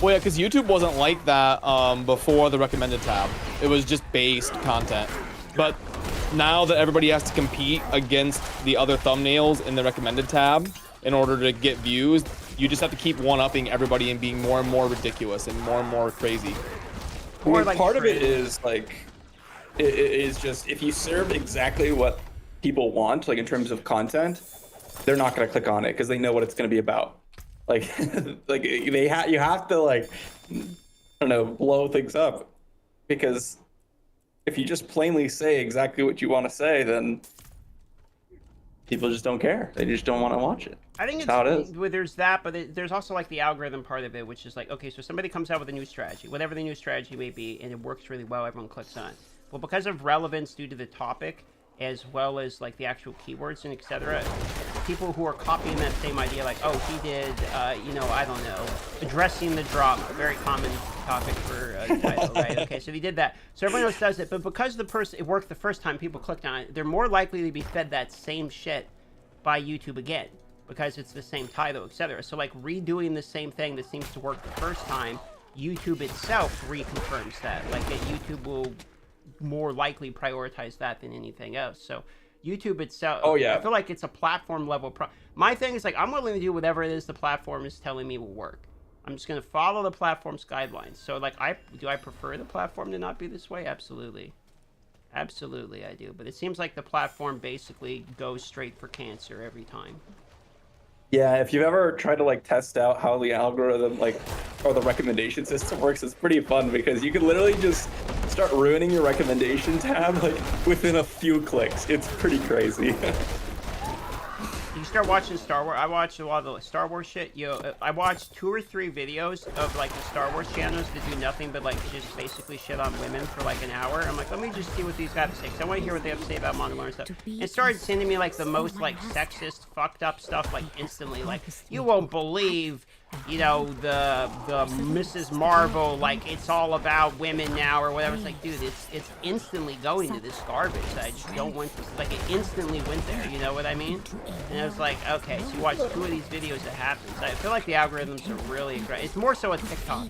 Speaker 3: Well, yeah, because YouTube wasn't like that before the recommended tab. It was just based content. But now that everybody has to compete against the other thumbnails in the recommended tab in order to get views, you just have to keep one-upping everybody and being more and more ridiculous and more crazy.
Speaker 2: I mean, like part of it is like, it is just if you serve exactly what people want, like in terms of content, they're not going to click on it because they know what it's going to be about. Like, like you have to like, I don't know, blow things up. because if you just plainly say exactly what you want to say, then people just don't care. They just don't want to watch it.
Speaker 1: I think
Speaker 2: That's how it is.
Speaker 1: well, there's that, but there's also like the algorithm part of it, which is like, okay, so somebody comes out with a new strategy, whatever the new strategy may be, and it works really well, everyone clicks on it. Well, because of relevance due to the topic, as well as like the actual keywords and etc., people who are copying that same idea, like, oh, he did, you know, I don't know, addressing the drama, very common topic for a title, right? Okay, so he did that. So everyone else does it, but because it worked the first time people clicked on it, they're more likely to be fed that same shit by YouTube again, because it's the same title, etc. So like redoing the same thing that seems to work the first time, YouTube itself reconfirms that. Like YouTube will more likely prioritize that than anything else. So YouTube itself,
Speaker 2: oh yeah,
Speaker 1: I feel like it's a platform level my thing is like, I'm willing to do whatever it is the platform is telling me will work. I'm just going to follow the platform's guidelines. So like, do I prefer the platform to not be this way? Absolutely. Absolutely I do. But it seems like the platform basically goes straight for cancer every time.
Speaker 2: Yeah, if you've ever tried to like test out how the algorithm like or the recommendation system works, it's pretty fun because you can literally just start ruining your recommendation tab like within a few clicks. It's pretty crazy.
Speaker 1: You start watching Star Wars. I watch a lot of the Star Wars shit. I watched 2 or 3 videos of like the Star Wars channels that do nothing but like just basically shit on women for like an hour. I'm like, let me just see what these guys have to say, because I want to hear what they have to say about Mandalorian and stuff. It started sending me like the most like sexist, fucked up stuff like instantly. Like, you won't believe, you know, the Mrs. Marvel, like it's all about women now or whatever. It's like, dude, it's instantly going to this garbage that I just don't want to, like, it instantly went there, you know what I mean? And I was like, okay, so you watch 2 of these videos, it happens. I feel like the algorithms are really great. It's more so a TikTok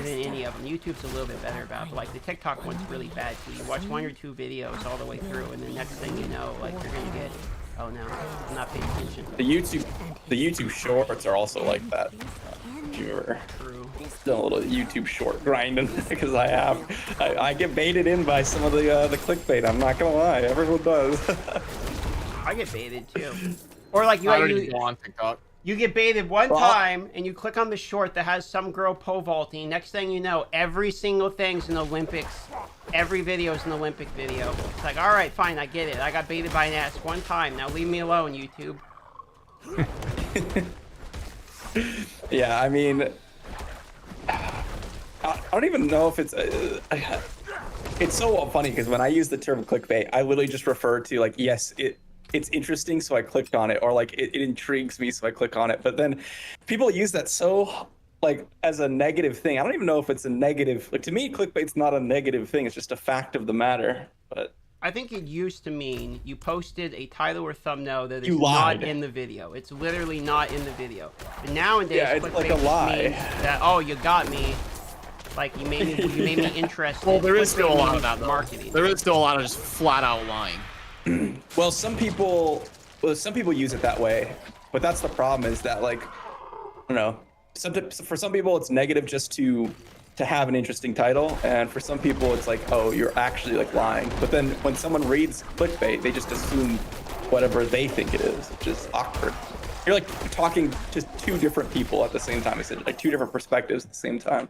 Speaker 1: than any of them. YouTube's a little bit better about it, but like the TikTok one's really bad too. You watch 1 or 2 videos all the way through, and the next thing you know, like, you're gonna get, oh no, I'm not paying attention.
Speaker 2: The YouTube shorts are also like that. You're still a little YouTube short grinding because I get baited in by some of the clickbait. I'm not gonna lie, everyone does.
Speaker 1: I get baited too. Or like you
Speaker 3: go on TikTok.
Speaker 1: You get baited one time and you click on the short that has some girl pole vaulting. Next thing you know, every single thing's an Olympics. Every video is an Olympic video. It's like, all right, fine, I get it. I got baited by an ass one time. Now leave me alone, YouTube.
Speaker 2: Yeah, I mean, I don't even know if it's so funny because when I use the term clickbait, I literally just refer to like, yes, it's interesting, so I clicked on it, or like it intrigues me, so I click on it. But then people use that so like as a negative thing. I don't even know if it's a negative. Like, to me, clickbait's not a negative thing. It's just a fact of the matter. But
Speaker 1: I think it used to mean you posted a title or thumbnail that is not in the video. It's literally not in the video. But nowadays,
Speaker 2: yeah, it's like a lie.
Speaker 1: Means that, oh, you got me. Like, you made me interested.
Speaker 3: Well, there is still a lot of that, though.
Speaker 1: Marketing.
Speaker 3: There is still a lot of just flat out lying.
Speaker 2: Well, some people use it that way, but that's the problem. Is that, like, I don't know. For some people, it's negative just to have an interesting title, and for some people, it's like, oh, you're actually like lying. But then when someone reads clickbait, they just assume whatever they think it is, which is awkward. You're like talking to 2 different people at the same time. It's like 2 different perspectives at the same time.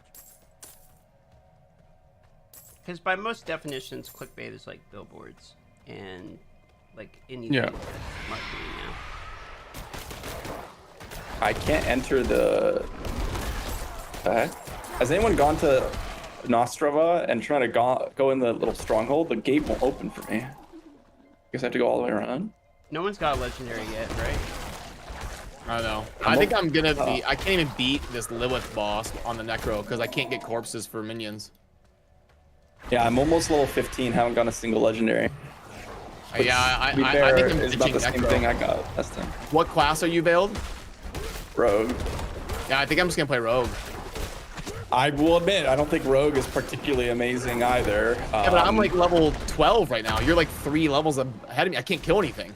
Speaker 1: Because by most definitions, clickbait is like billboards and like anything marketing now.
Speaker 2: I can't enter the. Has anyone gone to Nostrava and trying to go in the little stronghold? The gate won't open for me. I guess I have to go all the way around.
Speaker 1: No one's got a legendary yet, right?
Speaker 3: I don't know. I think I'm gonna be. I can't even beat this Lilith boss on the Necro because I can't get corpses for minions.
Speaker 2: Yeah, I'm almost level 15. Haven't gotten a single legendary.
Speaker 3: Yeah, I think I'm
Speaker 2: it's about the same thing I got last time.
Speaker 3: What class are you build?
Speaker 2: Rogue.
Speaker 3: Yeah, I think I'm just gonna play Rogue.
Speaker 2: I will admit, I don't think Rogue is particularly amazing either.
Speaker 3: Yeah, but I'm like level 12 right now. You're like 3 levels ahead of me. I can't kill anything.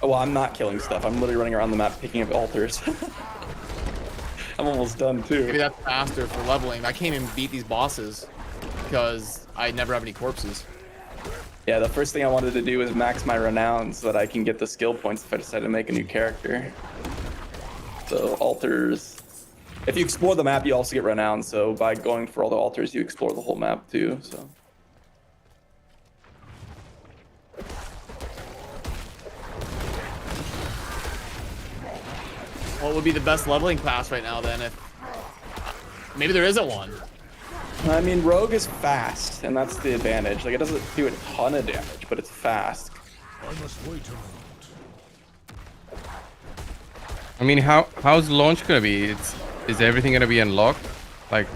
Speaker 2: Well, I'm not killing stuff. I'm literally running around the map picking up altars. I'm almost done too.
Speaker 3: Maybe that's faster for leveling. I can't even beat these bosses because I never have any corpses.
Speaker 2: Yeah, the first thing I wanted to do was max my renown so that I can get the skill points if I decide to make a new character. So altars. If you explore the map, you also get renown. So by going for all the altars, you explore the whole map too. So.
Speaker 3: What would be the best leveling class right now then? If maybe there isn't one.
Speaker 2: I mean, Rogue is fast, and that's the advantage. Like, it doesn't do a ton of damage, but it's fast.
Speaker 6: I must wait around.
Speaker 8: I mean, how's launch gonna be? Is everything gonna be unlocked, like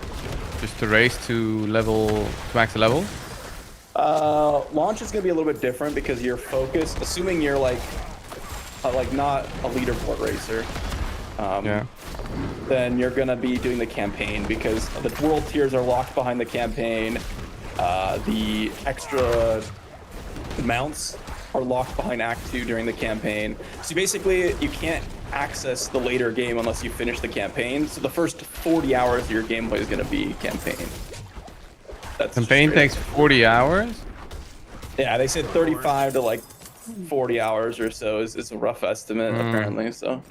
Speaker 8: just to race to max level?
Speaker 2: Launch is gonna be a little bit different because you're focused. Assuming you're like not a leaderboard racer.
Speaker 8: Yeah.
Speaker 2: Then you're gonna be doing the campaign because the world tiers are locked behind the campaign. The extra mounts are locked behind Act 2 during the campaign. So basically, you can't access the later game unless you finish the campaign. So the first 40 hours of your gameplay is gonna be campaign. That's
Speaker 8: Campaign takes 40 hours?
Speaker 2: Yeah, they said 35 to like 40 hours or so is a rough estimate, apparently. So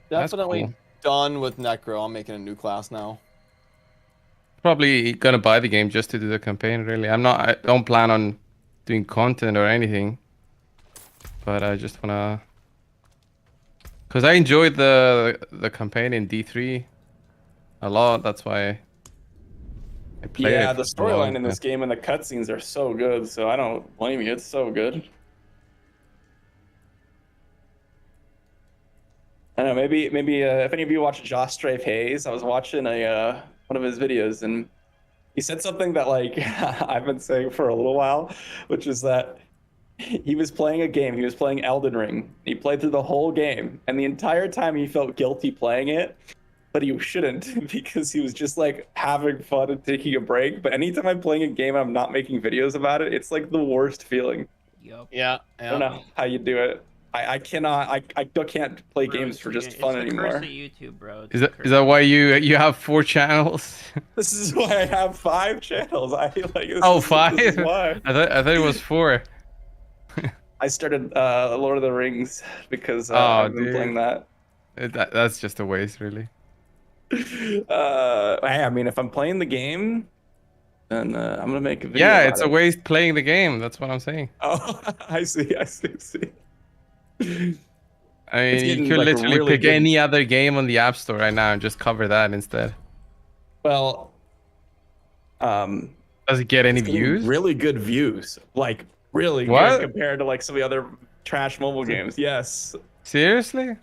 Speaker 8: That's
Speaker 3: Definitely
Speaker 8: cool.
Speaker 3: done with Necro. I'm making a new class now.
Speaker 8: Probably gonna buy the game just to do the campaign, really. I don't plan on doing content or anything. But I just wanna... Because I enjoyed the campaign in D3 a lot, that's why I played it.
Speaker 2: yeah, the
Speaker 8: for a long
Speaker 2: storyline in this
Speaker 8: time.
Speaker 2: game and the cutscenes are so good, so I don't blame you. It's so good. I don't know, maybe if any of you watch Josh Strafe Hayes, I was watching one of his videos and he said something that like I've been saying for a little while, which is that he was playing a game. He was playing Elden Ring. He played through the whole game, and the entire time he felt guilty playing it, but he shouldn't because he was just like having fun and taking a break. But anytime I'm playing a game and I'm not making videos about it, it's like the worst feeling.
Speaker 1: Yup.
Speaker 3: Yeah.
Speaker 2: I don't know how you do it. I can't play
Speaker 1: Bro,
Speaker 2: games
Speaker 1: it's
Speaker 2: for just
Speaker 1: the-
Speaker 2: fun
Speaker 1: it's the
Speaker 2: anymore.
Speaker 1: curse of YouTube, bro. It's
Speaker 8: Is
Speaker 1: the
Speaker 8: that
Speaker 1: curse.
Speaker 8: why you have 4 channels?
Speaker 2: This is why I have 5 channels.
Speaker 8: Oh, 5?
Speaker 2: This is why.
Speaker 8: I thought it was 4.
Speaker 2: I started Lord of the Rings because
Speaker 8: Oh,
Speaker 2: I've been
Speaker 8: dude.
Speaker 2: playing that.
Speaker 8: That's just a waste, really.
Speaker 2: I mean, if I'm playing the game, then I'm gonna make a video.
Speaker 8: Yeah,
Speaker 2: about
Speaker 8: it's
Speaker 2: it.
Speaker 8: a waste playing the game. That's what I'm saying.
Speaker 2: Oh, I see.
Speaker 8: I mean,
Speaker 2: It's
Speaker 8: you
Speaker 2: getting,
Speaker 8: could
Speaker 2: like,
Speaker 8: literally
Speaker 2: really
Speaker 8: pick
Speaker 2: good.
Speaker 8: any other game on the App Store right now and just cover that instead.
Speaker 2: Well,
Speaker 8: Does it get any
Speaker 2: it's getting
Speaker 8: views?
Speaker 2: really good views, like really
Speaker 8: What?
Speaker 2: good compared to like some of the other trash mobile games. Yes.
Speaker 8: Seriously?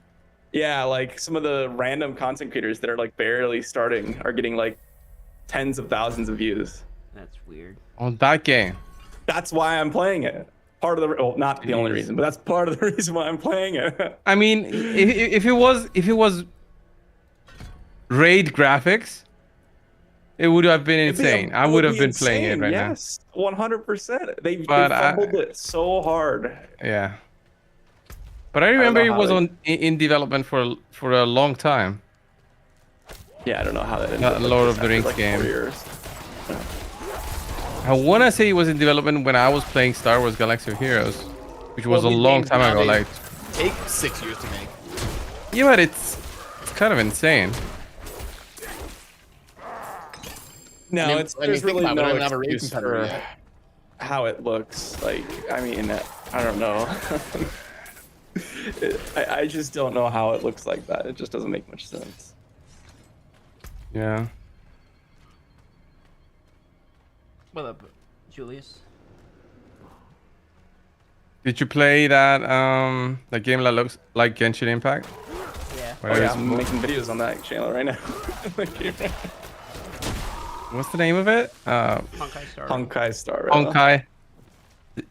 Speaker 2: Yeah, like some of the random content creators that are like barely starting are getting like tens of thousands of views.
Speaker 1: That's weird.
Speaker 8: On that game?
Speaker 2: That's why I'm playing it. Part of the well, not the only
Speaker 8: Jeez.
Speaker 2: reason, but that's part of the reason why I'm playing it.
Speaker 8: I mean, if it was raid graphics, it would have been
Speaker 2: It'd be
Speaker 8: insane. I
Speaker 2: it
Speaker 8: would have
Speaker 2: be
Speaker 8: been playing it
Speaker 2: insane,
Speaker 8: right
Speaker 2: yes, 100%. They
Speaker 8: But
Speaker 2: fumbled it so hard.
Speaker 8: now. Yeah. But I
Speaker 2: don't
Speaker 8: remember
Speaker 2: know
Speaker 8: it
Speaker 2: how
Speaker 8: was
Speaker 2: they-
Speaker 8: in development for a long time.
Speaker 2: Yeah, I don't know how that ended
Speaker 8: Not
Speaker 2: up
Speaker 8: Lord
Speaker 2: like
Speaker 8: of the
Speaker 2: this
Speaker 8: Rings
Speaker 2: after,
Speaker 8: game.
Speaker 2: 4 years.
Speaker 8: I want to say it was in development when I was playing Star Wars Galaxy of Heroes, which was
Speaker 3: Well,
Speaker 8: a
Speaker 3: these
Speaker 8: long
Speaker 3: games
Speaker 8: time ago.
Speaker 3: nowadays
Speaker 8: Like,
Speaker 3: take 6 years to make.
Speaker 8: yeah, but it's kind of insane.
Speaker 2: No,
Speaker 3: I mean,
Speaker 2: there's
Speaker 3: think
Speaker 2: really
Speaker 3: about it, we
Speaker 2: no
Speaker 3: don't have a raid
Speaker 2: excuse
Speaker 3: competitor
Speaker 2: for
Speaker 3: yet.
Speaker 2: how it looks. Like, I mean, I don't know. I just don't know how it looks like that. It just doesn't make much sense.
Speaker 8: Yeah.
Speaker 1: What up, Julius?
Speaker 8: Did you play that game that looks like Genshin Impact?
Speaker 1: Yeah.
Speaker 2: Oh
Speaker 8: Where
Speaker 2: yeah,
Speaker 8: it's
Speaker 2: I'm making videos on that channel right now.
Speaker 8: What's the name of it?
Speaker 1: Honkai Star.
Speaker 2: Honkai Star. Rail.
Speaker 8: Honkai.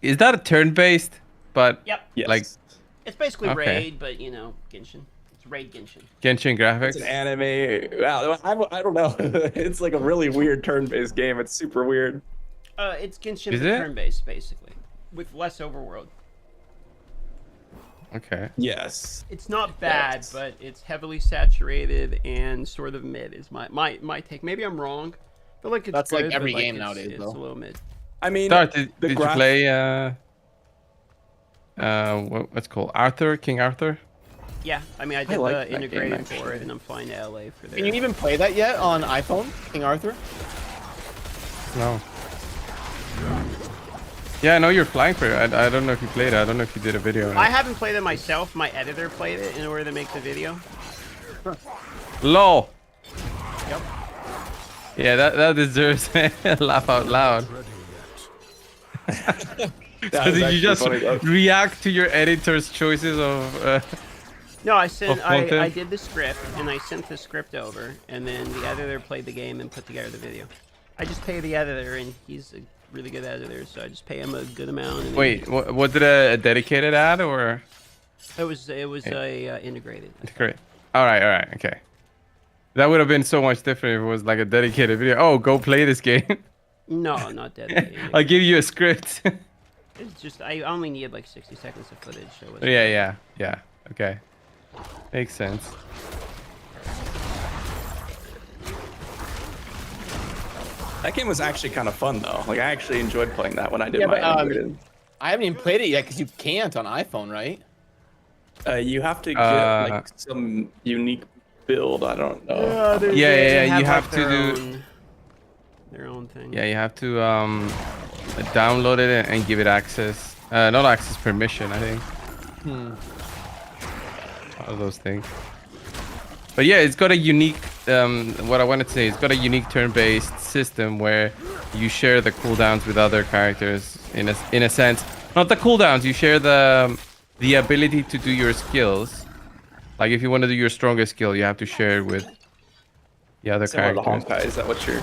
Speaker 8: Is that a turn-based? But
Speaker 1: Yep.
Speaker 2: Yes.
Speaker 8: like
Speaker 1: It's basically
Speaker 8: Okay.
Speaker 1: raid, but you know, Genshin. It's raid Genshin.
Speaker 8: Genshin graphics?
Speaker 2: It's an anime. Wow, I don't know. It's like a really weird turn-based game. It's super weird.
Speaker 1: It's Genshin
Speaker 8: Is
Speaker 1: but
Speaker 8: it?
Speaker 1: turn-based, basically, with less overworld.
Speaker 8: Okay.
Speaker 2: Yes.
Speaker 1: It's not bad,
Speaker 2: Yes.
Speaker 1: but it's heavily saturated and sort of mid. Is my take. Maybe I'm wrong. I feel like it's
Speaker 3: That's like
Speaker 1: good,
Speaker 3: every
Speaker 1: but,
Speaker 3: game
Speaker 1: it's,
Speaker 3: nowadays,
Speaker 1: it's
Speaker 3: though.
Speaker 1: a little mid.
Speaker 2: I mean,
Speaker 8: Start, did you
Speaker 2: graph-
Speaker 8: play what's it called? Arthur? King Arthur?
Speaker 1: Yeah, I mean, I did
Speaker 2: like
Speaker 1: the
Speaker 2: that game,
Speaker 1: integrated for
Speaker 2: actually.
Speaker 1: it, and I'm flying to LA for
Speaker 3: Can you
Speaker 1: there.
Speaker 3: even play that yet on iPhone, King Arthur?
Speaker 8: No. Yeah, I know you're flying for it. I don't know if you played it. I don't know if you did a video. On
Speaker 1: I
Speaker 8: it.
Speaker 1: haven't played it myself. My editor played it in order to make the video.
Speaker 8: LOL.
Speaker 1: Yep.
Speaker 8: Yeah, that deserves a laugh out loud. So did you just react to your editor's choices of?
Speaker 1: No, I sent. I
Speaker 8: content?
Speaker 1: did the script, and I sent the script over, and then the editor played the game and put together the video. I just pay the editor, and he's a really good editor, so I just pay him a good amount. And
Speaker 8: Wait, what did a dedicated ad or?
Speaker 1: It was a integrated.
Speaker 8: Great. All right, okay. That would have been so much different if it was like a dedicated video. Oh, go play this game.
Speaker 1: No, not dedicated.
Speaker 8: I'll give you a script.
Speaker 1: It's just I only need like 60 seconds of footage. So it's
Speaker 8: yeah. Okay, makes sense.
Speaker 2: That game was actually kind of fun though. Like I actually enjoyed playing that when I did
Speaker 3: Yeah,
Speaker 2: my
Speaker 3: but,
Speaker 2: integrated.
Speaker 3: I haven't even played it yet because you can't on iPhone, right?
Speaker 2: You have to get like some unique build. I don't know.
Speaker 8: Yeah. You have to do.
Speaker 1: Their own thing.
Speaker 8: Yeah, you have to download it and give it access. Not access, permission, I think. All of those things. But yeah, it's got a unique. What I wanted to say, it's got a unique turn-based system where you share the cooldowns with other characters. In a sense, not the cooldowns. You share the ability to do your skills. Like if you want to do your strongest skill, you have to share it with the other
Speaker 2: Similar to
Speaker 8: characters.
Speaker 2: Honkai, is that what you're?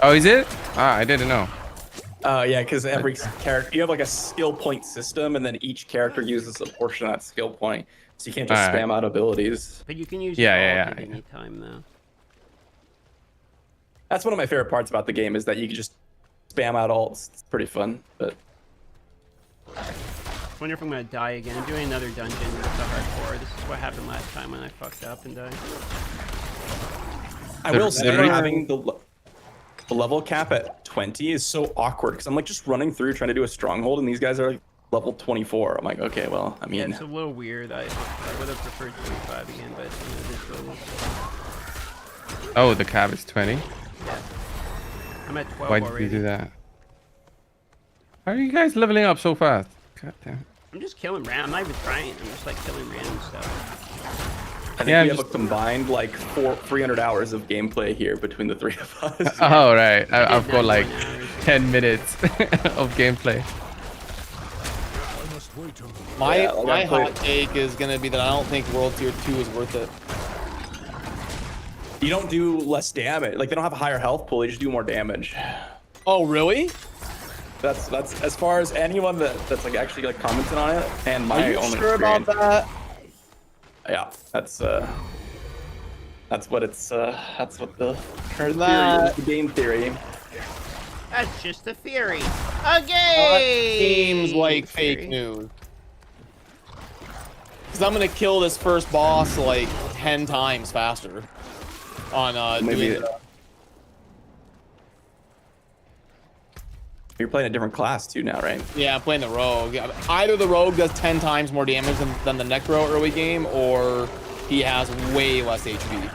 Speaker 8: Oh, is it? Ah, I didn't know.
Speaker 2: Yeah, because every character, you have like a skill point system, and then each character uses a portion of that skill point. So you can't just
Speaker 8: Alright.
Speaker 2: spam out abilities.
Speaker 1: But you can use
Speaker 8: Yeah,
Speaker 1: it
Speaker 8: yeah,
Speaker 1: at
Speaker 8: yeah.
Speaker 1: any time though.
Speaker 2: That's one of my favorite parts about the game is that you can just spam out ults. It's pretty fun. But
Speaker 1: I wonder if I'm gonna die again. I'm doing another dungeon with the hardcore. This is what happened last time when I fucked up and died.
Speaker 2: I will say having the level cap at 20 is so awkward because I'm like just running through trying to do a stronghold, and these guys are like level 24. I'm like, okay, well, I
Speaker 1: Yeah,
Speaker 2: mean,
Speaker 1: it's a little weird. I would have preferred 25 again, but you know, this is.
Speaker 8: Oh, the cap is 20.
Speaker 1: Yeah. I'm at 12
Speaker 8: Why did
Speaker 1: already.
Speaker 8: you do that? How are you guys leveling up so fast? God damn.
Speaker 1: I'm just killing random. I'm not even trying. I'm just like killing random stuff.
Speaker 2: I think
Speaker 8: Yeah,
Speaker 2: we
Speaker 8: I'm
Speaker 2: have a combined like 300 hours of gameplay here between the three of us.
Speaker 8: Oh, right. I've got
Speaker 1: 91
Speaker 8: like
Speaker 1: hours.
Speaker 8: 10 minutes of gameplay.
Speaker 4: I must wait a moment.
Speaker 3: My
Speaker 2: Yeah, like I played-
Speaker 3: hot take is gonna be that I don't think World Tier 2 is worth it.
Speaker 2: You don't do less damage. Like they don't have a higher health pool. They just do more damage.
Speaker 3: Oh, really?
Speaker 2: That's as far as anyone that's like actually like commented on it, and my
Speaker 3: Are you
Speaker 2: own
Speaker 3: sure about
Speaker 2: experience.
Speaker 3: that?
Speaker 2: Yeah, that's what it's that's what the current
Speaker 3: That-
Speaker 2: theory is, the game theory.
Speaker 1: That's just a theory. A game.
Speaker 3: Seems like fake news. Because I'm gonna kill this first boss like 10 times faster. On
Speaker 2: Maybe
Speaker 3: doing the-
Speaker 2: you're playing a different class too now, right?
Speaker 3: Yeah, I'm playing the rogue. Either the rogue does 10 times more damage than the necro early game, or he has way less HP.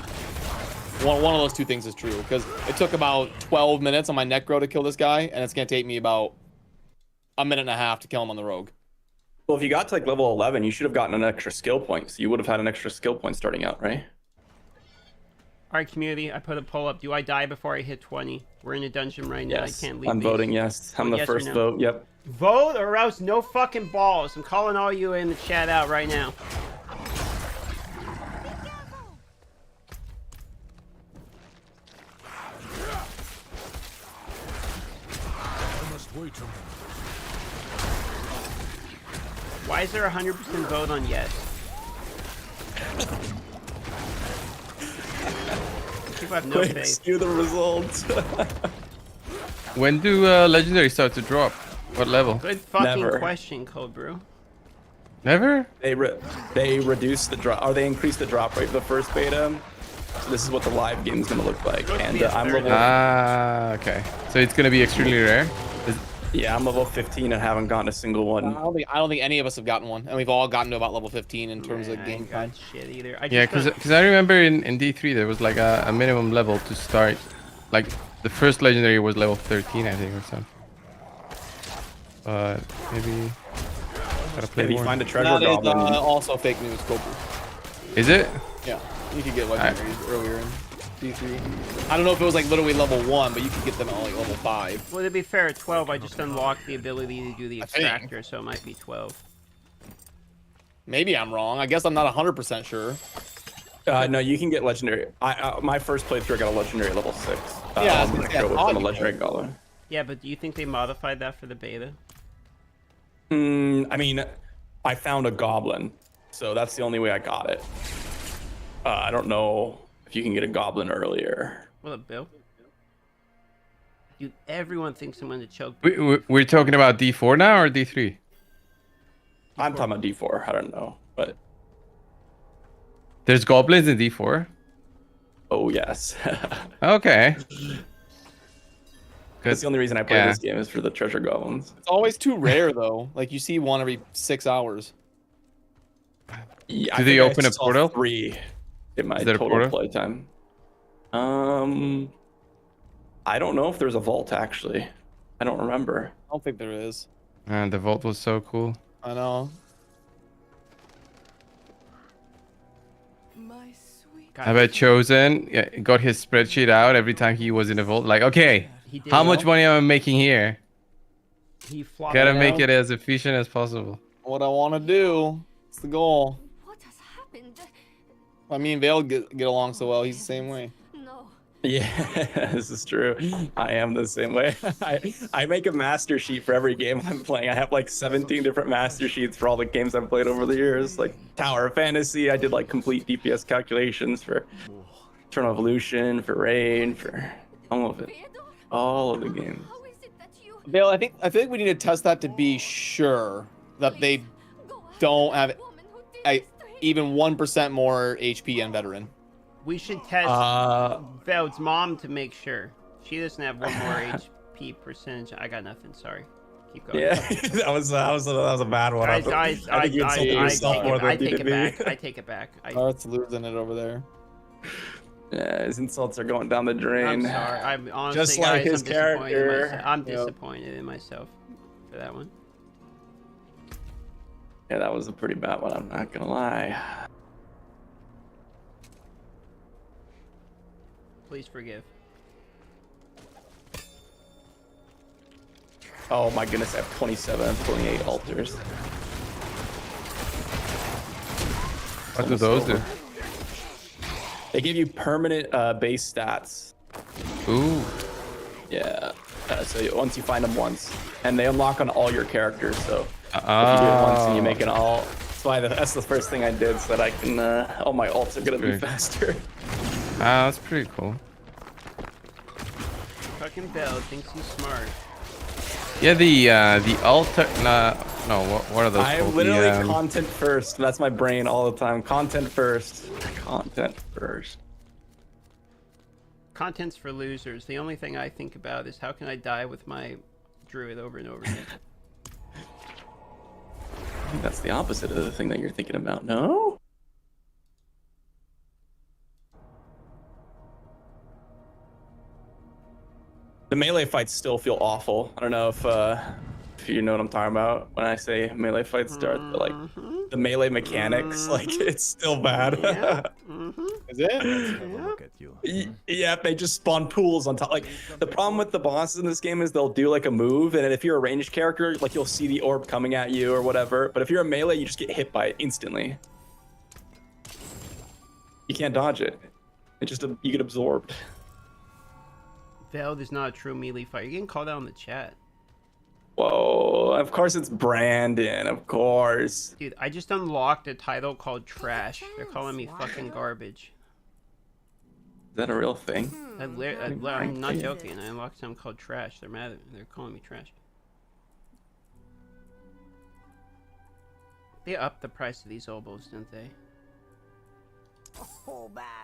Speaker 3: One of those two things is true, because it took about 12 minutes on my necro to kill this guy, and it's gonna take me about a minute and a half to kill him on the rogue.
Speaker 2: Well, if you got to like level 11, you should have gotten an extra skill point. So you would have had an extra skill point starting out, right?
Speaker 1: All right, community. I put a poll up. Do I die before I hit 20? We're in a dungeon right now.
Speaker 2: Yes.
Speaker 1: I can't leave.
Speaker 2: I'm
Speaker 1: these.
Speaker 2: voting yes. I'm the
Speaker 1: Yes or
Speaker 2: first
Speaker 1: no?
Speaker 2: vote. Yep.
Speaker 1: Vote or else no fucking balls. I'm calling all you in the chat out right now.
Speaker 4: I must wait a moment.
Speaker 1: Why is there a 100% vote on yes? People have no
Speaker 2: Quick,
Speaker 1: faith.
Speaker 2: skew the results.
Speaker 8: When do legendary start to drop? What level?
Speaker 1: Good fucking
Speaker 2: Never.
Speaker 1: question, Cold Brew.
Speaker 8: Never?
Speaker 2: they reduce the drop, or they increase the drop rate for the first beta. So this is what the live game is going to look like.
Speaker 1: Supposed to
Speaker 2: And
Speaker 1: be a
Speaker 2: I'm
Speaker 1: third.
Speaker 2: level.
Speaker 8: Ah, okay. So it's gonna be extremely rare.
Speaker 2: Yeah, I'm level 15 and haven't gotten a single
Speaker 3: I
Speaker 2: one.
Speaker 3: don't think any of us have gotten one, and we've all gotten to about level 15 in terms of
Speaker 1: I
Speaker 3: game
Speaker 1: ain't
Speaker 3: time.
Speaker 1: got shit either. I
Speaker 8: Yeah,
Speaker 1: just
Speaker 8: because I remember in D3 there was like a minimum level to start. Like the first legendary was level 13, I think, or something. But maybe gotta play
Speaker 2: If you
Speaker 8: more.
Speaker 2: find a treasure
Speaker 3: That is
Speaker 2: goblin,
Speaker 3: also fake news, Kopu.
Speaker 8: Is it?
Speaker 3: Yeah, you could get legendaries earlier in D3. I don't know if it was like literally level 1, but you could get them at like level 5.
Speaker 1: Well, to be fair, at 12, I just unlocked the ability to do the
Speaker 3: I think.
Speaker 1: extractor, so it might be 12.
Speaker 3: Maybe I'm wrong. I guess I'm not 100% sure.
Speaker 2: no, you can get legendary. My first playthrough I got a legendary at level 6.
Speaker 3: Yeah,
Speaker 2: I'm gonna go with
Speaker 3: I
Speaker 2: a
Speaker 3: thought you
Speaker 2: legendary
Speaker 3: could.
Speaker 2: goblin.
Speaker 1: Yeah, but do you think they modified that for the beta?
Speaker 2: I mean, I found a goblin, so that's the only way I got it. I don't know if you can get a goblin earlier.
Speaker 1: What up, Bill? Dude, everyone thinks I'm gonna choke.
Speaker 8: We're talking about D4 now or D3?
Speaker 2: I'm talking about D4. I don't know, but
Speaker 8: There's goblins in D4.
Speaker 2: oh yes.
Speaker 8: Okay.
Speaker 2: That's the only reason I play
Speaker 8: Yeah.
Speaker 2: this game is for the treasure goblins.
Speaker 3: It's always too rare though. Like you see one every 6 hours.
Speaker 2: Yeah,
Speaker 8: Do
Speaker 2: I
Speaker 8: they
Speaker 2: think I
Speaker 8: open a
Speaker 2: saw
Speaker 8: portal?
Speaker 2: 3 in my
Speaker 8: Is there a
Speaker 2: total
Speaker 8: portal?
Speaker 2: playtime. I don't know if there's a vault actually. I don't remember.
Speaker 3: I don't think there is.
Speaker 8: And the vault was so cool.
Speaker 3: I know.
Speaker 9: My sweet.
Speaker 1: God,
Speaker 8: I bet Chosen got his spreadsheet out every time he was in a vault. Like, okay,
Speaker 1: he did
Speaker 8: how
Speaker 1: well.
Speaker 8: much money am I making here?
Speaker 1: He flopped.
Speaker 8: Gotta
Speaker 1: it
Speaker 8: make
Speaker 1: out.
Speaker 8: it as efficient as possible.
Speaker 3: What I want to do. It's the goal.
Speaker 9: What has happened?
Speaker 3: I mean, Vale get along so well. He's the same way.
Speaker 9: No.
Speaker 2: Yeah, this is true. I am the same way. I make a master sheet for every game I'm playing. I have like 17 different master sheets for all the games I've played over the years. Like Tower of Fantasy, I did like complete DPS calculations for Eternal Evolution, for Raid, for all of it.
Speaker 9: Theodore,
Speaker 2: All of the games.
Speaker 9: how is it that you
Speaker 3: Vale, I think we need to test that to be sure that they
Speaker 9: go after
Speaker 3: don't
Speaker 9: that
Speaker 3: have
Speaker 9: woman who did this to him?
Speaker 3: even 1% more HP and veteran.
Speaker 1: We should test Veld's mom to make sure. She doesn't have one more HP percentage. I got nothing. Sorry. Keep going.
Speaker 2: Yeah, that was a bad one.
Speaker 1: Guys,
Speaker 2: I think you insulted yourself more than
Speaker 1: I
Speaker 2: you
Speaker 1: take
Speaker 2: did
Speaker 1: it
Speaker 2: me.
Speaker 1: back. I take it back.
Speaker 3: Art's losing it over there.
Speaker 2: Yeah, his insults are going down the drain.
Speaker 1: I'm sorry. I'm honestly,
Speaker 2: Just like
Speaker 1: guys,
Speaker 2: his
Speaker 1: I'm disappointed in
Speaker 2: character.
Speaker 1: myself. I'm
Speaker 2: Yep.
Speaker 1: disappointed in myself for that one.
Speaker 2: Yeah, that was a pretty bad one. I'm not gonna lie.
Speaker 1: Please forgive.
Speaker 2: Oh my goodness, I have 27, 28 altars.
Speaker 8: What do those do?
Speaker 2: They give you permanent base stats.
Speaker 8: Ooh.
Speaker 2: Yeah. Once you find them once, and they unlock on all your characters. So if you do it once and you make an alt, that's the first thing I did, so that I can. All my alts are gonna be
Speaker 8: Okay.
Speaker 2: faster.
Speaker 8: Ah, that's pretty cool.
Speaker 1: Fucking Bell thinks he's smart.
Speaker 8: Yeah, the altar. No, what are those
Speaker 2: I'm
Speaker 8: called?
Speaker 2: literally
Speaker 8: The,
Speaker 2: content first. That's my brain all the time. Content first. Content first.
Speaker 1: Content's for losers. The only thing I think about is how can I die with my druid over and over again.
Speaker 2: I think that's the opposite of the thing that you're thinking about. No? The melee fights still feel awful. I don't know if you know what I'm talking about when I say melee fights start. But like the melee mechanics, like it's still bad.
Speaker 1: Yeah.
Speaker 3: Is it?
Speaker 4: Have a look at you.
Speaker 2: Yeah, they just spawn pools on top. Like the problem with the bosses in this game is they'll do like a move, and if you're a ranged character, like you'll see the orb coming at you or whatever. But if you're a melee, you just get hit by it instantly. You can't dodge it. It just you get absorbed.
Speaker 1: Veld is not a true melee fighter. You're getting called out in the chat.
Speaker 2: Whoa! Of course it's Brandon. Of course.
Speaker 1: Dude, I just unlocked a title called Trash. They're calling me fucking garbage.
Speaker 2: Is that a real thing?
Speaker 1: I'm not joking. I unlocked something called Trash. They're mad at me. They're calling me trash. They upped the price of these oboes, didn't they?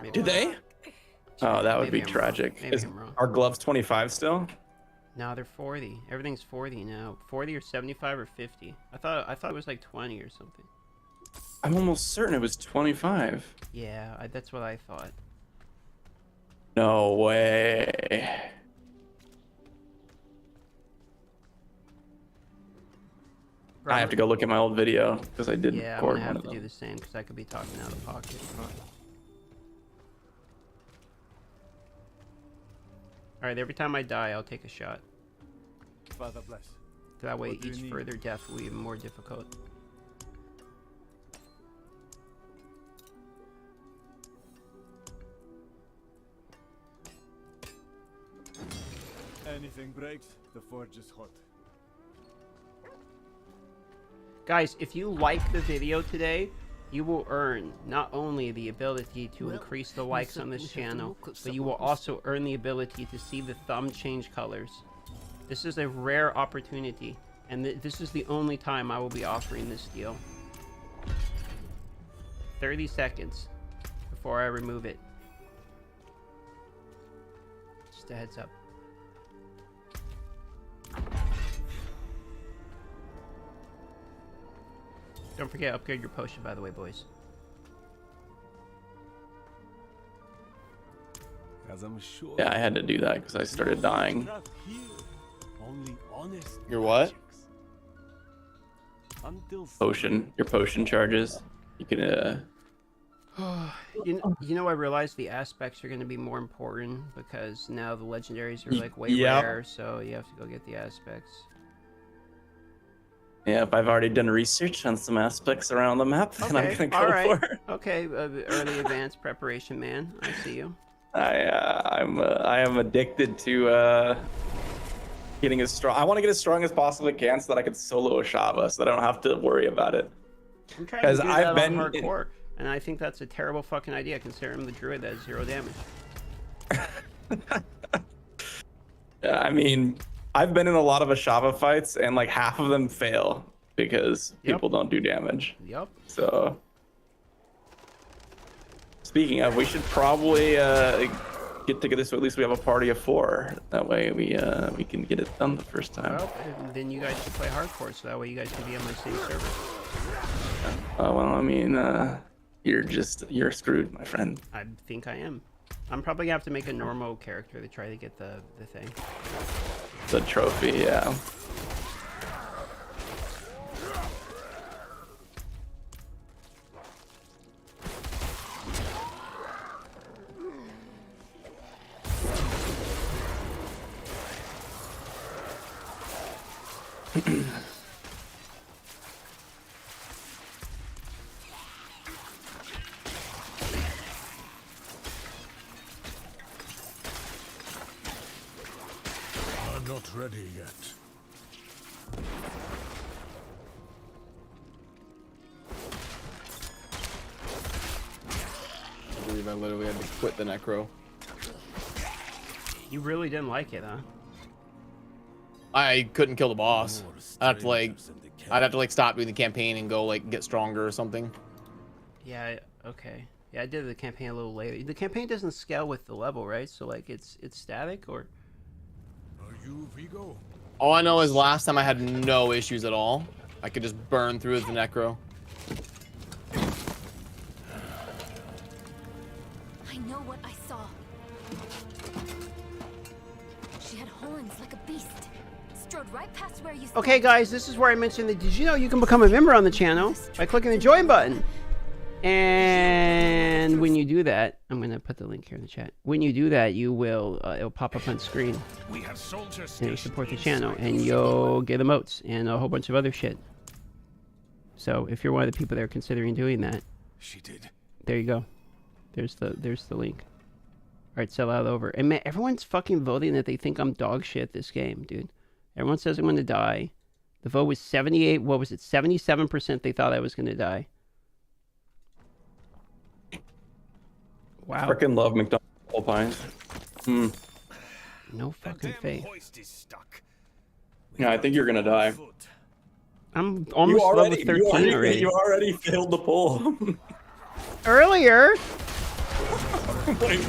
Speaker 1: Maybe
Speaker 2: Did they? Oh, that would
Speaker 1: Maybe
Speaker 2: be
Speaker 1: I'm
Speaker 2: tragic.
Speaker 1: wrong. Maybe
Speaker 2: Is
Speaker 1: I'm wrong.
Speaker 2: our gloves 25 still?
Speaker 1: No, they're 40. Everything's 40 now. 40 or 75 or 50. I thought it was like 20 or something.
Speaker 2: I'm almost certain it was 25.
Speaker 1: Yeah, that's what I thought.
Speaker 2: No way. I have to go look at my old video because I did
Speaker 1: Yeah, I'm
Speaker 2: record
Speaker 1: gonna have
Speaker 2: one
Speaker 1: to
Speaker 2: of
Speaker 1: do
Speaker 2: them.
Speaker 1: the same because I could be talking out of the pocket. All right, every time I die, I'll take a shot.
Speaker 4: Father bless.
Speaker 1: That way,
Speaker 4: What do you
Speaker 1: each
Speaker 4: need?
Speaker 1: further death will be even more difficult.
Speaker 4: Anything breaks, the forge is hot.
Speaker 1: Guys, if you like the video today, you will earn not only the ability to increase the likes on this channel, but you will also earn the ability to see the thumb change colors. This is a rare opportunity, and this is the only time I will be offering this deal. 30 seconds before I remove it. Just a heads up. Don't forget, upgrade your potion, by the way, boys.
Speaker 4: As I'm sure.
Speaker 2: Yeah, I had to do that because I started dying.
Speaker 4: Only honest
Speaker 3: Your what?
Speaker 4: magics. Until
Speaker 2: Potion, your potion charges. You can
Speaker 1: You know, I realized the aspects are going to be more important because now the legendaries are like way
Speaker 2: Yep.
Speaker 1: rare, so you have to go get the aspects.
Speaker 2: yeah, if I've already done research on some aspects around the map, then I'm gonna go
Speaker 1: all right.
Speaker 2: for it.
Speaker 1: Okay, early advanced preparation, man. I see you.
Speaker 2: I am addicted to getting as strong. I want to get as strong as possibly can so that I can solo a Shava, so that I don't have to worry about it.
Speaker 1: I'm trying to
Speaker 2: 'Cause
Speaker 1: do
Speaker 2: I've
Speaker 1: that
Speaker 2: been
Speaker 1: on
Speaker 2: in-
Speaker 1: hardcore, and I think that's a terrible fucking idea considering I'm the druid that has 0 damage.
Speaker 2: Yeah, I mean, I've been in a lot of Ashava fights, and like half of them fail because
Speaker 1: Yep.
Speaker 2: people don't do damage.
Speaker 1: Yup.
Speaker 2: So, speaking of, we should probably get together so at least we have a party of 4. That way we can get it done the first time.
Speaker 1: Well, and then you guys should play hardcore, so that way you guys can be on my same server.
Speaker 2: Well, I mean, you're screwed, my friend.
Speaker 1: I think I am. I'm probably gonna have to make a normal character to try to get the thing.
Speaker 2: The trophy, yeah.
Speaker 6: I'm not ready yet.
Speaker 3: I believe I literally had to quit the Necro.
Speaker 1: You really didn't like it, huh?
Speaker 3: I couldn't kill the boss. I'd have to like stop doing the campaign and go like get stronger or something.
Speaker 1: Yeah, okay. Yeah, I did the campaign a little later. The campaign doesn't scale with the level, right? So like it's static or
Speaker 6: Are you Vigo?
Speaker 3: All I know is last time I had no issues at all. I could just burn through as the Necro.
Speaker 9: I know what I saw. She had horns like a beast. Strode right past where you stood.
Speaker 1: Okay, guys, this is where I mentioned that. Did you know you can become a member on the channel by clicking the join button? And when you do that, I'm gonna put the link here in the chat. When you do that, you will it'll pop up on screen.
Speaker 6: We have soldiers
Speaker 1: And it'll support the channel, and you'll get emotes and a whole bunch of other shit. So if you're one of the people that are considering doing that,
Speaker 6: She did.
Speaker 1: there you go. There's the link. All right, sell out over. And man, everyone's fucking voting that they think I'm dog shit this game, dude. Everyone says I'm gonna die. The vote was 78. What was it? 77% they thought I was gonna die. Wow.
Speaker 2: Freaking love McDonald's apple pies.
Speaker 1: No fucking faith.
Speaker 4: hoist is stuck.
Speaker 2: Yeah, I think you're gonna die.
Speaker 1: I'm almost level 13 already.
Speaker 2: You already failed the pull.
Speaker 1: Earlier.
Speaker 2: Like,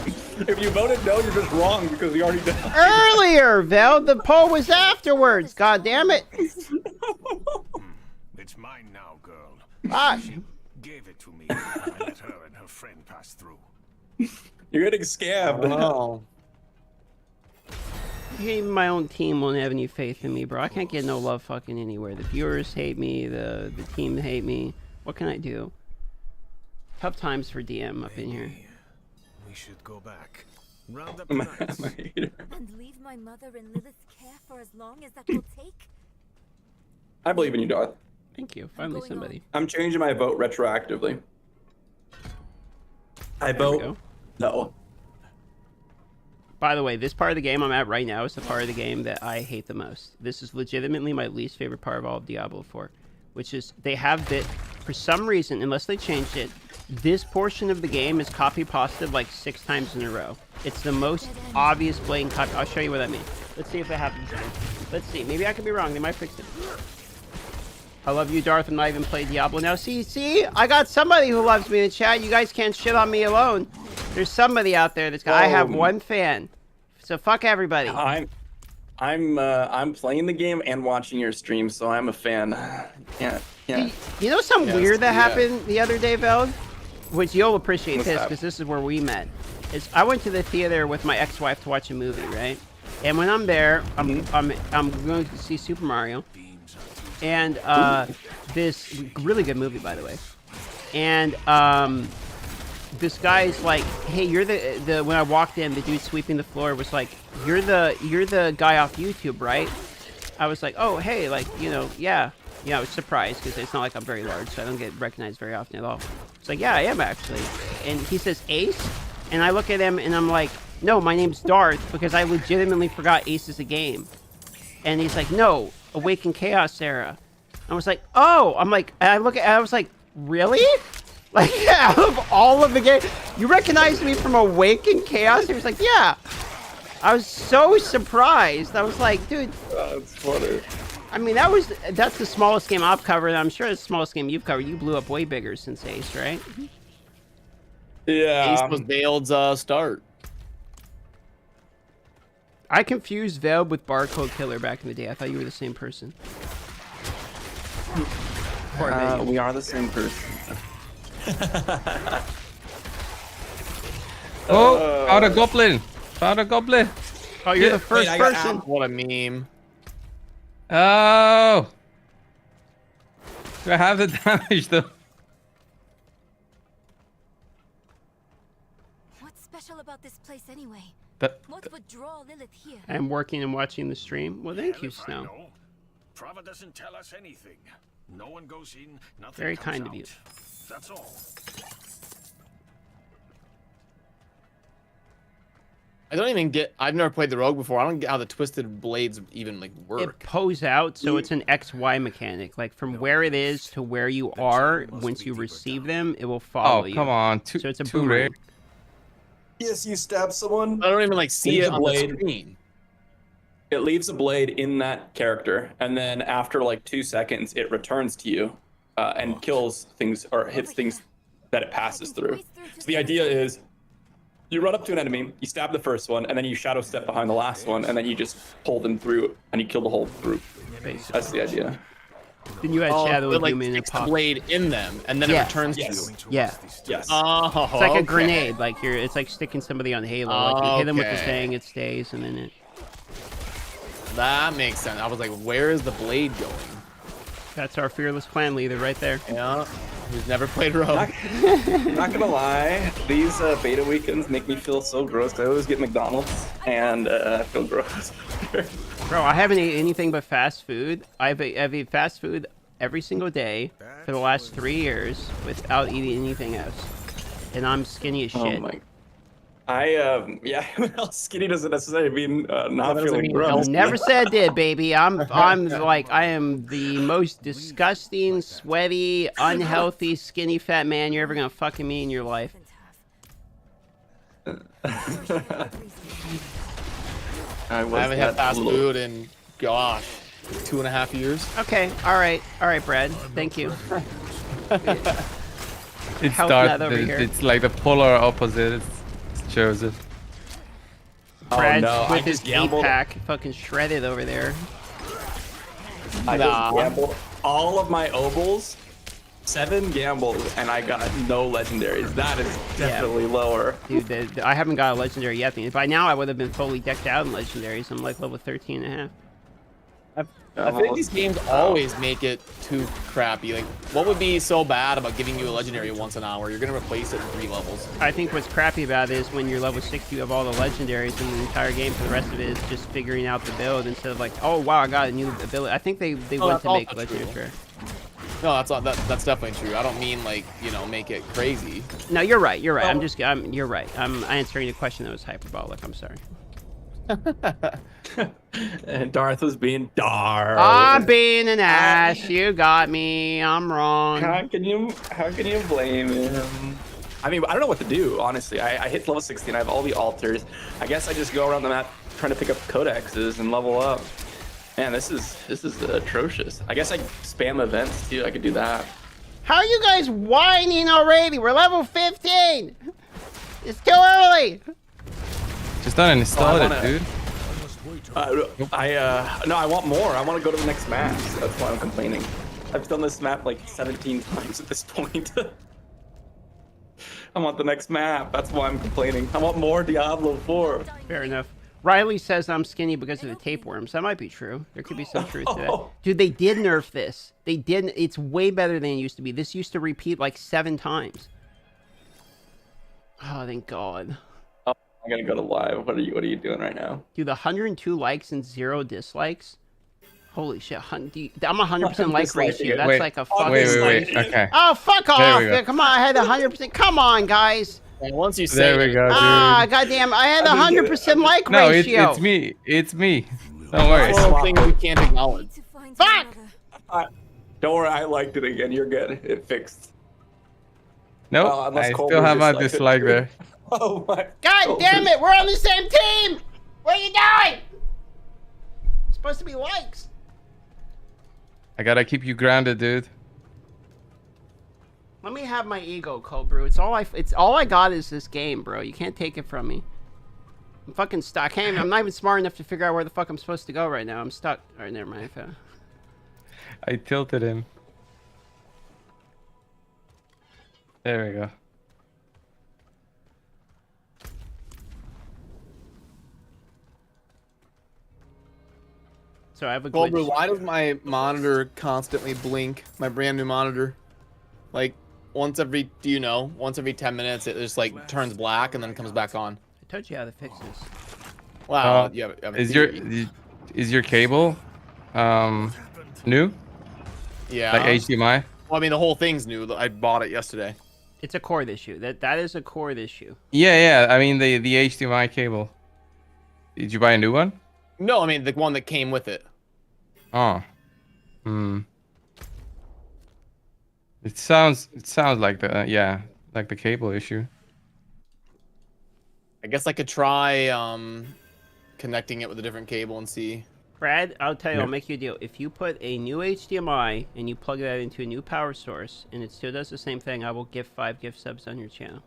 Speaker 2: if you voted no, you're just wrong because you already died.
Speaker 1: Earlier, Vel, the poll was afterwards. God damn it.
Speaker 4: It's mine now, girl.
Speaker 1: Ah,
Speaker 4: Gave it to me. I let her and her friend pass through.
Speaker 2: You're getting scammed.
Speaker 3: Oh.
Speaker 1: even my own team won't have any faith in me, bro. I can't get no love fucking anywhere. The viewers hate me. The team hate me. What can I do? Tough times for DM up in here.
Speaker 4: We should go back. Round up the knights.
Speaker 9: And leave my mother in Lilith's care for as long as that will take?
Speaker 2: I believe in you, Darth.
Speaker 1: Thank you. Finally somebody.
Speaker 2: I'm changing my vote retroactively. I vote no.
Speaker 1: By the way, this part of the game I'm at right now is the part of the game that I hate the most. This is legitimately my least favorite part of all of Diablo 4, which is they have that, for some reason, unless they changed it, this portion of the game is copy-pasted like 6 times in a row. It's the most obvious blatant copy. I'll show you what I mean. Let's see if it happens again. Let's see. Maybe I could be wrong. They might fix it. I love you, Darth. I'm not even playing Diablo now. See? I got somebody who loves me in the chat. You guys can't shit on me alone. There's somebody out there that's got. I have one fan. So fuck everybody.
Speaker 2: I'm playing the game and watching your stream, so I'm a fan. Yeah.
Speaker 1: You know something weird that happened the other day, Veld? Which you'll appreciate this because this is where we met. Is I went to the theater with my ex-wife to watch a movie, right? And when I'm there, I'm going to see Super Mario. And this really good movie, by the way. And this guy's like, "Hey, you're the." When I walked in, the dude sweeping the floor was like, "You're the guy off YouTube, right?" I was like, "Oh, hey, like, you know, yeah." I was surprised because it's not like I'm very large, so I don't get recognized very often at all. It's like, "Yeah, I am actually." And he says, "Ace," and I look at him and I'm like, "No, my name's Darth," because I legitimately forgot Ace is a game. And he's like, "No, Awaken Chaos Era." I was like, "Oh," I'm like, and I was like, "Really?" Like, out of all of the games, you recognized me from Awaken Chaos? He was like, "Yeah." I was so surprised. I was like, dude.
Speaker 2: That's funny.
Speaker 1: I mean, that's the smallest game I've covered. I'm sure it's the smallest game you've covered. You blew up way bigger since Ace, right?
Speaker 2: Yeah.
Speaker 3: Ace was Veil's start.
Speaker 1: I confused Veil with Barcode Killer back in the day. I thought you were the same person.
Speaker 2: We are the same person.
Speaker 8: Oh, found a goblin. Found a goblin.
Speaker 1: Oh, you're the first person.
Speaker 3: What a meme.
Speaker 8: Oh. Do I have the damage though?
Speaker 9: What's special about this place anyway? What would draw Lilith here?
Speaker 1: I'm working and watching the stream. Well, thank you,
Speaker 4: Hell if I
Speaker 1: Snow.
Speaker 4: know. Prava doesn't tell us anything. No one goes in, nothing
Speaker 1: Very
Speaker 4: comes
Speaker 1: kind
Speaker 4: out.
Speaker 1: of you.
Speaker 4: That's all.
Speaker 3: I don't even get. I've never played the rogue before. I don't get how the twisted blades even like work.
Speaker 1: It pulls out, so it's an XY mechanic. Like from where it is to where you are, once you receive them, it will follow you.
Speaker 8: Oh, come on.
Speaker 1: So it's a
Speaker 8: too rare.
Speaker 1: boomerang.
Speaker 2: Yes, you stab someone.
Speaker 3: I don't even like see
Speaker 2: Leaves
Speaker 3: it
Speaker 2: a
Speaker 3: on
Speaker 2: blade.
Speaker 3: the screen.
Speaker 2: It leaves a blade in that character, and then after like 2 seconds, it returns to you and kills things or hits things that it passes through. So the idea is, you run up to an enemy, you stab the first one, and then you shadow step behind the last one, and then you just pull them through, and you kill the whole group.
Speaker 1: Basically.
Speaker 2: That's the idea.
Speaker 1: Then you had Shadow
Speaker 3: it,
Speaker 1: of
Speaker 3: like,
Speaker 1: Human and
Speaker 3: sticks the
Speaker 1: pop.
Speaker 3: blade in them, and then it returns to you.
Speaker 1: Yeah.
Speaker 2: Yes.
Speaker 3: Oh,
Speaker 1: It's like a grenade. Like it's like sticking somebody on Halo. Like you hit them with the
Speaker 3: Okay.
Speaker 1: thing, it stays, and then it.
Speaker 3: That makes sense. I was like, where is the blade going?
Speaker 1: That's our fearless clan leader right there.
Speaker 3: Yeah. Who's never played rogue.
Speaker 2: Not gonna lie, these beta weekends make me feel so gross. 'Cause I always get McDonald's and I feel gross.
Speaker 1: Bro, I haven't eaten anything but fast food. I've eaten fast food every single day for the last 3 years without eating anything else, and I'm skinny as shit.
Speaker 2: Oh my. Yeah. Well, skinny doesn't necessarily mean not
Speaker 3: doesn't
Speaker 2: feeling
Speaker 3: mean
Speaker 2: gross.
Speaker 3: healthy.
Speaker 1: Never said did, baby. I'm like I am the most disgusting, sweaty, unhealthy, skinny fat man you're ever gonna fucking meet in your life.
Speaker 2: I
Speaker 3: haven't had fast food in, gosh, 2.5 years.
Speaker 1: Okay, all right, Brad. Thank you.
Speaker 8: It's
Speaker 1: Health
Speaker 8: dark.
Speaker 1: nut over here.
Speaker 8: It's like the polar opposite. It's chose it.
Speaker 1: Brad
Speaker 2: no, I
Speaker 1: with his
Speaker 2: just gambled.
Speaker 1: 8-pack fucking shredded over there.
Speaker 2: I just gambled all of my obols, 7 gambles, and I got no legendaries. That is definitely lower.
Speaker 1: Dude, I haven't got a legendary yet. By now, I would have been fully decked out in legendaries. I'm like level 13 and a half.
Speaker 3: I think these games always make it too crappy. Like, what would be so bad about giving you a legendary once an hour? You're gonna replace it in 3 levels.
Speaker 1: I think what's crappy about it is when you're level 60, you have all the legendaries, and the entire game for the rest of it is just figuring out the build instead of like, oh wow, I got a new ability. I think they want to make legendaries rare.
Speaker 3: No, that's definitely true. I don't mean like, you know, make it crazy.
Speaker 1: No, you're right. You're right. You're right. I'm answering a question that was hyperbolic. I'm sorry.
Speaker 2: And Darth was being Darth.
Speaker 1: I'm being an ass. You got me. I'm wrong.
Speaker 2: How can you blame him? I mean, I don't know what to do, honestly. I hit level 16. I have all the altars. I guess I just go around the map trying to pick up codexes and level up. Man, this is atrocious. I guess I spam events too. I could do that.
Speaker 1: How are you guys whining already? We're level 15. It's too early.
Speaker 8: Just don't install it, dude.
Speaker 2: No, I want more. I want to go to the next map. So that's why I'm complaining. I've done this map like 17 times at this point. I want the next map. That's why I'm complaining. I want more Diablo 4.
Speaker 1: Fair enough. Riley says I'm skinny because of the tapeworms. That might be true. There could be some truth to that. Dude, they did nerf this. They did. It's way better than it used to be. This used to repeat like 7 times. Oh, thank God.
Speaker 2: I'm gonna go to live. What are you doing right now?
Speaker 1: Dude, 102 likes and 0 dislikes. Holy shit! I'm 100% like ratio. That's like a fucking.
Speaker 8: Wait. Okay.
Speaker 1: Oh, fuck off! Come on, I had 100%. Come on, guys.
Speaker 3: And once you say,
Speaker 8: there we go, dude.
Speaker 1: Ah, goddamn! I had 100% like ratio.
Speaker 8: No, it's me. It's me. Don't worry.
Speaker 3: One thing we can't acknowledge.
Speaker 1: Fuck!
Speaker 2: Don't worry, I liked it again. You're good. It fixed.
Speaker 8: Nope. I still have my dislike there.
Speaker 2: Oh my.
Speaker 1: God damn it! We're on the same team. What are you doing? It's supposed to be likes.
Speaker 8: I gotta keep you grounded, dude.
Speaker 1: Let me have my ego, Cold Brew. It's all I got is this game, bro. You can't take it from me. I'm fucking stuck. I'm not even smart enough to figure out where the fuck I'm supposed to go right now. I'm stuck. All right, never mind.
Speaker 8: I tilted him. There we go.
Speaker 1: So I have a glitch.
Speaker 3: Cold Brew, why does my monitor constantly blink? My brand new monitor, like once every 10 minutes, it just like turns black and then comes back on.
Speaker 1: I told you how to fix this.
Speaker 3: Wow.
Speaker 8: Is your cable new?
Speaker 3: Yeah.
Speaker 8: Like HDMI?
Speaker 3: Well, I mean, the whole thing's new. I bought it yesterday.
Speaker 1: It's a cord issue. That is a cord issue.
Speaker 8: Yeah. I mean the HDMI cable. Did you buy a new one?
Speaker 3: No, I mean the one that came with it.
Speaker 8: Oh. It sounds like like the cable issue.
Speaker 3: I guess I could try connecting it with a different cable and see.
Speaker 1: Brad, I'll tell you, I'll make you a deal. If you put a new HDMI and you plug that into a new power source and it still does the same thing, I will give 5 gift subs on your channel.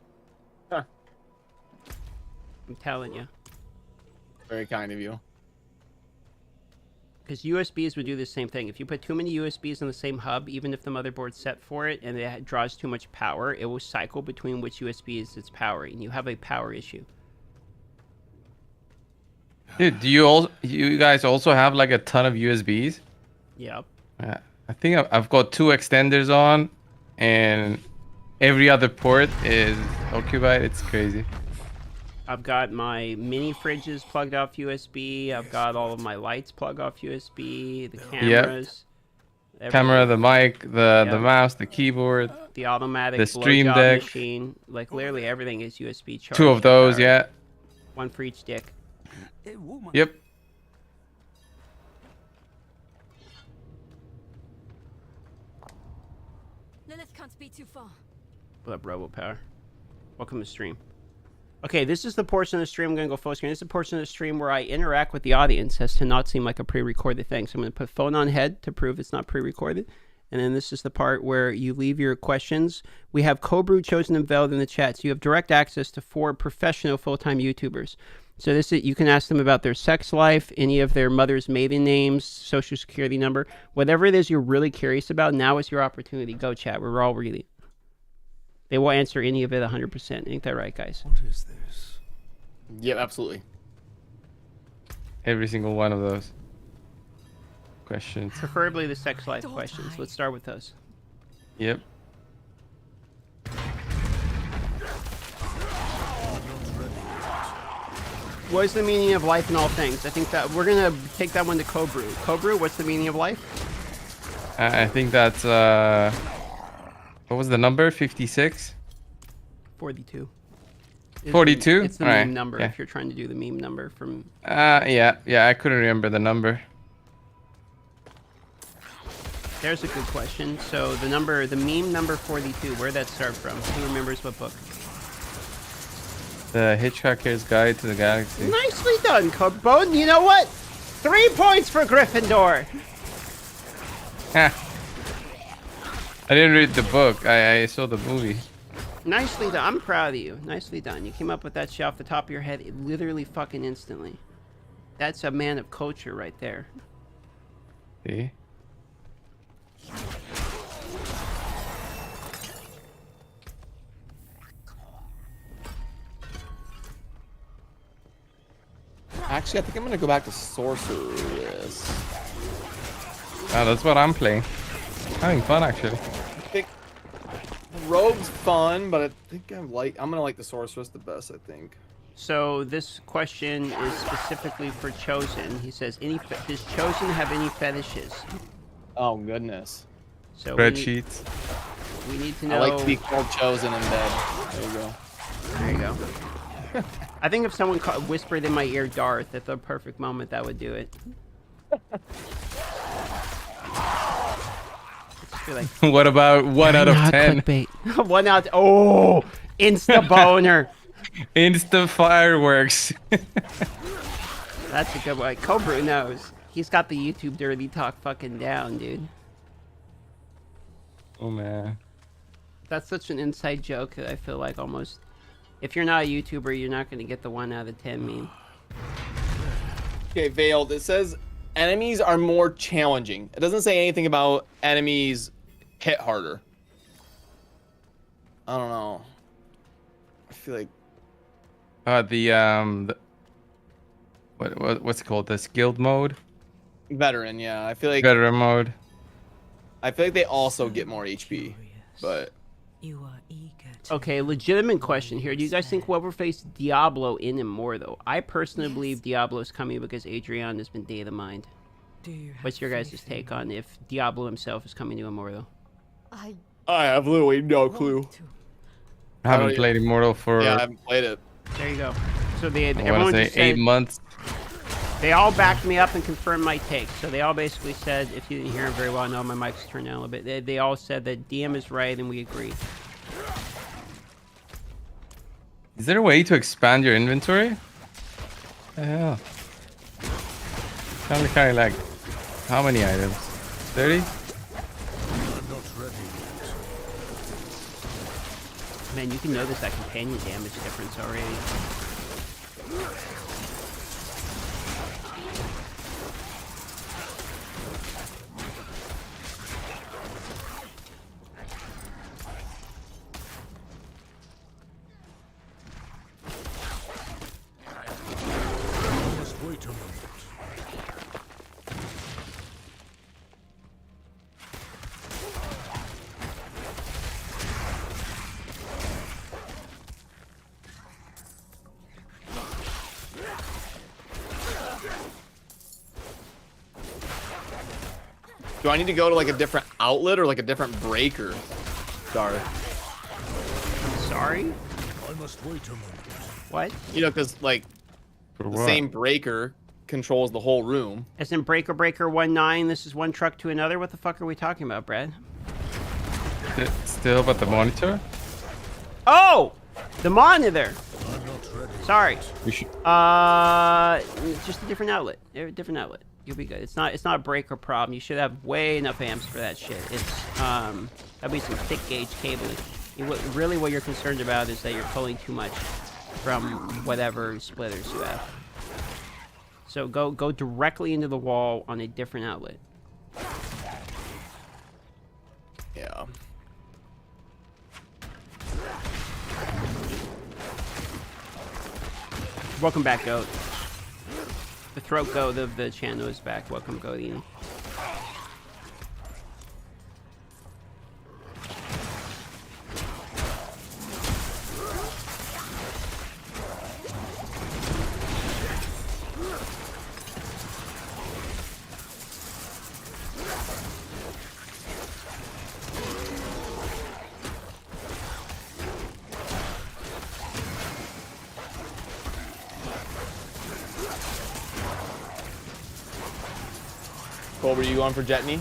Speaker 3: Huh.
Speaker 1: I'm telling you.
Speaker 3: Very kind of you.
Speaker 1: Because USBs would do the same thing. If you put too many USBs in the same hub, even if the motherboard's set for it and it draws too much power, it will cycle between which USBs it's powering. You have a power issue.
Speaker 8: Dude, do you guys also have like a ton of USBs?
Speaker 1: Yep.
Speaker 8: I think I've got 2 extenders on, and every other port is occupied. It's crazy.
Speaker 1: I've got my mini fridges plugged off USB. I've got all of my lights plugged off USB. The cameras.
Speaker 8: Yep. Camera, the mic, the mouse, the keyboard.
Speaker 1: The automatic
Speaker 8: the Stream Deck
Speaker 1: machine. Like literally everything is USB charged.
Speaker 8: 2 of those, yeah.
Speaker 1: 1 for each dick.
Speaker 8: Yep.
Speaker 9: Lilith can't be too far.
Speaker 1: What up, RoboPower? Welcome to stream. Okay, this is the portion of the stream I'm going to go full screen. This is the portion of the stream where I interact with the audience as to not seem like a pre-recorded thing. So I'm going to put phone on head to prove it's not pre-recorded. And then this is the part where you leave your questions. We have Cobrew, Chosen, and Veld in the chat. So you have direct access to 4 professional full-time YouTubers. So this is, you can ask them about their sex life, any of their mother's maiden names, social security number, whatever it is you're really curious about. Now is your opportunity. Go chat. We're all reading. They will answer any of it 100%. Ain't that right, guys?
Speaker 4: What is this?
Speaker 3: Yeah, absolutely.
Speaker 8: Every single one of those questions.
Speaker 1: Preferably the sex life questions. Let's start with those.
Speaker 8: Yep.
Speaker 1: What is the meaning of life in all things? I think that we're gonna take that one to Cobrew. Cobrew, what's the meaning of life?
Speaker 8: I think that's what was the number? 56?
Speaker 1: 42.
Speaker 8: 42?
Speaker 1: It's the
Speaker 8: All right,
Speaker 1: meme number.
Speaker 8: yeah.
Speaker 1: If you're trying to do the meme number from.
Speaker 8: Yeah, I couldn't remember the number.
Speaker 1: There's a good question. So the meme number 42. Where'd that start from? Who remembers what book?
Speaker 8: The Hitchhiker's Guide to the Galaxy.
Speaker 1: Nicely done, Bowden. You know what? 3 points for Gryffindor.
Speaker 8: I didn't read the book. I saw the movie.
Speaker 1: Nicely done. I'm proud of you. Nicely done. You came up with that shit off the top of your head literally fucking instantly. That's a man of culture right there.
Speaker 8: See?
Speaker 3: Actually, I think I'm gonna go back to Sorceress.
Speaker 8: Oh, that's what I'm playing. Having fun, actually.
Speaker 3: I think Rogue's fun, but I think I'm gonna like the Sorceress the best, I think.
Speaker 1: So this question is specifically for Chosen. He says, does Chosen have any fetishes?
Speaker 3: Oh, goodness.
Speaker 1: So
Speaker 8: Spreadsheets.
Speaker 1: we need to know.
Speaker 3: I like to be called Chosen in bed. There you go.
Speaker 1: There you go. I think if someone whispered in my ear Darth at the perfect moment, that would do it. Like,
Speaker 8: What about 1 out of 10?
Speaker 1: Clickbait. 1 out. Oh, insta boner.
Speaker 8: Insta fireworks.
Speaker 1: That's a good one. Cobra knows. He's got the YouTube dirty talk fucking down, dude.
Speaker 8: Oh man.
Speaker 1: That's such an inside joke that I feel like almost, if you're not a YouTuber, you're not going to get the 1 out of 10 meme.
Speaker 3: Okay, Veiled. It says enemies are more challenging. It doesn't say anything about enemies hit harder. I don't know. I feel like
Speaker 8: what's it called? The skilled mode?
Speaker 3: veteran, yeah. I feel like
Speaker 8: Veteran mode.
Speaker 3: I feel like they also get more HP, but
Speaker 5: You are eager to
Speaker 1: Okay, legitimate question here. Do you guys think whoever faced Diablo in Immortal? I personally believe Diablo is coming because Adrian has been data mined.
Speaker 5: do you have
Speaker 1: What's your guys'
Speaker 5: faith
Speaker 1: take
Speaker 5: in
Speaker 1: on if Diablo himself is coming to Immortal?
Speaker 9: I
Speaker 3: I have literally no clue.
Speaker 5: to?
Speaker 8: I haven't
Speaker 3: yeah.
Speaker 8: played Immortal for
Speaker 3: Yeah, I haven't played it.
Speaker 1: There you go. So they
Speaker 8: I want
Speaker 1: everyone
Speaker 8: to
Speaker 1: just
Speaker 8: say 8
Speaker 1: said,
Speaker 8: months.
Speaker 1: they all backed me up and confirmed my take. So they all basically said, if you didn't hear him very well, I know my mic's turned down a little bit. They all said that DM is right and we agree.
Speaker 8: Is there a way to expand your inventory? Yeah. Only carry like how many items? 30?
Speaker 4: I'm not ready yet.
Speaker 1: Man, you can notice that companion damage difference already.
Speaker 4: I must wait a moment.
Speaker 3: Do I need to go to like a different outlet or like a different breaker? Sorry.
Speaker 1: Sorry?
Speaker 4: I must wait a moment.
Speaker 1: What?
Speaker 3: You know, because like
Speaker 8: For
Speaker 3: the
Speaker 8: what?
Speaker 3: same breaker controls the whole room.
Speaker 1: Isn't Breaker 19, this is one truck to another? What the fuck are we talking about, Brad?
Speaker 8: Still about the monitor?
Speaker 1: Oh! The monitor!
Speaker 4: I'm not ready.
Speaker 1: Sorry.
Speaker 8: We should.
Speaker 1: Just a different outlet. Different outlet. You'll be good. It's not a breaker problem. You should have way enough amps for that shit. It's that'd be some thick gauge cabling. Really, what you're concerned about is that you're pulling too much from whatever splitters you have. So go directly into the wall on a different outlet.
Speaker 3: Yeah.
Speaker 1: Welcome back, Goat. The throat goat of the channel is back. Welcome, Goatini.
Speaker 3: What were you on for Jetney?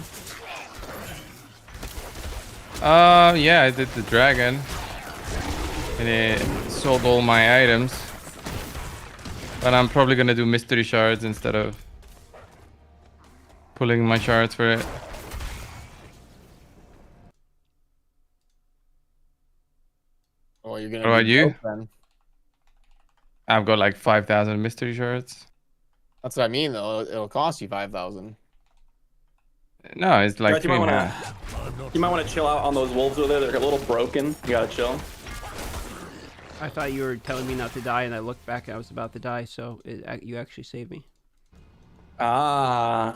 Speaker 8: Yeah, I did the dragon. And it sold all my items. But I'm probably gonna do mystery shards instead of pulling my shards for it.
Speaker 3: Oh, you're gonna.
Speaker 8: What about you?
Speaker 3: Broke, then.
Speaker 8: I've got like 5,000 mystery shards.
Speaker 3: That's what I mean, though. It'll cost you 5,000.
Speaker 8: No, it's like
Speaker 2: Brett, you
Speaker 8: 3.5.
Speaker 2: might want to chill out on those wolves over there. They're a little broken. You gotta chill.
Speaker 1: I thought you were telling me not to die, and I looked back and I was about to die, so you actually saved me.
Speaker 2: Ah.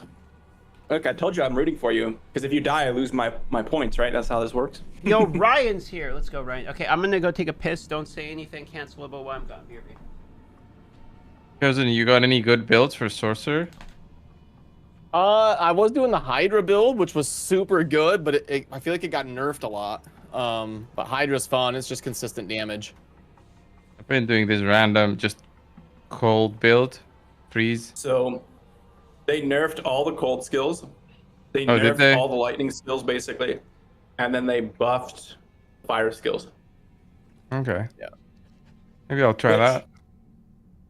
Speaker 2: Look, I told you I'm rooting for you. Because if you die, I lose my points, right? That's how this works.
Speaker 1: Yo, Ryan's here. Let's go, Ryan. Okay, I'm gonna go take a piss. Don't say anything cancelable while I'm gone. BRB.
Speaker 8: Cousin, you got any good builds for sorcerer?
Speaker 3: I was doing the Hydra build, which was super good, but I feel like it got nerfed a lot. But Hydra's fun. It's just consistent damage.
Speaker 8: I've been doing this random, just cold build, freeze.
Speaker 2: So, they nerfed all the cold skills. They
Speaker 8: Oh, did
Speaker 2: nerfed
Speaker 8: they?
Speaker 2: all the lightning skills, basically. And then they buffed fire skills.
Speaker 8: Okay.
Speaker 3: Yeah.
Speaker 8: Maybe I'll try
Speaker 2: Which-
Speaker 8: that.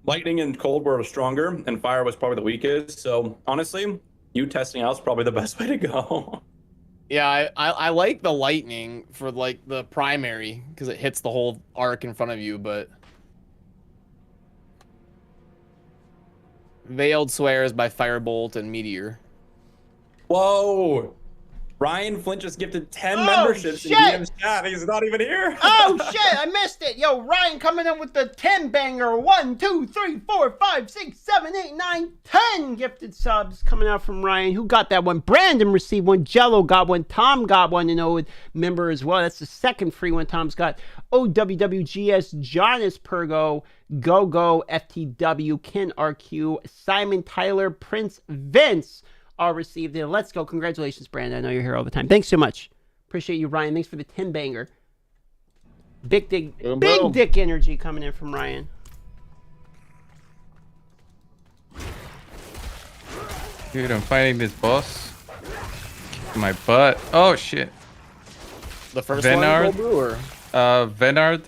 Speaker 2: Lightning and cold were stronger, and fire was probably the weakest. So, honestly, you testing out is probably the best way to go.
Speaker 3: Yeah, I like the lightning for like the primary because it hits the whole arc in front of you, but Veiled Swears by Firebolt and Meteor.
Speaker 2: Whoa! Ryan Flint just gifted 10
Speaker 1: Oh,
Speaker 2: memberships in
Speaker 1: shit!
Speaker 2: DM's chat. He's not even here.
Speaker 1: Oh shit! I missed it. Yo, Ryan coming in with the 10 banger. 1, 2, 3, 4, 5, 6, 7, 8, 9, 10 gifted subs coming out from Ryan. Who got that one? Brandon received one. Jello got one. Tom got one. An old member as well. That's the second free one Tom's got. OWWGS, Jonas Pergo, GoGo, FTW, Ken RQ, Simon Tyler, Prince Vince. All received it. Let's go. Congratulations, Brandon. I know you're here all the time. Thanks so much. Appreciate you, Ryan. Thanks for the 10 banger. Big dick energy coming in from Ryan.
Speaker 8: Dude, I'm fighting this boss. Kick my butt. Oh shit.
Speaker 3: The first
Speaker 8: Venard?
Speaker 3: one, Brew, or?
Speaker 8: Venard.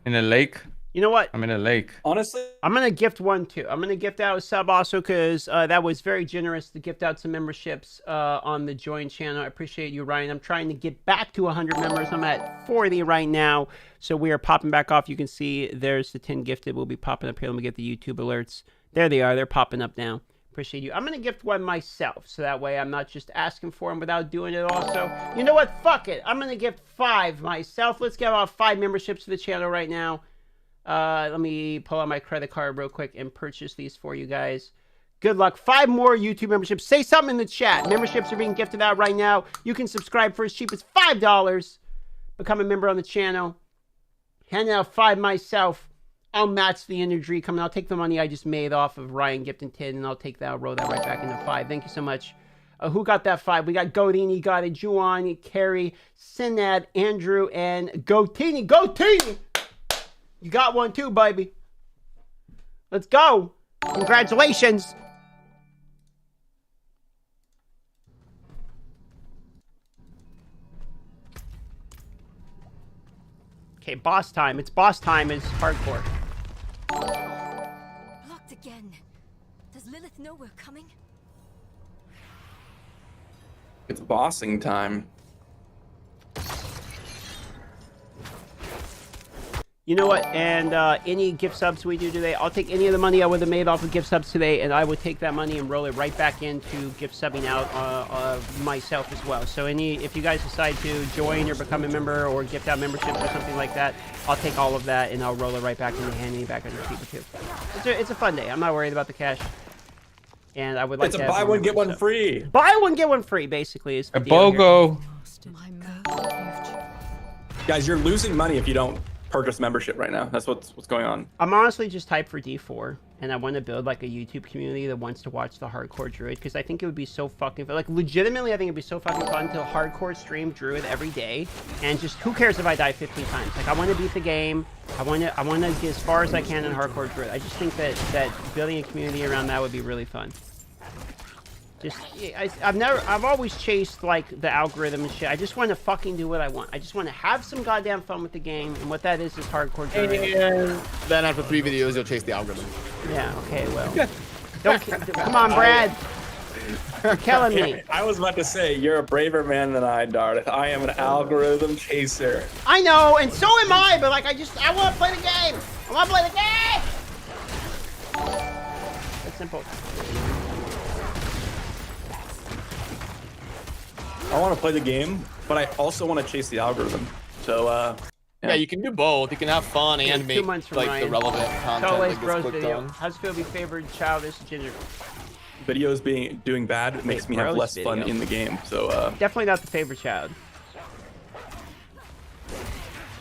Speaker 8: In a lake.
Speaker 1: You know what?
Speaker 8: I'm in a lake.
Speaker 2: Honestly,
Speaker 1: I'm going to gift one, too. I'm going to gift out a sub also because that was very generous to gift out some memberships on the Join channel. I appreciate you, Ryan. I'm trying to get back to 100 members. I'm at 40 right now. So we are popping back off. You can see there's the 10 gifted. We'll be popping up here. Let me get the YouTube alerts. There they are. They're popping up now. Appreciate you. I'm going to gift one myself. So that way I'm not just asking for them without doing it also. You know what? Fuck it. I'm going to gift 5 myself. Let's get about 5 memberships to the channel right now. Let me pull out my credit card real quick and purchase these for you guys. Good luck. 5 more YouTube memberships. Say something in the chat. Memberships are being gifted out right now. You can subscribe for as cheap as $5. Become a member on the channel. Handing out 5 myself. I'll match the energy coming. I'll take the money I just made off of Ryan gifting 10, and I'll take that, roll that right back into 5. Thank you so much. Who got that 5? We got Godini, got it. Juan, Carrie, Sinad, Andrew, and Gotini. Gotini! You got one too, baby. Let's go. Congratulations. Okay, boss time. It's boss time is hardcore.
Speaker 9: Locked again. Does Lilith know we're coming?
Speaker 2: It's bossing time.
Speaker 1: You know what? And any gift subs we do today, I'll take any of the money I would have made off of gift subs today, and I would take that money and roll it right back into gift subbing out myself as well. So if you guys decide to join or become a member or gift out memberships or something like that, I'll take all of that and I'll roll it right back into handing it back on your people too. It's a fun day. I'm not worried about the cash. And I would like
Speaker 2: It's
Speaker 1: to
Speaker 2: a buy one get one free.
Speaker 1: Buy one get one free, basically. Is
Speaker 8: A BOGO.
Speaker 2: Guys, you're losing money if you don't purchase membership right now. That's what's going on.
Speaker 1: I'm honestly just hyped for D4, and I want to build like a YouTube community that wants to watch the hardcore Druid, because I think it would be so fucking fun. Like, legitimately, I think it'd be so fucking fun to hardcore stream Druid every day, and just who cares if I die 15 times? Like, I want to beat the game. I want to get as far as I can in hardcore Druid. I just think that building a community around that would be really fun. I've always chased like the algorithm and shit. I just want to fucking do what I want. I just want to have some goddamn fun with the game, and what that is hardcore Druid.
Speaker 3: And then after 3 videos, you'll chase the algorithm.
Speaker 1: Yeah. Okay. Well. Come on, Brad. You're killing me.
Speaker 2: I was about to say you're a braver man than I, Darth. I am an algorithm chaser.
Speaker 1: I know, and so am I. But like, I want to play the game. I want to play the game. That's simple.
Speaker 2: I want to play the game, but I also want to chase the algorithm. So,
Speaker 3: yeah, you can do both. You can have fun and make like
Speaker 1: Ryan.
Speaker 3: the relevant content.
Speaker 1: Like
Speaker 3: Bros
Speaker 1: video. How's it feel to be favored childish ginger?
Speaker 2: Videos doing bad, it makes me have less fun in the game. So
Speaker 1: definitely not the favorite child.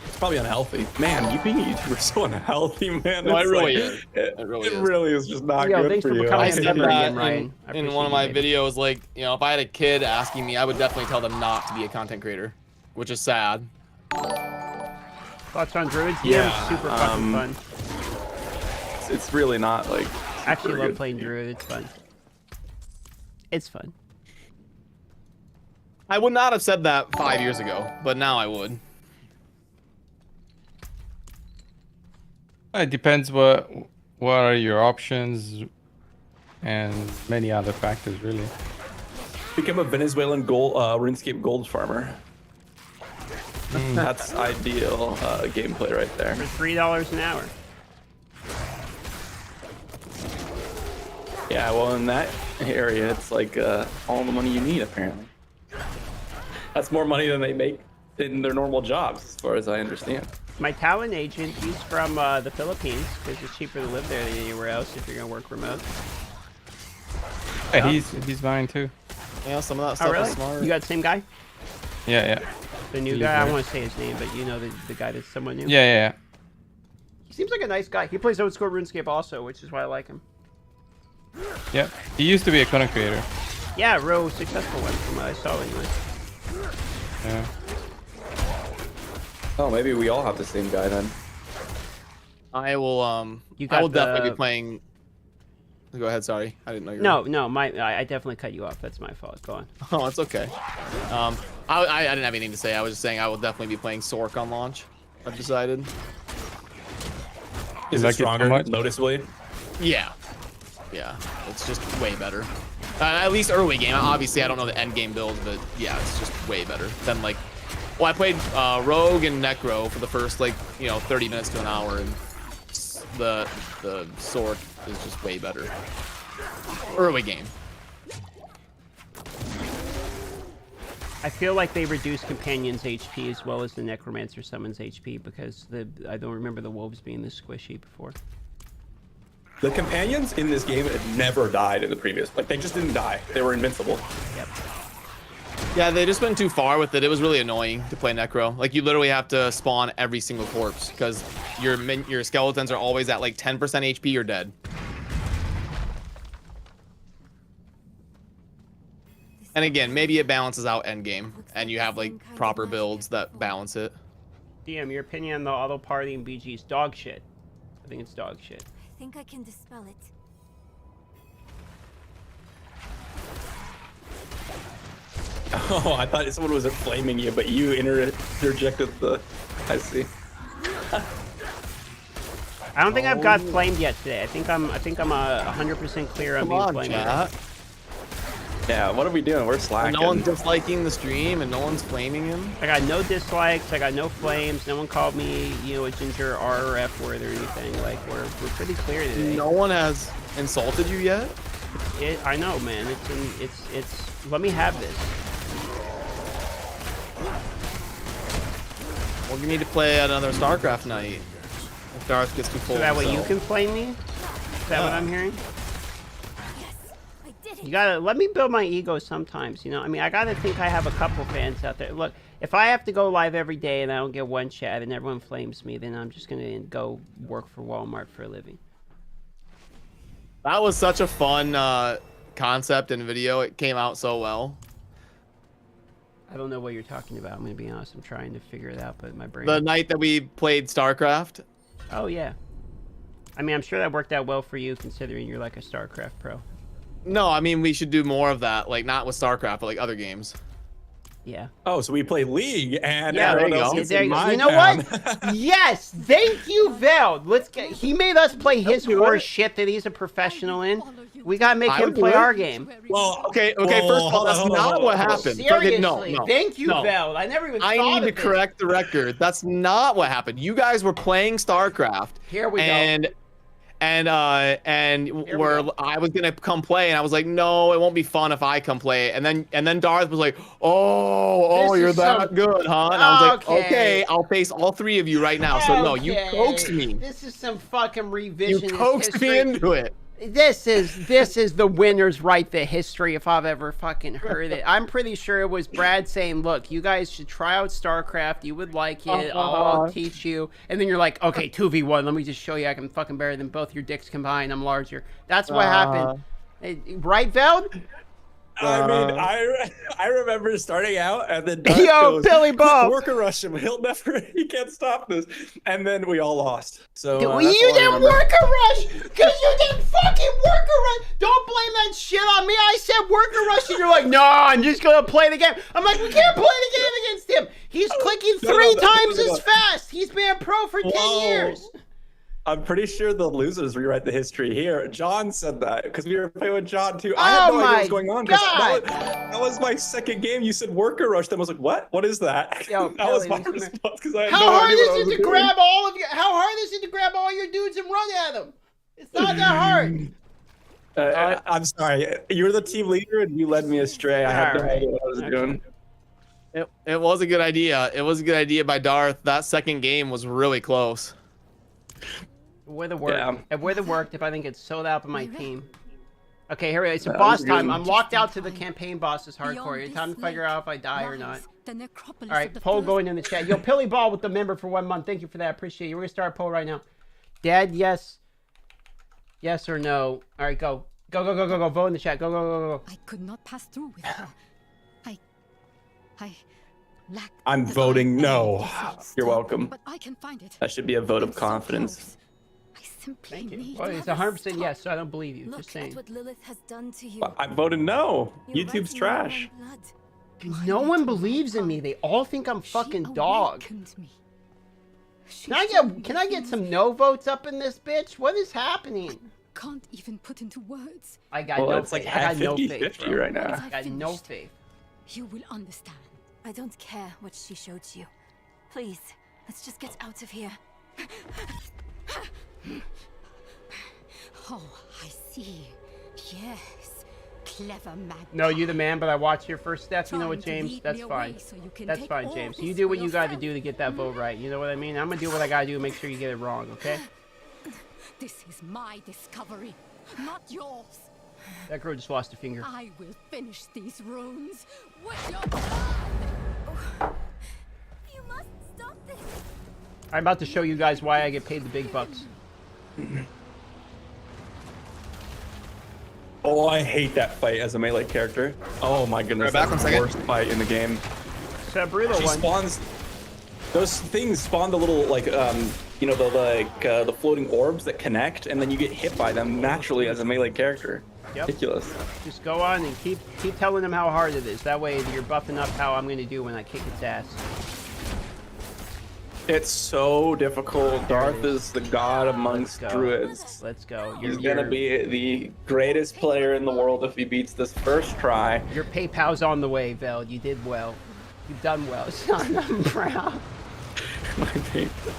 Speaker 2: It's probably unhealthy. Man, you being a YouTuber is so unhealthy, man.
Speaker 3: No, it
Speaker 2: It's
Speaker 3: really
Speaker 2: like-
Speaker 3: is. It really is.
Speaker 2: really is just not
Speaker 1: Yo,
Speaker 2: good
Speaker 1: thanks
Speaker 2: for
Speaker 1: for
Speaker 2: you.
Speaker 1: becoming
Speaker 3: I
Speaker 1: a
Speaker 3: said
Speaker 1: member
Speaker 3: that
Speaker 1: again, Ryan. I
Speaker 3: in
Speaker 1: appreciate
Speaker 3: one of my
Speaker 1: you, baby.
Speaker 3: videos, like, you know, if I had a kid asking me, I would definitely tell them not to be a content creator, which is sad.
Speaker 1: Thoughts on Druids?
Speaker 2: Yeah,
Speaker 1: super fucking fun.
Speaker 2: It's really not like.
Speaker 1: I actually
Speaker 2: super
Speaker 1: love
Speaker 2: good.
Speaker 1: playing Druid. It's fun. It's fun.
Speaker 3: I would not have said that 5 years ago, but now I would.
Speaker 8: It depends what are your options and many other factors, really.
Speaker 2: Become a Venezuelan gold RuneScape gold farmer. That's ideal gameplay right there.
Speaker 1: For $3 an hour.
Speaker 2: Yeah, well, in that area, it's like all the money you need, apparently. That's more money than they make in their normal jobs, as far as I understand.
Speaker 1: My talent agent, he's from the Philippines, because it's cheaper to live there than anywhere else if you're going to work remote.
Speaker 8: Yeah, he's mine too.
Speaker 3: Yeah, some of that
Speaker 1: Oh,
Speaker 3: stuff
Speaker 1: really?
Speaker 3: is smart.
Speaker 1: You got the same guy?
Speaker 8: Yeah.
Speaker 1: The new
Speaker 8: He
Speaker 1: guy?
Speaker 8: lives
Speaker 1: I
Speaker 8: there.
Speaker 1: don't want to say his name, but you know the guy that's somewhat new?
Speaker 8: Yeah.
Speaker 1: He seems like a nice guy. He plays old school RuneScape also, which is why I like him.
Speaker 8: Yeah. He used to be a content creator.
Speaker 1: Yeah, real successful one from what I saw anyway.
Speaker 8: Yeah.
Speaker 2: Oh, maybe we all have the same guy then.
Speaker 3: I will
Speaker 1: You
Speaker 3: I
Speaker 1: got
Speaker 3: will definitely
Speaker 1: the-
Speaker 3: be playing. Go ahead, sorry. I didn't know you were...
Speaker 1: No, I definitely cut you off. That's my fault. Go on.
Speaker 3: Oh, it's okay. I didn't have anything to say. I was just saying I will definitely be playing Sork on launch. I've decided.
Speaker 2: Is
Speaker 8: like
Speaker 2: it
Speaker 8: it so
Speaker 2: stronger,
Speaker 8: much?
Speaker 2: noticeably?
Speaker 3: Yeah. Yeah. It's just way better. At least early game. Obviously, I don't know the end game build, but yeah, it's just way better than like. Well, I played Rogue and Necro for the first 30 minutes to an hour, and the Sork is just way better. Early game.
Speaker 1: I feel like they reduced Companion's HP as well as the Necromancer summons HP because I don't remember the wolves being this squishy before.
Speaker 2: The companions in this game had never died in the previous. Like, they just didn't die. They were invincible.
Speaker 1: Yep.
Speaker 3: Yeah, they just went too far with it. It was really annoying to play Necro. Like, you literally have to spawn every single corpse because your skeletons are always at like 10% HP or dead. And again, maybe it balances out endgame and you have like proper builds that balance it.
Speaker 1: DM, your opinion on the auto party in BG is dog shit. I think it's dog shit.
Speaker 9: I think I can dispel it.
Speaker 2: Oh, I thought someone was flaming you, but you interjected the... I see.
Speaker 1: I don't think I've got flamed yet today. I think I'm 100% clear on being flamed.
Speaker 3: Chat.
Speaker 2: Yeah, what are we doing? We're slacking.
Speaker 3: No one's disliking the stream and no one's flaming him.
Speaker 1: I got no dislikes. I got no flames. No one called me, you know, a ginger R or F word or anything. Like we're pretty clear today.
Speaker 3: No one has insulted you yet.
Speaker 1: I know, man. It's. Let me have this.
Speaker 3: Well, you need to play another StarCraft night. If Darth gets too full.
Speaker 1: So that way you can flame me. Is that what I'm hearing? You gotta let me build my ego sometimes, you know. I mean, I gotta think I have a couple fans out there. Look, if I have to go live every day and I don't get one chat and everyone flames me, then I'm just gonna go work for Walmart for a living.
Speaker 3: That was such a fun concept and video. It came out so well.
Speaker 1: I don't know what you're talking about. I'm gonna be honest. I'm trying to figure it out, but my brain.
Speaker 3: The night that we played StarCraft.
Speaker 1: Oh yeah. I mean, I'm sure that worked out well for you, considering you're like a StarCraft pro.
Speaker 3: No, I mean we should do more of that, like not with StarCraft, but like other games.
Speaker 1: Yeah.
Speaker 2: Oh, so we play League and
Speaker 1: yeah,
Speaker 2: there you
Speaker 1: go.
Speaker 2: go.
Speaker 1: There you go. You know what? Yes, thank you, Veld. Let's get. He made us play his horse shit that he's a professional in. We gotta make him play our game.
Speaker 3: Well, okay. First of all, that's not what happened.
Speaker 1: Seriously,
Speaker 3: no.
Speaker 1: Thank you, Veld. I never even.
Speaker 3: I need to correct the record. That's not what happened. You guys were playing StarCraft.
Speaker 1: Here we go.
Speaker 3: And where I was gonna come play, and I was like, no, it won't be fun if I come play. And then Darth was like, oh, you're that good, huh? And I was like, okay, I'll face all three of you right now. So no, you coaxed me.
Speaker 1: This is some fucking revisionist
Speaker 3: You coaxed
Speaker 1: history.
Speaker 3: me into it.
Speaker 1: This is the winners write the history if I've ever fucking heard it. I'm pretty sure it was Brad saying, look, you guys should try out StarCraft. You would like it. I'll teach you. And then you're like, okay, 2v1. Let me just show you I can fucking better than both your dicks combined. I'm larger. That's what happened. Right, Veld?
Speaker 2: I mean, I remember starting out and then
Speaker 1: yo, Billy Bob,
Speaker 2: worker rush him. He can't stop this. And then we all lost. So
Speaker 1: you didn't worker rush because you didn't fucking worker rush. Don't blame that shit on me. I said worker rush and you're like, no, I'm just gonna play the game. I'm like, we can't play the game against him. He's clicking three times as fast. He's been a pro for 10 years.
Speaker 2: I'm pretty sure the losers rewrite the history here. John said that because we were playing with John too. I had no idea what was going on. That was my second game. You said worker rush. Then I was like, what? What is that?
Speaker 1: Yo,
Speaker 2: that was my response because I had
Speaker 1: How
Speaker 2: no
Speaker 1: hard
Speaker 2: idea
Speaker 1: is it to grab all of your? How hard is it to grab all your dudes and run at them? It's not that hard.
Speaker 2: I'm sorry. You were the team leader and you led me astray. I had no idea what I was doing.
Speaker 3: It was a good idea. It was a good idea by Darth. That second game was really close.
Speaker 1: It would have worked if I didn't get sold out by my team. Okay, here we go. It's a boss time. I'm locked out to the campaign bosses hardcore. It's time to figure out if I die or not. All right, poll going in the chat. Yo, Pilly Ball with the member for 1 month. Thank you for that. Appreciate you. We're gonna start a poll right now. Dad, yes. Yes or no? All right, go. Go. Vote in the chat. Go.
Speaker 9: I could not pass through with her. I lack.
Speaker 2: I'm voting no. You're welcome.
Speaker 9: But I can find it.
Speaker 2: That should be a vote of confidence.
Speaker 1: Thank you. Well, it's 100% yes, so I don't believe you.
Speaker 9: Look
Speaker 1: just saying.
Speaker 9: at what Lilith has done to you.
Speaker 2: I voted no.
Speaker 9: You're
Speaker 2: YouTube's
Speaker 9: writing
Speaker 2: trash.
Speaker 9: your own blood.
Speaker 1: No one believes in me. They all think I'm fucking dog.
Speaker 9: Me.
Speaker 1: Can I get some no votes up in this bitch? What is happening?
Speaker 9: Can't even put into words.
Speaker 1: I got no
Speaker 2: it's
Speaker 1: faith.
Speaker 2: like
Speaker 1: I got no
Speaker 2: 50-50
Speaker 1: faith, bro.
Speaker 2: right now.
Speaker 1: I got no faith.
Speaker 9: You will understand.
Speaker 5: I don't care what she showed you. Please, let's just get out of here.
Speaker 9: Oh, I see. Yes. Clever man.
Speaker 1: No, you the man, but I watched your first step. You know what, James? That's fine. That's fine, James. You do what you got to do to get that vote right. You know what I mean? I'm going to do what I got to do to make sure you get it wrong, okay?
Speaker 9: This is my discovery, not yours.
Speaker 1: That girl just lost a finger.
Speaker 9: I will finish these runes with your blood.
Speaker 5: You must stop this.
Speaker 1: I'm about to show you guys why I get paid the big bucks.
Speaker 2: Oh, I hate that fight as a melee character. Oh my goodness,
Speaker 3: Back
Speaker 2: that's
Speaker 3: one
Speaker 2: the
Speaker 3: second.
Speaker 2: worst fight in the game.
Speaker 1: It's a brutal
Speaker 2: She
Speaker 1: one.
Speaker 2: spawns. Those things spawn the little like the floating orbs that connect, and then you get hit by them naturally as a melee character.
Speaker 1: Yep.
Speaker 2: Ridiculous.
Speaker 1: Just go on and keep telling them how hard it is. That way you're buffing up how I'm going to do when I kick its ass.
Speaker 2: It's so difficult. Darth is the god amongst druids.
Speaker 1: Let's go.
Speaker 2: He's gonna be the greatest player in the world if he beats this first try.
Speaker 1: Your PayPal's on the way, Veld. You did well. You've done well, son. I'm proud.
Speaker 2: My PayPal.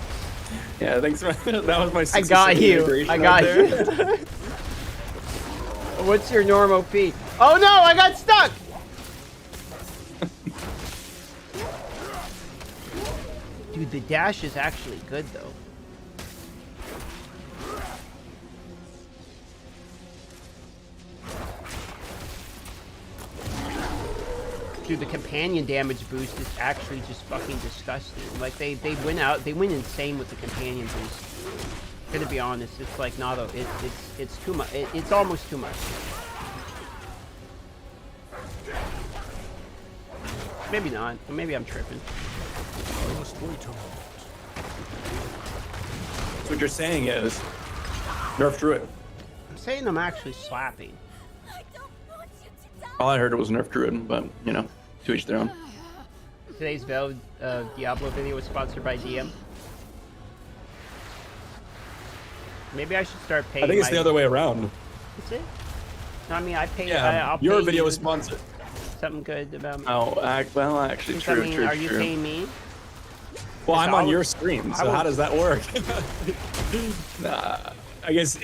Speaker 2: Yeah, thanks. That was my.
Speaker 1: I got you. I got you. What's your normal fee? Oh no! I got stuck. Dude, the dash is actually good though. Dude, the companion damage boost is actually just fucking disgusting. Like they went insane with the companion boost. Gonna be honest, it's like not a, it's too much. It's almost too much. Maybe not. Maybe I'm tripping.
Speaker 4: Must wait a moment.
Speaker 2: So what you're saying is, nerf Druid.
Speaker 1: I'm saying I'm actually slapping.
Speaker 9: I don't want you to die.
Speaker 2: All I heard was nerf Druid, but you know, to each their own.
Speaker 1: Today's Diablo video was sponsored by DM. Maybe I should start paying.
Speaker 2: I think it's the other way around.
Speaker 1: Is it? No, I mean, I pay.
Speaker 2: Yeah,
Speaker 1: I'll
Speaker 2: your
Speaker 1: pay
Speaker 2: video
Speaker 1: you
Speaker 2: was sponsored.
Speaker 1: something good about me.
Speaker 2: Oh, well, actually,
Speaker 1: Since,
Speaker 2: true,
Speaker 1: I mean,
Speaker 2: true,
Speaker 1: are you
Speaker 2: true.
Speaker 1: paying me?
Speaker 2: Well, I'm on
Speaker 1: I
Speaker 2: your
Speaker 1: was-
Speaker 2: stream,
Speaker 1: I
Speaker 2: so
Speaker 1: was-
Speaker 2: how does that work? Nah, I guess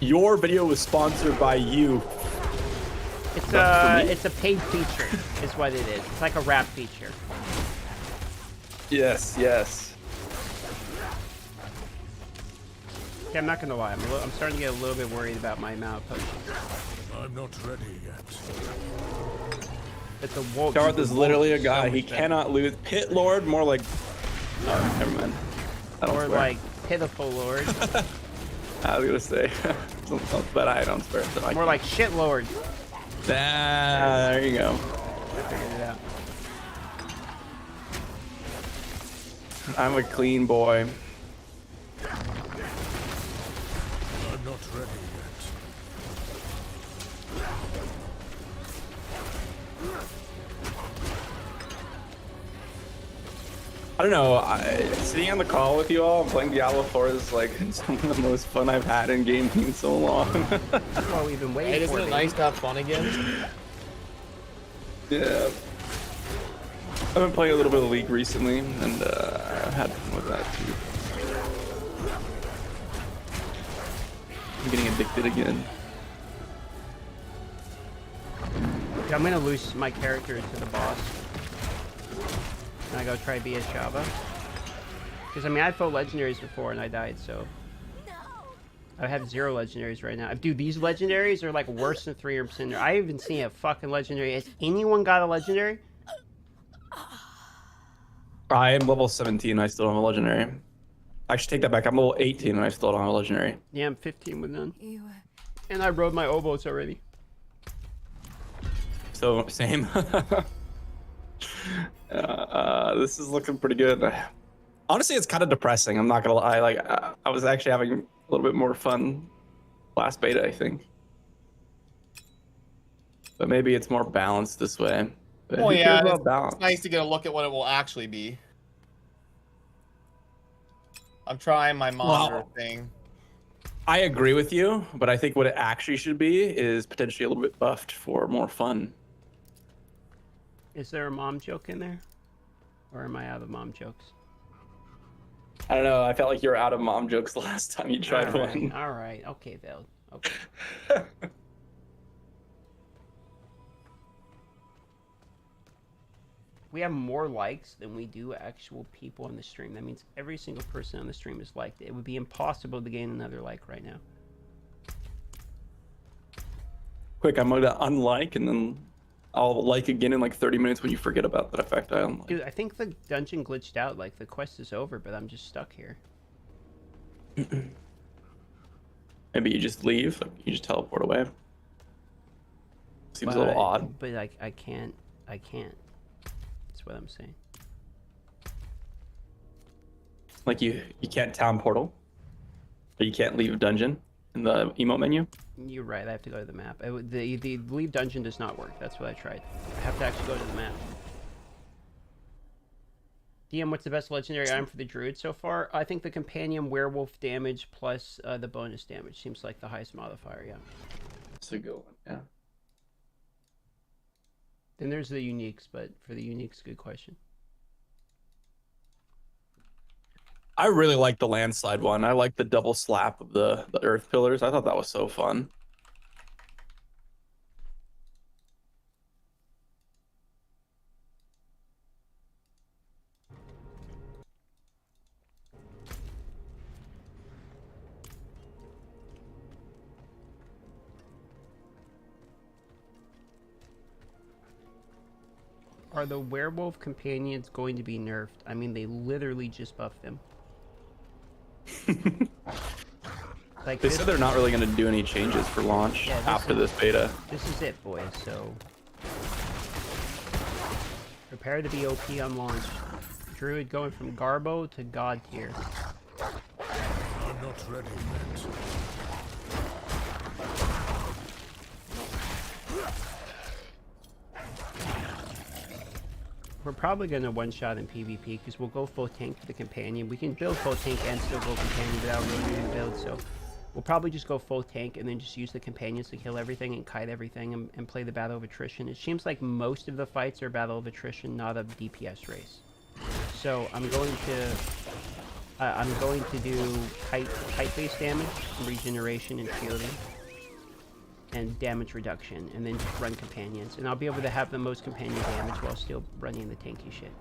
Speaker 2: your video was sponsored by you.
Speaker 1: It's a paid feature, is what it is. It's like a rap feature.
Speaker 2: Yes, yes.
Speaker 1: Okay, I'm not gonna lie. I'm starting to get a little bit worried about my amount of potions.
Speaker 4: I'm not ready yet.
Speaker 1: But the wolf.
Speaker 2: Darth is literally a guy.
Speaker 1: so
Speaker 2: He
Speaker 1: much better.
Speaker 2: cannot lose. Pit Lord, more like. Oh, never mind. I don't
Speaker 1: Or
Speaker 2: swear.
Speaker 1: like pitiful lord.
Speaker 2: I was gonna say. But I don't swear. So
Speaker 1: More like shit lord.
Speaker 2: There you go.
Speaker 1: I figured it out.
Speaker 2: I'm a clean boy.
Speaker 4: I'm not ready yet.
Speaker 2: I don't know. Sitting on the call with you all, playing Diablo 4 is like some of the most fun I've had in gaming in so long.
Speaker 1: That's what we've been waiting
Speaker 3: Hey,
Speaker 1: for.
Speaker 3: isn't it nice to have fun again?
Speaker 2: Yeah. I've been playing a little bit of League recently, and I've had fun with that too. I'm getting addicted again.
Speaker 1: Okay, I'm gonna lose my character to the boss. And I go try be a Shava. Because I mean, I had full legendaries before and I died, so. I have 0 legendaries right now. Dude, these legendaries are like worse than 300%. I haven't even seen a fucking legendary. Has anyone got a legendary?
Speaker 2: I am level 17, I still don't have a legendary. I should take that back. I'm level 18 and I still don't have a legendary.
Speaker 1: Yeah, I'm 15 with none. And I rode my oboes already.
Speaker 2: So, same. This is looking pretty good. Honestly, it's kind of depressing. I'm not gonna lie. Like, I was actually having a little bit more fun last beta, I think. But maybe it's more balanced this way. But
Speaker 3: Oh
Speaker 2: who
Speaker 3: yeah,
Speaker 2: cares about
Speaker 3: it's
Speaker 2: balance?
Speaker 3: nice to get a look at what it will actually be. I'm trying my monitor thing.
Speaker 2: I agree with you, but I think what it actually should be is potentially a little bit buffed for more fun.
Speaker 1: Is there a mom joke in there? Or am I out of mom jokes?
Speaker 2: I don't know. I felt like you were out of mom jokes the last time you tried one.
Speaker 1: Alright. Okay, Veld. Okay. We have more likes than we do actual people on the stream. That means every single person on the stream is liked. It would be impossible to gain another like right now.
Speaker 2: Quick, I'm gonna unlike and then I'll like again in like 30 minutes when you forget about that effect I unlike.
Speaker 1: Dude, I think the dungeon glitched out. Like, the quest is over, but I'm just stuck here.
Speaker 2: Maybe you just leave, like you just teleport away. Seems a little odd.
Speaker 1: But I can't. That's what I'm saying.
Speaker 2: Like you can't town portal. Or you can't leave dungeon in the emote menu.
Speaker 1: You're right. I have to go to the map. The leave dungeon does not work. That's what I tried. I have to actually go to the map. DM, what's the best legendary item for the druid so far? I think the companion werewolf damage plus the bonus damage seems like the highest modifier. Yeah.
Speaker 2: That's a good one. Yeah.
Speaker 1: Then there's the uniques, but for the uniques, good question.
Speaker 2: I really like the landslide one. I like the double slap of the earth pillars. I thought that was so fun.
Speaker 1: Are the werewolf companions going to be nerfed? I mean, they literally just buffed them. Like
Speaker 2: They said they're not really going to do any changes for launch after this beta.
Speaker 1: This is it, boys. So prepare to be OP on launch. Druid going from Garbo to God tier.
Speaker 6: I'm not ready yet.
Speaker 1: We're probably going to one-shot in PvP because we'll go full tank for the companion. We can build full tank and still go companion without really the build, so we'll probably just go full tank and then just use the companions to kill everything and kite everything and play the battle of attrition. It seems like most of the fights are battle of attrition, not a DPS race. So I'm going to do kite-based damage, regeneration, and shielding, and damage reduction, and then just run companions, and I'll be able to have the most companion damage while still running the tanky shit.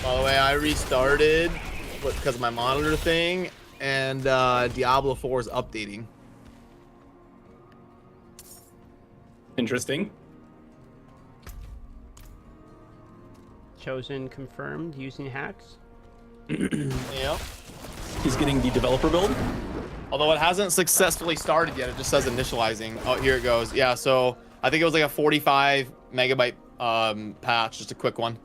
Speaker 3: By the way, I restarted because of my monitor thing, and Diablo 4 is updating.
Speaker 2: Interesting.
Speaker 1: Chosen confirmed using hacks.
Speaker 3: Yep.
Speaker 2: He's getting the developer build.
Speaker 3: Although it hasn't successfully started yet, it just says initializing. Oh, here it goes. Yeah, so I think it was like a 45 megabyte patch, just a quick one.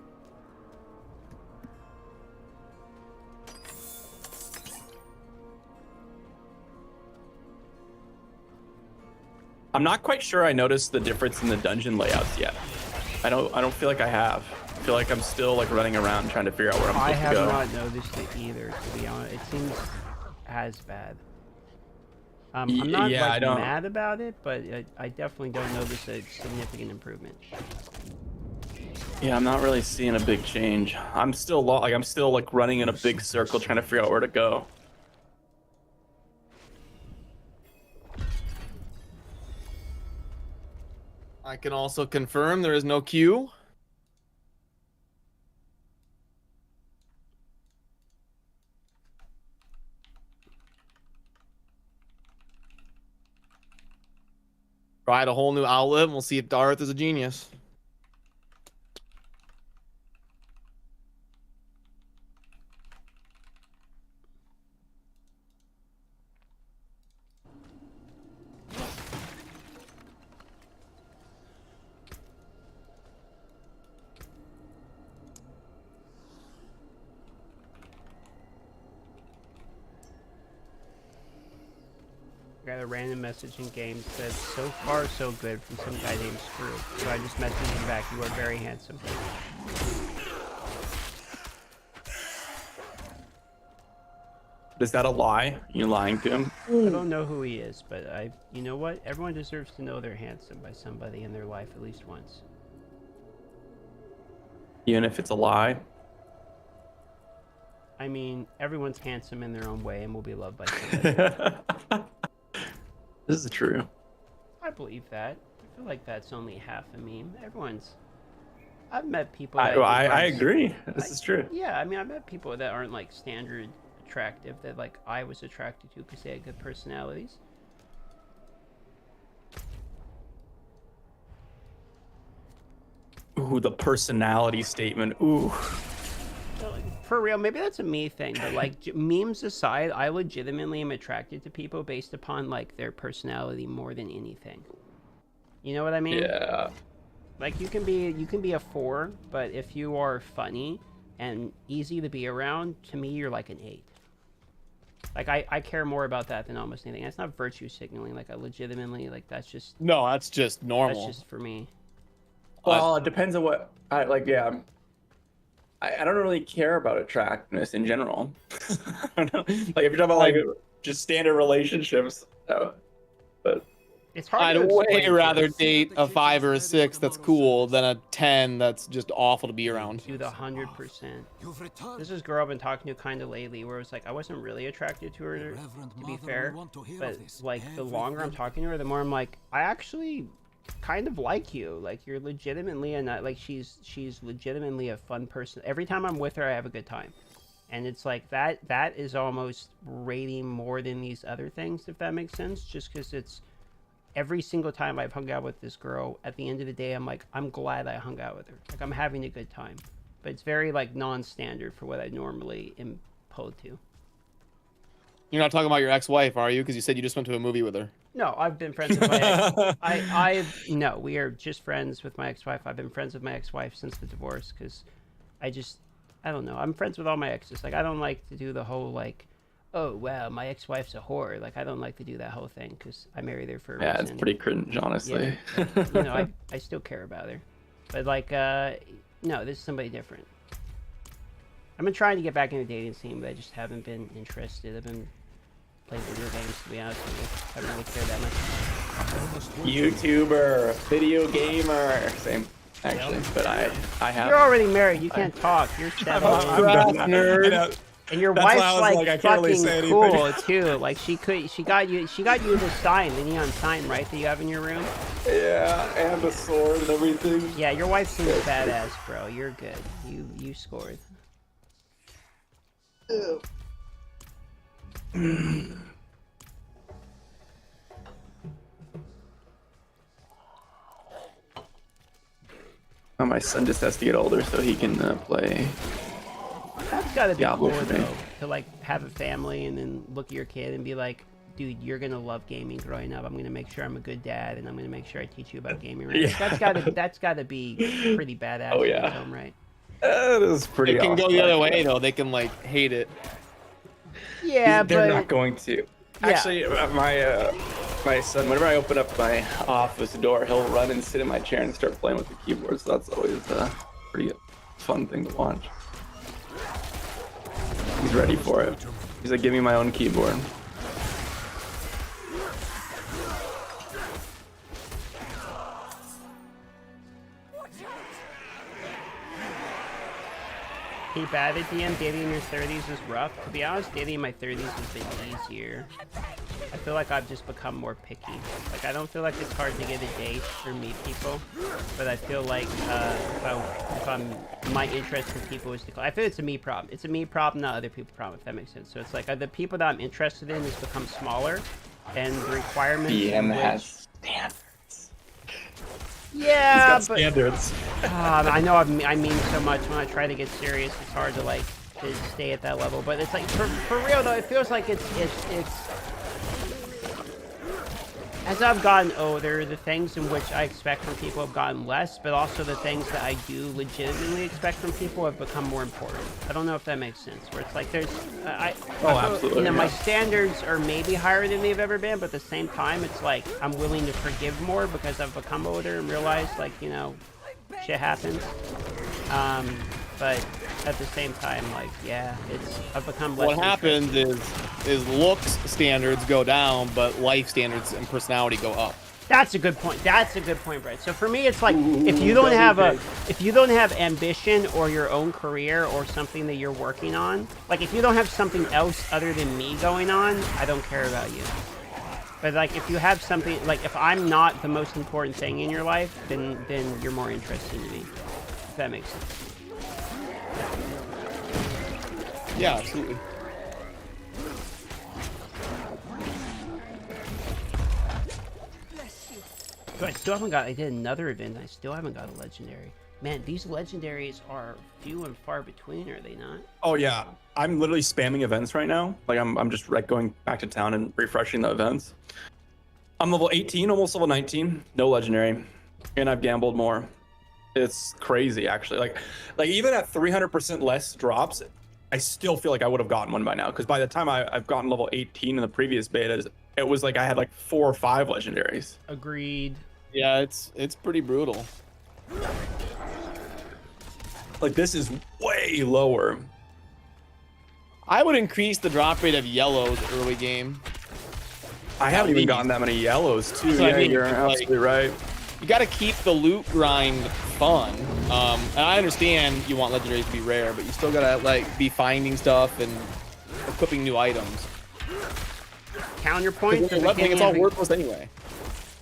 Speaker 2: I'm not quite sure I noticed the difference in the dungeon layouts yet. I don't feel like I have. I feel like I'm still like running around trying to figure out where I'm supposed to go.
Speaker 1: I have not noticed it either, to be honest. It seems as bad. I'm not mad about it, but I definitely don't notice a significant improvement.
Speaker 2: Yeah, I'm not really seeing a big change. I'm still like running in a big circle trying to figure out where to go.
Speaker 3: I can also confirm there is no queue. Tried a whole new outlet, and we'll see if Darth is a genius.
Speaker 1: Got a random message in game that says, "So far, so good," from some guy named Screw. So I just messaged him back, "You are very handsome."
Speaker 2: Is that a lie? You're lying to him?
Speaker 1: I don't know who he is, but you know what? Everyone deserves to know they're handsome by somebody in their life at least once.
Speaker 2: Even if it's a lie?
Speaker 1: I mean, everyone's handsome in their own way and will be loved by somebody.
Speaker 2: This is true.
Speaker 1: I believe that. I feel like that's only half a meme. I've met people.
Speaker 2: I agree. This is true.
Speaker 1: Yeah, I mean, I've met people that aren't like standard attractive that like I was attracted to because they had good personalities.
Speaker 2: Ooh, the personality statement. Ooh.
Speaker 1: For real, maybe that's a me thing, but like memes aside, I legitimately am attracted to people based upon like their personality more than anything. You know what I mean?
Speaker 2: Yeah.
Speaker 1: Like you can be a 4, but if you are funny and easy to be around, to me you're like an 8. Like I care more about that than almost anything. That's not virtue signaling. Like I legitimately like that's just
Speaker 3: no, that's just normal.
Speaker 1: That's just for me.
Speaker 2: Well, it depends on what yeah. I don't really care about attractiveness in general. I don't know. Like if you're talking about like just standard relationships, but
Speaker 1: It's hard
Speaker 3: I'd
Speaker 1: to
Speaker 3: way
Speaker 1: explain.
Speaker 3: rather date a 5 or a 6 that's cool than a 10 that's just awful to be around.
Speaker 1: Dude, 100%. This is a girl I've been talking to kind of lately, where it's like I wasn't really attracted to her, to be fair. But like the longer I'm talking to her, the more I'm like, I actually kind of like you. Like you're legitimately she's legitimately a fun person. Every time I'm with her, I have a good time. And it's like that is almost rating more than these other things, if that makes sense. Just because it's every single time I've hung out with this girl, at the end of the day, I'm like, I'm glad I hung out with her. Like, I'm having a good time. But it's very, like, non-standard for what I normally am pulled to.
Speaker 3: You're not talking about your ex-wife, are you? Because you said you just went to a movie with her.
Speaker 1: No, I've been friends with my ex. No, we are just friends with my ex-wife. I've been friends with my ex-wife since the divorce because I don't know. I'm friends with all my exes. Like, I don't like to do the whole, like, oh wow, my ex-wife's a whore. Like I don't like to do that whole thing because I married her for a reason.
Speaker 2: it's pretty cringe, honestly.
Speaker 1: Yeah, you know, I still care about her, but like no, this is somebody different. I've been trying to get back in the dating scene, but I just haven't been interested. I've been playing video games, to be honest with you. I haven't really cared that much.
Speaker 2: YouTuber, video gamer, same actually. But I have.
Speaker 1: You're already married. You can't talk. You're 7.
Speaker 3: Nerd.
Speaker 1: And your
Speaker 2: That's
Speaker 1: wife's
Speaker 2: like
Speaker 1: fucking cool too. Like she got you the sign, the neon sign, right, that you have in your room.
Speaker 2: Yeah, and the sword and everything.
Speaker 1: Yeah, your wife seems badass, bro. You're good. You scored.
Speaker 2: Oh, my son just has to get older so he can play.
Speaker 1: That's gotta be
Speaker 2: Diablo
Speaker 1: cool
Speaker 2: for me.
Speaker 1: though, to like have a family and then look at your kid and be like, dude, you're gonna love gaming growing up. I'm gonna make sure I'm a good dad and I'm gonna make sure I teach you about gaming. Right?
Speaker 2: Yeah.
Speaker 1: That's gotta be pretty badass.
Speaker 2: Oh, yeah.
Speaker 1: In its own right?
Speaker 2: That is pretty.
Speaker 3: It can go
Speaker 2: awesome,
Speaker 3: the other
Speaker 2: actually.
Speaker 3: way though. They can like hate it.
Speaker 1: Yeah,
Speaker 2: They're
Speaker 1: but
Speaker 2: not going to.
Speaker 1: Yeah.
Speaker 2: Actually, my son, whenever I open up my office door, he'll run and sit in my chair and start playing with the keyboard. So that's always a pretty fun thing to watch. He's ready for it. He's like, give me my own keyboard.
Speaker 1: Hey, bad at DM, dating in your 30s is rough. To be honest, dating in my 30s has been easier. I feel like I've just become more picky. Like, I don't feel like it's hard to get a date or meet people, but I feel like if my interest in people is declining. I feel it's a me problem. It's a me problem, not other people's problem, if that makes sense. So it's like the people that I'm interested in has become smaller, and the requirements.
Speaker 2: DM has standards.
Speaker 1: Yeah,
Speaker 2: He's got standards.
Speaker 1: I know I mean so much when I try to get serious. It's hard to like to stay at that level, but it's like for real though. It feels like it's as I've gotten older, the things in which I expect from people have gotten less, but also the things that I do legitimately expect from people have become more important. I don't know if that makes sense. Where it's like there's,
Speaker 2: Absolutely.
Speaker 1: You know, my standards are maybe higher than they've ever been, but at the same time, it's like I'm willing to forgive more because I've become older and realized, like, you know, shit happens. But at the same time, like, yeah, I've become less.
Speaker 3: What happens is looks standards go down, but life standards and personality go up.
Speaker 1: That's a good point. That's a good point, Brett. So for me, it's like if you don't have ambition or your own career or something that you're working on, like if you don't have something else other than me going on, I don't care about you. But like if you have something, like if I'm not the most important thing in your life, then you're more interesting to me. If that makes sense.
Speaker 3: Yeah, absolutely.
Speaker 1: So I did another event. I still haven't got a legendary. Man, these legendaries are few and far between, are they not?
Speaker 2: Oh yeah, I'm literally spamming events right now. Like I'm just like going back to town and refreshing the events. I'm level 18, almost level 19, no legendary, and I've gambled more. It's crazy, actually. Like even at 300% less drops, I still feel like I would have gotten one by now. Because by the time I've gotten level 18 in the previous betas, it was like I had like 4 or 5 legendaries.
Speaker 1: Agreed.
Speaker 3: Yeah, it's pretty brutal.
Speaker 2: Like this is way lower.
Speaker 3: I would increase the drop rate of yellows early game.
Speaker 2: I haven't even gotten that many yellows too.
Speaker 3: That's what I mean.
Speaker 2: You're
Speaker 3: Like,
Speaker 2: absolutely right.
Speaker 3: You got to keep the loot grind fun. And I understand you want legendaries to be rare, but you still gotta like be finding stuff and equipping new items.
Speaker 1: Counterpoint.
Speaker 3: It's all worthless anyway.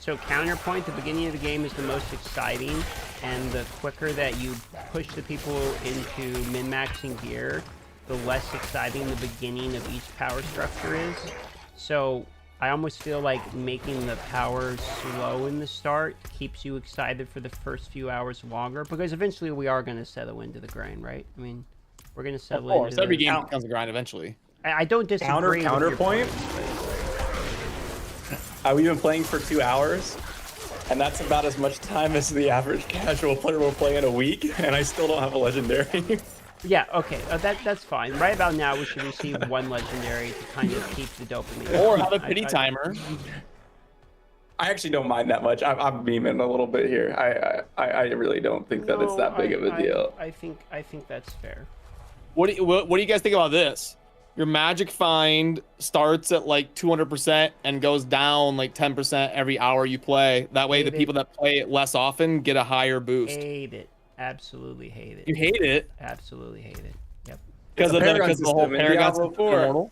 Speaker 1: So counterpoint, the beginning of the game is the most exciting, and the quicker that you push the people into min-maxing gear, the less exciting the beginning of each power structure is. So I almost feel like making the power slow in the start keeps you excited for the first few hours longer, because eventually we are going to settle into the grind, right? I mean, we're going to settle into. Of course,
Speaker 3: every game becomes a grind eventually.
Speaker 1: I don't disagree.
Speaker 2: Counterpoint. We've been playing for 2 hours, and that's about as much time as the average casual player will play in a week, and I still don't have a legendary.
Speaker 1: Yeah, okay, that's fine. Right about now, we should receive 1 legendary to kind of keep the dopamine.
Speaker 3: Or have a pity timer.
Speaker 2: I actually don't mind that much. I'm beaming a little bit here. I really don't think that it's that big of a deal.
Speaker 1: I think that's fair.
Speaker 3: What do you guys think about this? Your magic find starts at like 200% and goes down like 10% every hour you play. That way, the people that play it less often get a higher boost.
Speaker 1: Hate it. Absolutely hate it.
Speaker 3: You hate it?
Speaker 1: Absolutely hate it. Yep.
Speaker 3: Because of the whole Paragon before.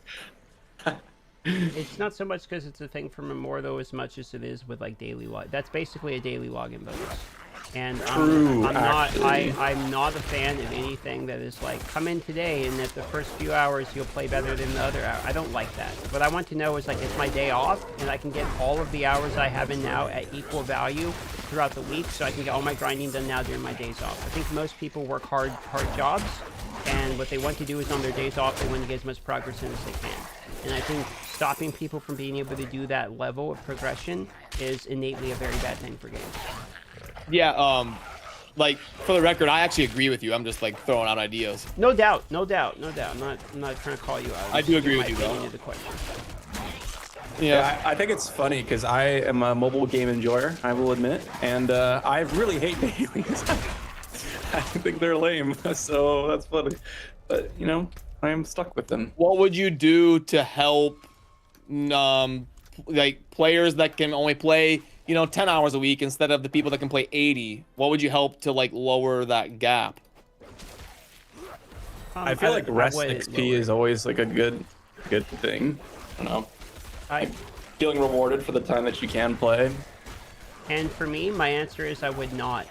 Speaker 1: It's not so much because it's a thing from Immortal though, as much as it is with like daily log. That's basically a daily login bonus. And I'm not a fan of anything that is like, come in today and at the first few hours you'll play better than the other hour. I don't like that. What I want to know is like, it's my day off and I can get all of the hours I have in now at equal value throughout the week, so I can get all my grinding done now during my days off. I think most people work hard jobs, and what they want to do is on their days off they want to get as much progress in as they can. And I think stopping people from being able to do that level of progression is innately a very bad thing for games.
Speaker 3: Yeah, like for the record, I actually agree with you. I'm just like throwing out ideas.
Speaker 1: No doubt. I'm not trying to call you out.
Speaker 3: I do agree with you though.
Speaker 1: The question.
Speaker 2: Yeah, I think it's funny because I am a mobile game enjoyer, I will admit, and I really hate dailies. I think they're lame, so that's funny. But you know, I am stuck with them.
Speaker 3: What would you do to help, like players that can only play 10 hours a week instead of the people that can play 80? What would you help to like lower that gap?
Speaker 2: I feel like rest XP is always like a good thing. I don't know. Feeling rewarded for the time that you can play.
Speaker 1: And for me, my answer is I would not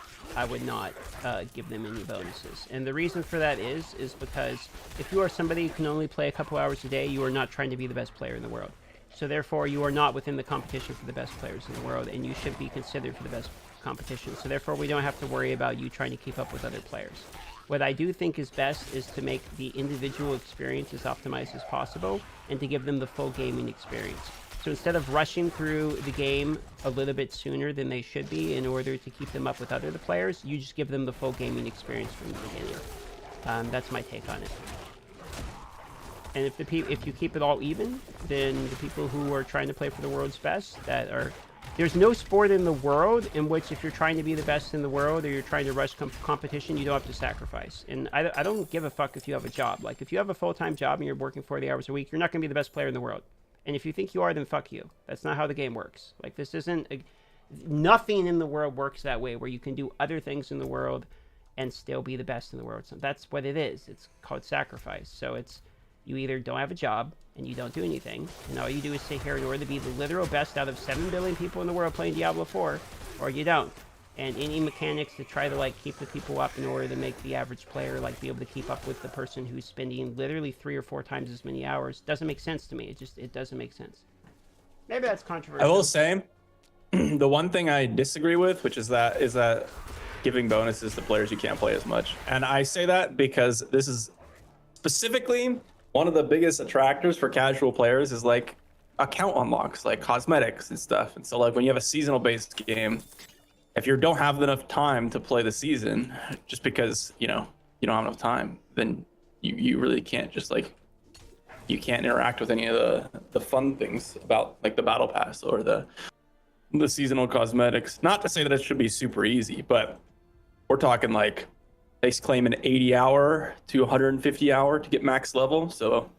Speaker 1: give them any bonuses. And the reason for that is because if you are somebody who can only play a couple hours a day, you are not trying to be the best player in the world. So therefore, you are not within the competition for the best players in the world, and you should be considered for the best competition. So therefore, we don't have to worry about you trying to keep up with other players. What I do think is best is to make the individual experience as optimized as possible, and to give them the full gaming experience. So instead of rushing through the game a little bit sooner than they should be in order to keep them up with other players, you just give them the full gaming experience from the beginning. That's my take on it. And if you keep it all even, then the people who are trying to play for the world's best, there's no sport in the world in which if you're trying to be the best in the world or you're trying to rush competition, you don't have to sacrifice. And I don't give a fuck if you have a job. Like if you have a full-time job and you're working 40 hours a week, you're not going to be the best player in the world. And if you think you are, then fuck you. That's not how the game works. Like this isn't nothing in the world works that way, where you can do other things in the world and still be the best in the world. So that's what it is. It's called sacrifice. So it's, you either don't have a job and you don't do anything, and all you do is sit here in order to be the literal best out of 7 billion people in the world playing Diablo 4, or you don't. And any mechanics to try to like keep the people up in order to make the average player like be able to keep up with the person who's spending literally 3 or 4 times as many hours doesn't make sense to me. It doesn't make sense. Maybe that's controversial.
Speaker 2: I will say, the one thing I disagree with, which is that giving bonuses to players you can't play as much. And I say that because this is specifically one of the biggest attractors for casual players is like account unlocks, like cosmetics and stuff. And so like when you have a seasonal based game, if you don't have enough time to play the season, just because you don't have enough time, then you really can't just like, you can't interact with any of the fun things about like the battle pass or the seasonal cosmetics. Not to say that it should be super easy, but we're talking like they claim an 80 hour to 150 hour to get max level. So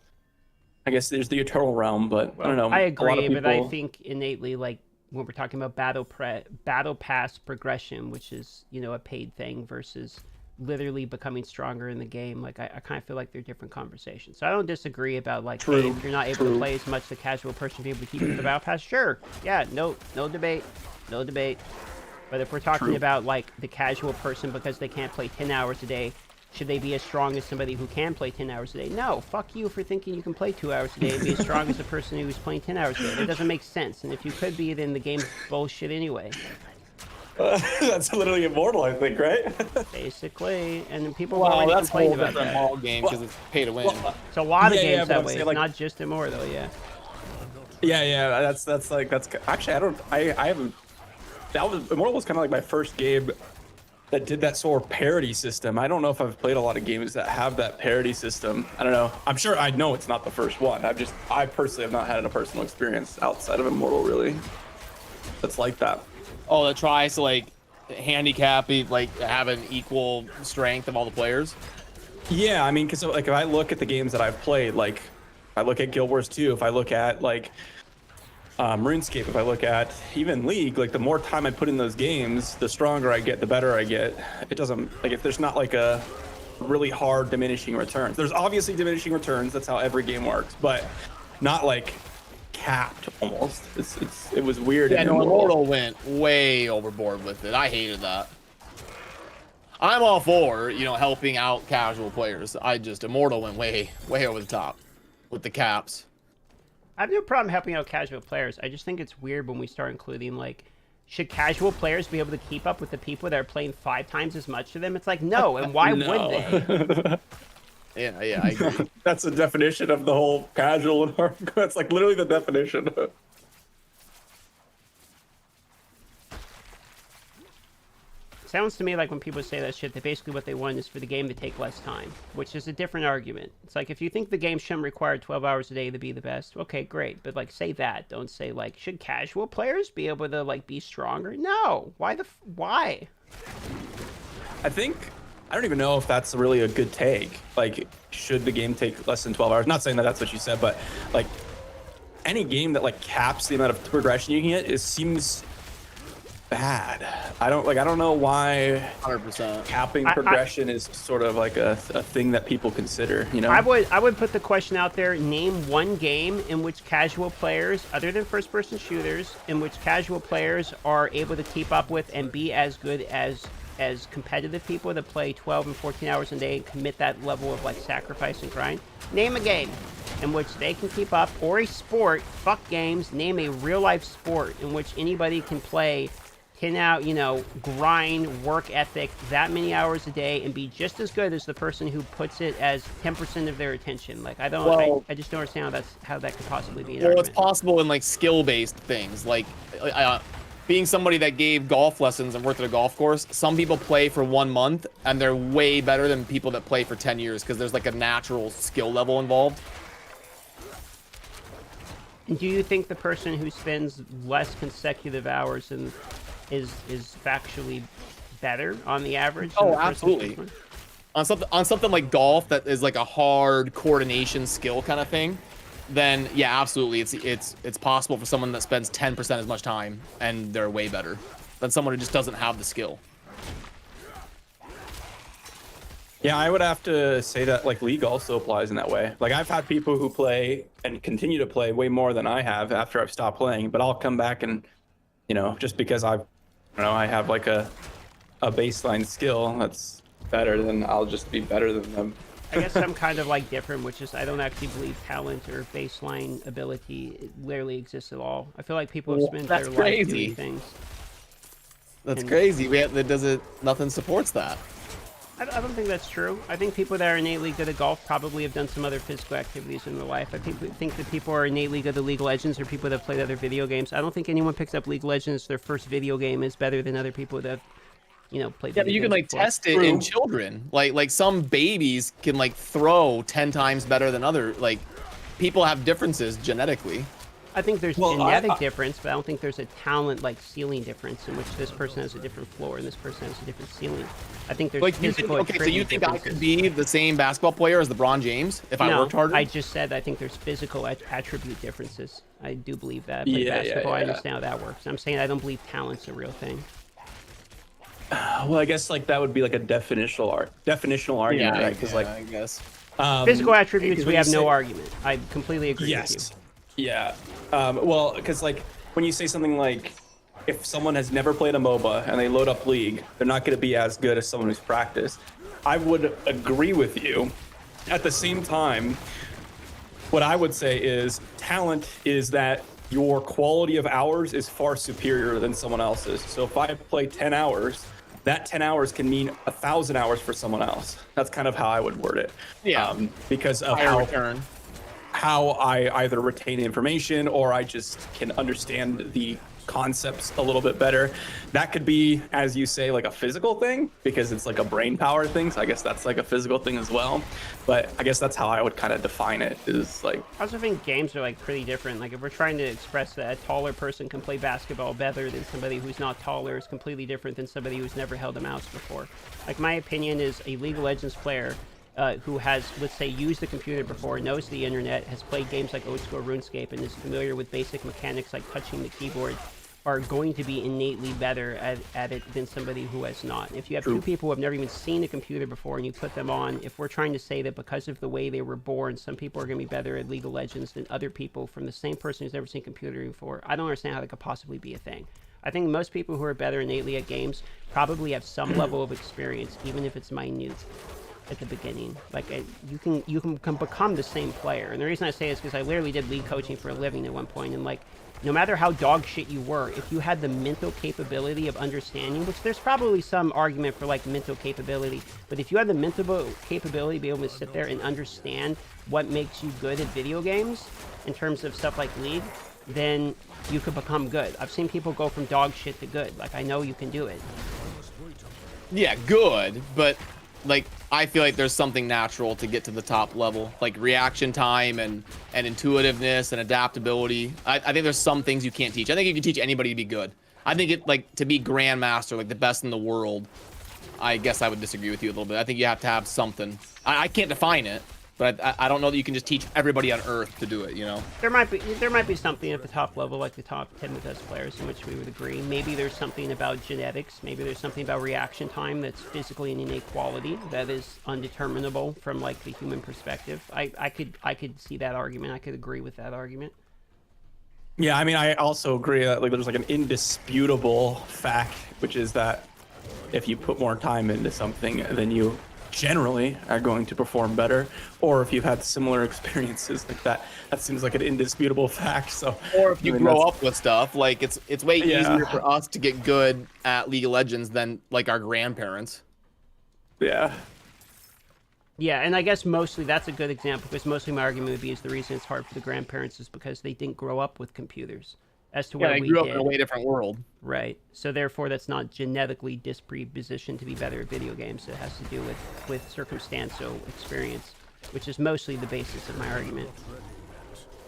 Speaker 2: I guess there's the eternal realm, but I don't know.
Speaker 1: I
Speaker 2: A lot
Speaker 1: agree,
Speaker 2: of
Speaker 1: but I
Speaker 2: people-
Speaker 1: think innately, like when we're talking about battle pass progression, which is, you know, a paid thing versus literally becoming stronger in the game, like I kind of feel like they're different conversations. So I don't disagree about like, hey, if you're not able to play as much, the casual person be able to keep the battle pass. Sure, yeah, no debate. But if we're talking about like the casual person because they can't play 10 hours a day, should they be as strong as somebody who can play 10 hours a day? No, fuck you for thinking you can play 2 hours a day and be as strong as a person who's playing 10 hours a day. That doesn't make sense. And if you could be, then the game's bullshit anyway.
Speaker 2: That's literally Immortal, I think, right?
Speaker 1: Basically, and then people
Speaker 3: Well,
Speaker 1: already
Speaker 3: that's a
Speaker 1: complain
Speaker 3: whole
Speaker 1: about
Speaker 3: different
Speaker 1: that.
Speaker 3: ball game because it's pay to win.
Speaker 1: It's a lot of
Speaker 2: Yeah,
Speaker 1: games
Speaker 2: but
Speaker 1: that
Speaker 2: I'm
Speaker 1: way.
Speaker 2: saying,
Speaker 1: It's
Speaker 2: like-
Speaker 1: not just Immortal, yeah.
Speaker 2: Yeah, that's actually I haven't. That was Immortal was kind of like my first game that did that sort of parity system. I don't know if I've played a lot of games that have that parity system. I don't know. I'm sure I know it's not the first one. I personally have not had a personal experience outside of Immortal really. That's like that.
Speaker 3: Oh, that tries to like handicap, like have an equal strength of all the players.
Speaker 2: Yeah, I mean, because like if I look at the games that I've played, like if I look at Guild Wars 2, if I look at like RuneScape, if I look at even League, like the more time I put in those games, the stronger I get, the better I get. It doesn't, like if there's not like a really hard diminishing returns. There's obviously diminishing returns, that's how every game works, but not like capped almost. It was weird.
Speaker 3: Yeah,
Speaker 2: in
Speaker 3: no, Immortal went way overboard with it. I hated that. I'm all for, you know, helping out casual players. Immortal went way over the top with the caps.
Speaker 1: I have no problem helping out casual players. I just think it's weird when we start including, like, should casual players be able to keep up with the people that are playing 5 times as much to them? It's like, no, and why would they?
Speaker 3: Yeah, I agree.
Speaker 2: That's the definition of the whole casual and hardcore. That's like literally the definition.
Speaker 1: Sounds to me like when people say that shit, that basically what they want is for the game to take less time, which is a different argument. It's like, if you think the game shouldn't require 12 hours a day to be the best, okay, great. But, like, say that. Don't say, like, should casual players be able to, like, be stronger? No. Why?
Speaker 2: I don't even know if that's really a good take. Like, should the game take less than 12 hours? Not saying that that's what you said, but, like, any game that, like, caps the amount of progression you can get, it seems bad. I don't know why
Speaker 3: 100%.
Speaker 2: capping progression is sort of like a thing that people consider, you know?
Speaker 1: I would put the question out there, name one game in which casual players, other than first-person shooters, in which casual players are able to keep up with and be as good as competitive people that play 12 and 14 hours a day and commit that level of, like, sacrifice and grind. Name a game in which they can keep up, or a sport, fuck games, name a real-life sport in which anybody can play 10 out, you know, grind, work ethic, that many hours a day, and be just as good as the person who puts it as 10% of their attention. Like, I just don't understand how that could possibly be an argument.
Speaker 3: It's possible in, like, skill-based things, like being somebody that gave golf lessons and worked at a golf course. Some people play for 1 month and they're way better than people that play for 10 years because there's, like, a natural skill level involved.
Speaker 1: And do you think the person who spends less consecutive hours and is factually better on the average?
Speaker 3: Oh, absolutely. On something like golf that is like a hard coordination skill kind of thing, then yeah, absolutely, it's possible for someone that spends 10% as much time and they're way better than someone who just doesn't have the skill.
Speaker 2: Yeah, I would have to say that like League also applies in that way. Like I've had people who play and continue to play way more than I have after I've stopped playing, but I'll come back and, you know, just because I have like a baseline skill that's better, then I'll just be better than them.
Speaker 1: I guess I'm kind of like different, which is I don't actually believe talent or baseline ability rarely exists at all. I feel like people have spent their life doing things.
Speaker 3: That's crazy. Nothing supports that.
Speaker 1: I don't think that's true. I think people that are innately good at golf probably have done some other physical activities in their life. I think that people are innately good at League of Legends or people that have played other video games. I don't think anyone picks up League of Legends, their first video game is better than other people that have, you know, played
Speaker 3: Yeah,
Speaker 1: video
Speaker 3: but you can like
Speaker 1: before.
Speaker 3: test it in children. Like some babies can like throw 10 times better than other. Like people have differences genetically.
Speaker 1: I think there's
Speaker 2: Well,
Speaker 1: genetic difference, but I don't think there's a talent like ceiling difference in which this person has a different floor and this person has a different ceiling. I think there's
Speaker 3: Like you think,
Speaker 1: physical.
Speaker 3: okay, so you think I
Speaker 1: differences.
Speaker 3: could be the same basketball player as LeBron James if I worked harder?
Speaker 1: I just said I think there's physical attribute differences. I do believe that. But
Speaker 2: Yeah,
Speaker 1: basketball, I
Speaker 2: yeah.
Speaker 1: understand how that works. I'm saying I don't believe talent's a real thing.
Speaker 2: Well, I guess like that would be like a definitional argument, right? Because like
Speaker 3: I guess.
Speaker 1: Physical attributes,
Speaker 2: because
Speaker 1: we
Speaker 2: when
Speaker 1: have
Speaker 2: you
Speaker 1: no
Speaker 2: say-
Speaker 1: argument. I completely agree with
Speaker 2: Yes.
Speaker 1: you.
Speaker 2: Yeah. Well, because like when you say something like, if someone has never played a MOBA and they load up League, they're not going to be as good as someone who's practiced. I would agree with you. At the same time, what I would say is talent is that your quality of hours is far superior than someone else's. So if I play 10 hours, that 10 hours can mean 1,000 hours for someone else. That's kind of how I would word it.
Speaker 3: Yeah.
Speaker 2: Because of
Speaker 3: Higher return.
Speaker 2: how I either retain information or I just can understand the concepts a little bit better. That could be, as you say, like a physical thing because it's like a brain power thing. So I guess that's like a physical thing as well. But I guess that's how I would kind of define it is like.
Speaker 1: I also think games are like pretty different. Like if we're trying to express that a taller person can play basketball better than somebody who's not taller is completely different than somebody who's never held a mouse before. Like my opinion is a League of Legends player who has, let's say, used the computer before, knows the internet, has played games like Old School RuneScape, and is familiar with basic mechanics like touching the keyboard, are going to be innately better at it than somebody who has not. If you have two people who have never even seen a computer before and you put them on, if we're trying to say that because of the way they were born, some people are going to be better at League of Legends than other people from the same person who's never seen a computer before, I don't understand how that could possibly be a thing. I think most people who are better innately at games probably have some level of experience, even if it's minute at the beginning. Like you can become the same player. And the reason I say it is because I literally did league coaching for a living at one point, and like no matter how dog shit you were, if you had the mental capability of understanding, which there's probably some argument for like mental capability, but if you had the mental capability to be able to sit there and understand what makes you good at video games in terms of stuff like League, then you could become good. I've seen people go from dog shit to good. Like I know you can do it.
Speaker 3: Yeah, good, but like I feel like there's something natural to get to the top level, like reaction time and intuitiveness and adaptability. I think there's some things you can't teach. I think you can teach anybody to be good. I think it like to be grandmaster, like the best in the world. I guess I would disagree with you a little bit. I think you have to have something. I can't define it, but I don't know that you can just teach everybody on Earth to do it. You know,
Speaker 1: there might be something at the top level, like the top 10 best players, in which we would agree. Maybe there's something about genetics. Maybe there's something about reaction time that's physically an innate quality that is undeterminable from like the human perspective. I could see that argument. I could agree with that argument.
Speaker 2: Yeah, I mean, I also agree that like there's like an indisputable fact, which is that if you put more time into something, then you generally are going to perform better. Or if you've had similar experiences like that, that seems like an indisputable fact. So,
Speaker 3: or if you
Speaker 2: I mean,
Speaker 3: grow
Speaker 2: that's-
Speaker 3: up with stuff, like it's way easier for us to get good at League of Legends than like our grandparents.
Speaker 2: Yeah.
Speaker 1: Yeah, and I guess mostly that's a good example because mostly my argument would be is the reason it's hard for the grandparents is because they didn't grow up with computers. As to where
Speaker 3: they
Speaker 1: we
Speaker 3: grew up
Speaker 1: did.
Speaker 3: in a way different world.
Speaker 1: Right. So therefore, that's not genetically dispositioned to be better at video games. It has to do with circumstantial experience, which is mostly the basis of my argument.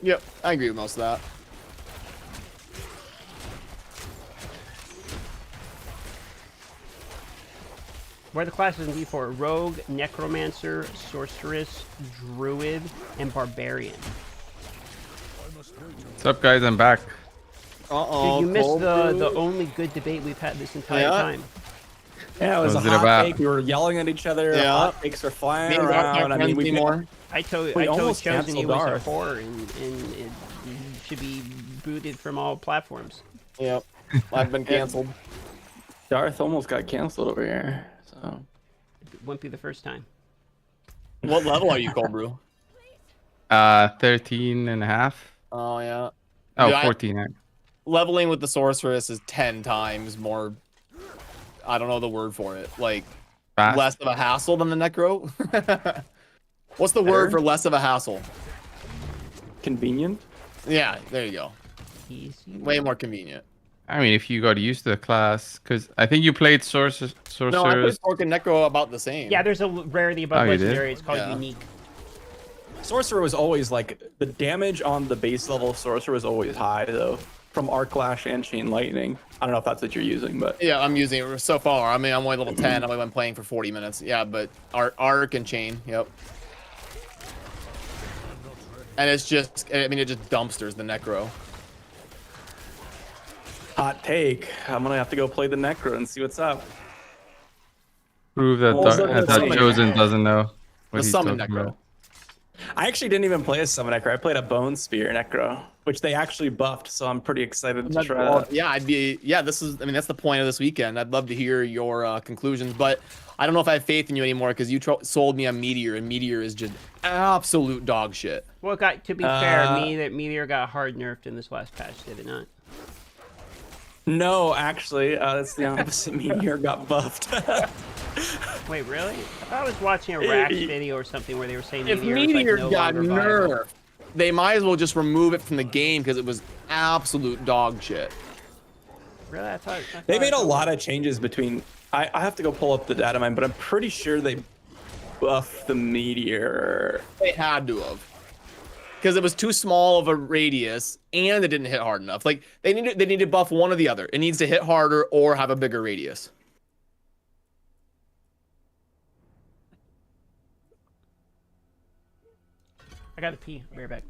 Speaker 3: Yep, I agree with most of that.
Speaker 1: What are the classes in D4? Rogue, Necromancer, Sorceress, Druid, and Barbarian.
Speaker 8: What's up, guys? I'm back.
Speaker 3: Uh-oh.
Speaker 1: Dude, you missed the only good debate we've had this entire time.
Speaker 2: Yeah, it was
Speaker 8: What
Speaker 2: a
Speaker 8: was it
Speaker 2: hot
Speaker 8: about?
Speaker 2: take. We were yelling at each other.
Speaker 3: Yeah.
Speaker 2: Hot takes were flying
Speaker 3: Names aren't
Speaker 2: around.
Speaker 3: my
Speaker 2: I mean,
Speaker 3: friends anymore.
Speaker 1: I totally
Speaker 2: almost
Speaker 1: chosen you
Speaker 2: canceled
Speaker 1: as a
Speaker 2: Darth.
Speaker 1: whore, and it should be booted from all platforms.
Speaker 3: Yep, I've been canceled.
Speaker 2: Darth almost got canceled over here. So
Speaker 1: It wouldn't be the first time.
Speaker 3: What level are you, Cold Brew?
Speaker 8: 13 and a half.
Speaker 3: Oh yeah.
Speaker 8: Oh,
Speaker 3: Dude,
Speaker 8: 14.
Speaker 3: Leveling with the sorceress is 10 times more. I don't know the word for it. Like
Speaker 8: Fast.
Speaker 3: less of a hassle than the necro. What's the word for less of a hassle?
Speaker 2: convenient.
Speaker 3: Yeah, there you go.
Speaker 1: Easy.
Speaker 3: Way more convenient.
Speaker 8: I mean, if you got used to the class, because I think you played sorcerers.
Speaker 3: No, I played Orc and Necro about the same.
Speaker 1: Yeah, there's a rarity above
Speaker 8: Oh, you did?
Speaker 1: legendary. It's called
Speaker 3: Yeah.
Speaker 1: unique.
Speaker 2: Sorcerer was always like the damage on the base level. Sorcerer was always high though, from Arc Lash and Chain Lightning. I don't know if that's what you're using, but
Speaker 3: Yeah, I'm using it so far. I mean, I'm only level 10. I've only been playing for 40 minutes. Yeah, but arc and chain. Yep. And it's just, I mean, it just dumpsters the Necro.
Speaker 2: hot take. I'm gonna have to go play the Necro and see what's up.
Speaker 8: Prove that that Chosen doesn't know what
Speaker 3: The
Speaker 8: he's
Speaker 3: summon
Speaker 8: talking
Speaker 3: Necro.
Speaker 8: about.
Speaker 2: I actually didn't even play a Summon Necro. I played a Bone Spear Necro, which they actually buffed, so I'm pretty excited to try that.
Speaker 3: Yeah, this is, I mean, that's the point of this weekend. I'd love to hear your conclusions, but I don't know if I have faith in you anymore because you sold me on Meteor, and Meteor is just absolute dog shit.
Speaker 1: Well, to be fair, Meteor got hard nerfed in this last patch, did it not?
Speaker 2: No, actually, that's the opposite. Meteor got buffed.
Speaker 1: Wait, really? I thought I was watching a Rax video or something where they were saying
Speaker 3: If
Speaker 1: Meteor
Speaker 3: Meteor
Speaker 1: was, like, no
Speaker 3: got
Speaker 1: longer viable.
Speaker 3: nerfed, they might as well just remove it from the game because it was absolute dog shit.
Speaker 1: Really? I thought
Speaker 2: They made a lot of changes between. I have to go pull up the data mine, but I'm pretty sure they buffed the Meteor.
Speaker 3: They had to have. Because it was too small of a radius and it didn't hit hard enough. Like they need to buff one or the other. It needs to hit harder or have a bigger radius.
Speaker 1: I gotta pee. I'll be right back.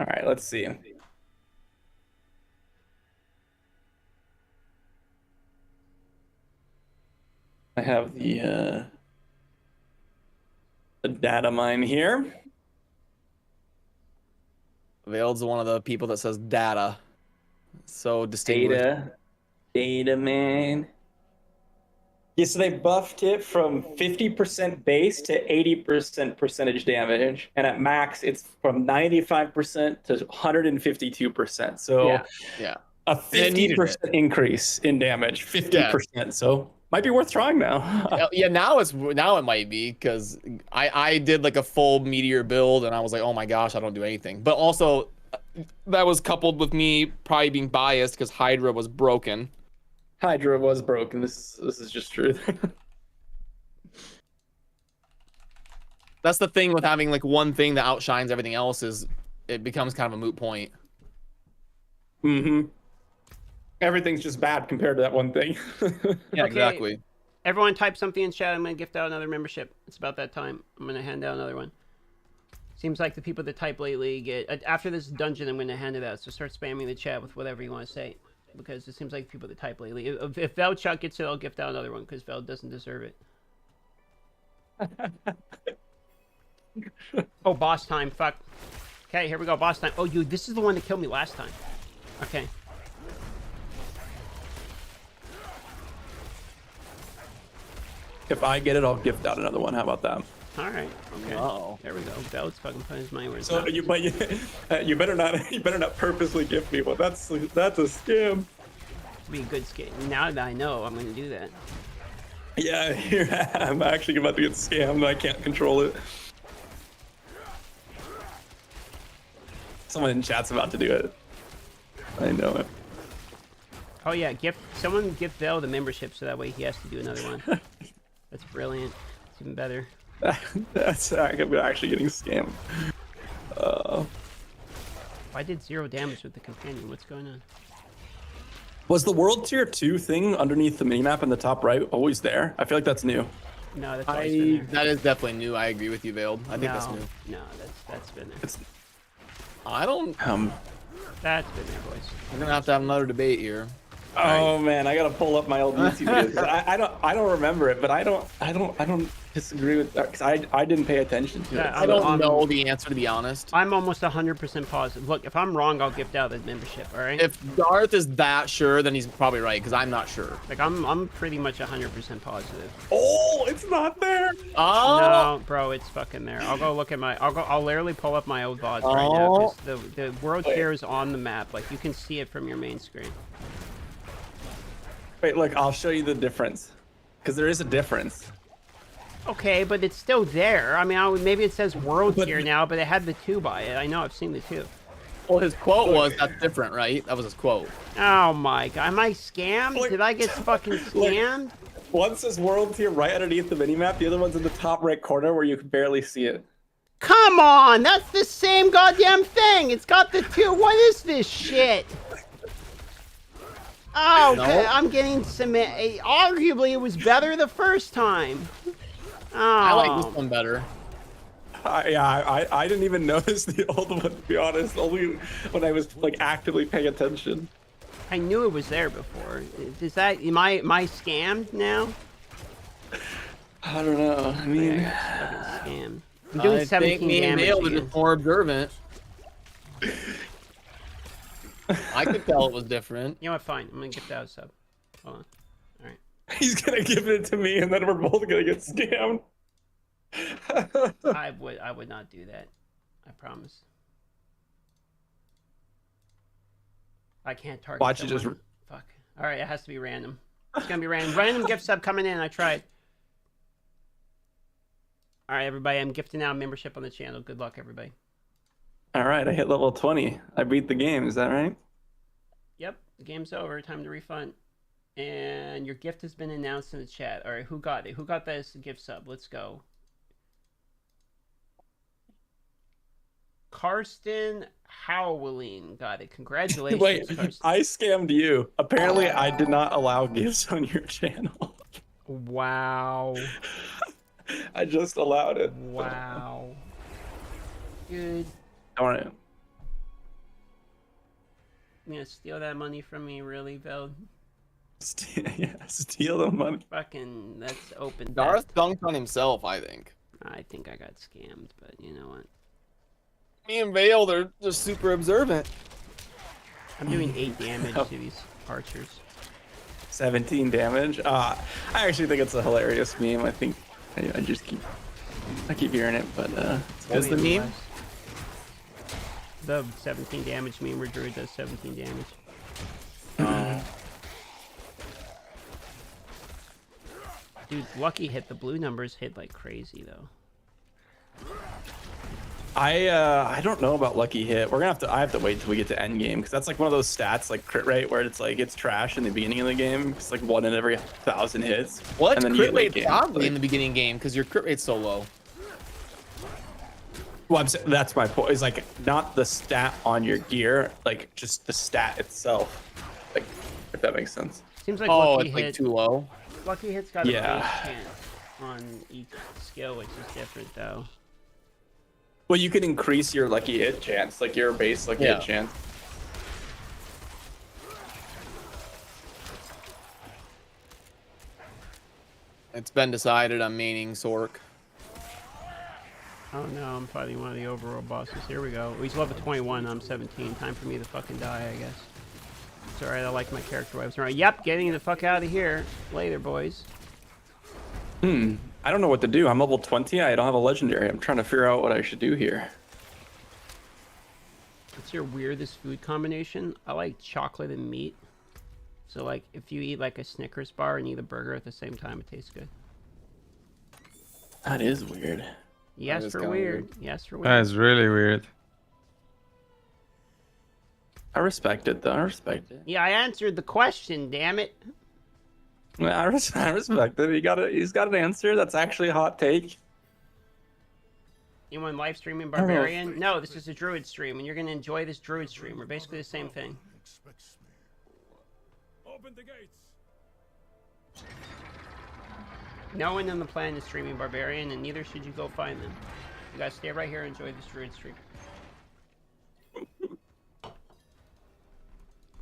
Speaker 2: All right, let's see. I have the data mine here.
Speaker 3: Veiled's one of the people that says data. So distinguished.
Speaker 2: Data man. Yeah, so they buffed it from 50% base to 80% percentage damage, and at max it's from 95% to 152%. So
Speaker 3: Yeah.
Speaker 2: a 50% increase in damage, 50%. So might be worth trying now.
Speaker 3: Yeah, now it might be because I did like a full Meteor build and I was like, oh my gosh, I don't do anything. But also that was coupled with me probably being biased because Hydra was broken.
Speaker 2: Hydra was broken. This is just truth.
Speaker 3: That's the thing with having like one thing that outshines everything else is it becomes kind of a moot point.
Speaker 2: Mm-hmm. Everything's just bad compared to that one thing.
Speaker 3: Yeah, exactly.
Speaker 1: Everyone type something in chat. I'm gonna gift out another membership. It's about that time. I'm gonna hand out another one. Seems like the people that type lately get after this dungeon. I'm gonna hand it out. So start spamming the chat with whatever you want to say, because it seems like people that type lately. If Velchuk gets it, I'll gift out another one because Vel doesn't deserve it. Oh, boss time. Fuck. Okay, here we go. Boss time. Oh, this is the one that killed me last time. Okay.
Speaker 2: If I get it, I'll gift out another one. How about that?
Speaker 1: All right. Okay.
Speaker 3: Uh-oh.
Speaker 1: There we go. Vel's fucking putting his money where his
Speaker 2: So
Speaker 1: mouth is.
Speaker 2: you better not purposely gift me one. That's a scam.
Speaker 1: Be a good skate. Now that I know, I'm gonna do that.
Speaker 2: Yeah, I'm actually about to get scammed. I can't control it. Someone in chat's about to do it. I know it.
Speaker 1: Oh yeah, someone gift Vel the membership so that way he has to do another one. That's brilliant. It's even better.
Speaker 2: That's I'm actually getting scammed.
Speaker 1: I did 0 damage with the companion. What's going on?
Speaker 2: Was the World Tier 2 thing underneath the minimap in the top right always there? I feel like that's new.
Speaker 1: No, that's always been there.
Speaker 3: That is definitely new. I agree with you, Veiled. I think that's new.
Speaker 1: No, that's been there.
Speaker 3: I don't.
Speaker 1: That's been there, boys.
Speaker 3: We're gonna have to have another debate here.
Speaker 2: Oh man, I gotta pull up my old YouTube videos. I don't remember it, but I don't disagree with that because I didn't pay attention to it.
Speaker 3: I don't know the answer, to be honest.
Speaker 1: I'm almost 100% positive. Look, if I'm wrong, I'll gift out the membership. All right.
Speaker 3: If Darth is that sure, then he's probably right because I'm not sure.
Speaker 1: Like I'm pretty much 100% positive.
Speaker 2: Oh, it's not there.
Speaker 3: Oh
Speaker 1: no, bro, it's fucking there. I'll go look at my. I'll literally pull up my old VODs right now because the world tier is on the map. Like you can see it from your main screen.
Speaker 2: Wait, look, I'll show you the difference because there is a difference.
Speaker 1: Okay, but it's still there. I mean, maybe it says world tier now, but it had the 2 by it. I know, I've seen the 2.
Speaker 3: Well, his quote was, that's different, right? That was his quote.
Speaker 1: Oh my god, am I scammed? Did I get fucking scammed?
Speaker 2: One says world tier right underneath the minimap. The other one's in the top right corner where you can barely see it.
Speaker 1: Come on, that's the same goddamn thing. It's got the two. What is this shit? Oh,
Speaker 3: No.
Speaker 1: I'm getting some. Arguably, it was better the first time. Oh.
Speaker 3: I like this one better.
Speaker 2: I didn't even notice the old one, to be honest. Only when I was like actively paying attention.
Speaker 1: I knew it was there before. Is that am I scammed now?
Speaker 2: I don't know. I mean,
Speaker 1: Fucking scam. I'm doing
Speaker 3: I
Speaker 1: 17
Speaker 3: think me and
Speaker 1: damage.
Speaker 3: Neil were
Speaker 1: again.
Speaker 3: just more observant. I could tell it was different.
Speaker 1: You know what? Fine. I'm gonna get that a sub. Hold on. All right.
Speaker 2: he's gonna give it to me, and then we're both gonna get scammed.
Speaker 1: I would not do that. I promise. I can't target.
Speaker 2: Watch it just.
Speaker 1: someone. Fuck. All right. It has to be random. It's gonna be random. Random gift sub coming in. I tried. All right, everybody. I'm gifting out membership on the channel. Good luck, everybody.
Speaker 2: All right, I hit level 20. I beat the game. Is that right?
Speaker 1: Yep, the game's over. Time to refund. And your gift has been announced in the chat. All right, who got it? Who got this gift sub? Let's go. Karsten Howling got it. Congratulations.
Speaker 2: Wait,
Speaker 1: Karsten.
Speaker 2: I scammed you. Apparently, I did not allow gifts on your channel.
Speaker 1: Wow.
Speaker 2: I just allowed it.
Speaker 1: Wow. Good.
Speaker 2: Darn it.
Speaker 1: You gonna steal that money from me, really, Veld?
Speaker 2: Steal the money.
Speaker 1: Fucking, that's open.
Speaker 3: Darth dunked on himself, I think.
Speaker 1: I think I got scammed, but you know what?
Speaker 3: Me and Vale, they're just super observant.
Speaker 1: I'm doing 8 damage to these archers.
Speaker 2: 17 damage. I actually think it's a hilarious meme. I think I just keep hearing it, but
Speaker 3: What's the meme?
Speaker 1: The 17 damage meme where Druid does 17 damage. Dude, Lucky hit. The blue numbers hit like crazy though.
Speaker 2: I don't know about lucky hit. I have to wait till we get to end game because that's like one of those stats like crit rate where it's like it's trash in the beginning of the game. It's like 1 in every 1,000 hits.
Speaker 3: Well,
Speaker 2: and
Speaker 3: it's
Speaker 2: then
Speaker 3: crit
Speaker 2: you late
Speaker 3: rate
Speaker 2: game.
Speaker 3: probably in the beginning game because your crit rate's so low.
Speaker 2: Well, that's my point. Is like not the stat on your gear, like just the stat itself. Like if that makes sense.
Speaker 1: Seems like
Speaker 3: Oh,
Speaker 1: Lucky
Speaker 3: it's like
Speaker 1: hit.
Speaker 3: too low.
Speaker 1: Lucky hit's got a
Speaker 2: Yeah.
Speaker 1: base chance on each skill, which is different though.
Speaker 2: Well, you can increase your lucky hit chance, like your base lucky hit chance.
Speaker 3: It's been decided I'm maining Sork.
Speaker 1: Oh no, I'm fighting one of the overall bosses. Here we go. He's level 21, I'm 17. Time for me to fucking die, I guess. It's alright, I like my character waves. Alright, yep, getting the fuck out of here. Later, boys.
Speaker 2: I don't know what to do. I'm level 20. I don't have a legendary. I'm trying to figure out what I should do here.
Speaker 1: What's your weirdest food combination? I like chocolate and meat. So, like, if you eat, like, a Snickers bar and eat a burger at the same time, it tastes good.
Speaker 2: That is weird.
Speaker 1: Yes,
Speaker 3: is
Speaker 1: for
Speaker 3: kinda
Speaker 1: weird.
Speaker 3: weird.
Speaker 1: Yes, for
Speaker 8: That
Speaker 1: weird.
Speaker 8: is really weird.
Speaker 2: I respect it, though. I respect it.
Speaker 1: Yeah, I answered the question, damn it.
Speaker 2: Yeah, I respect it. He's got an answer. That's actually a hot take.
Speaker 1: Anyone live streaming
Speaker 2: don't know if-
Speaker 1: Barbarian? No, this is a Druid stream, and you're going to enjoy this Druid stream. We're basically the same thing.
Speaker 4: Open the gates.
Speaker 1: No one on the planet is streaming Barbarian, and neither should you go find them. You guys stay right here and enjoy this Druid stream.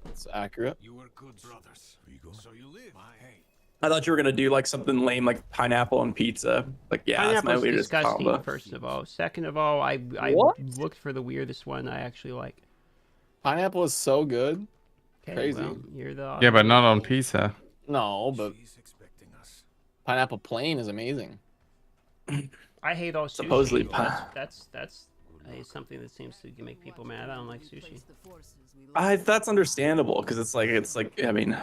Speaker 3: It's accurate.
Speaker 4: You were good brothers. So you live. Hey.
Speaker 2: I thought you were gonna do like something lame, like pineapple and pizza. Like, yeah, that's my
Speaker 1: Pineapple's
Speaker 2: weirdest
Speaker 1: disgusting,
Speaker 2: combo.
Speaker 1: first of all. Second of all, I
Speaker 3: What?
Speaker 1: looked for the weirdest one I actually like.
Speaker 3: Pineapple is so good.
Speaker 1: Okay,
Speaker 3: Crazy.
Speaker 1: well, you're the
Speaker 8: Yeah, but not on pizza.
Speaker 3: No, but
Speaker 4: She's expecting us.
Speaker 3: pineapple plain is amazing.
Speaker 1: I hate all sushi.
Speaker 2: Supposedly
Speaker 1: That's It's something that seems to make people mad. I don't like sushi.
Speaker 2: That's understandable because it's like I mean,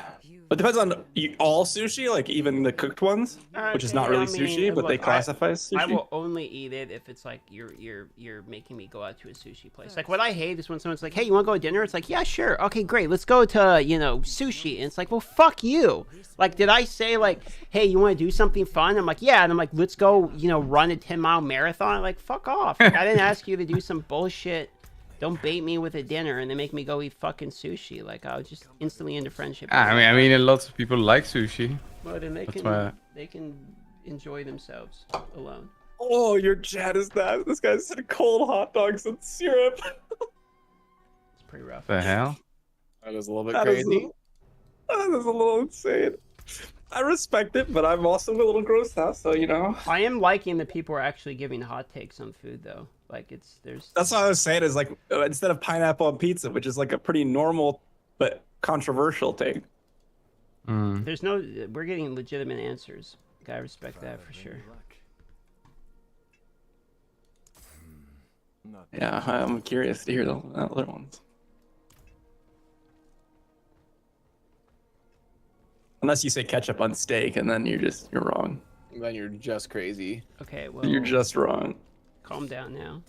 Speaker 2: it depends on all sushi, like even the cooked ones, which is not really sushi, but they classify as sushi.
Speaker 1: I will only eat it if it's like you're making me go out to a sushi place. Like what I hate is when someone's like, "Hey, you want to go to dinner?" It's like, "Yeah, sure. Okay, great. Let's go to sushi." And it's like, "Well, fuck you." Like, did I say like, "Hey, you want to do something fun?" I'm like, "Yeah," and I'm like, "Let's go, run a 10-mile marathon." Like, fuck off. Like, I didn't ask you to do some bullshit. Don't bait me with a dinner and then make me go eat fucking sushi. Like, I was just instantly into friendship.
Speaker 8: I mean, lots of people like sushi.
Speaker 1: Well, then they can enjoy themselves alone.
Speaker 2: Oh, your chat is that. This guy said cold hot dogs and syrup.
Speaker 1: It's pretty rough.
Speaker 8: The hell?
Speaker 3: That is a little bit crazy.
Speaker 2: That is a little insane. I respect it, but I'm also a little grossed out, so
Speaker 1: I am liking that people are actually giving hot takes on food, though. Like, that's
Speaker 2: what I was saying is like, instead of pineapple on pizza, which is like a pretty normal but controversial take.
Speaker 1: We're getting legitimate answers. Gotta respect that for sure.
Speaker 2: Yeah, I'm curious to hear the other ones. Unless you say ketchup on steak, and then you're wrong.
Speaker 3: Then you're just crazy.
Speaker 1: Okay, well,
Speaker 2: you're just wrong.
Speaker 1: Calm down now.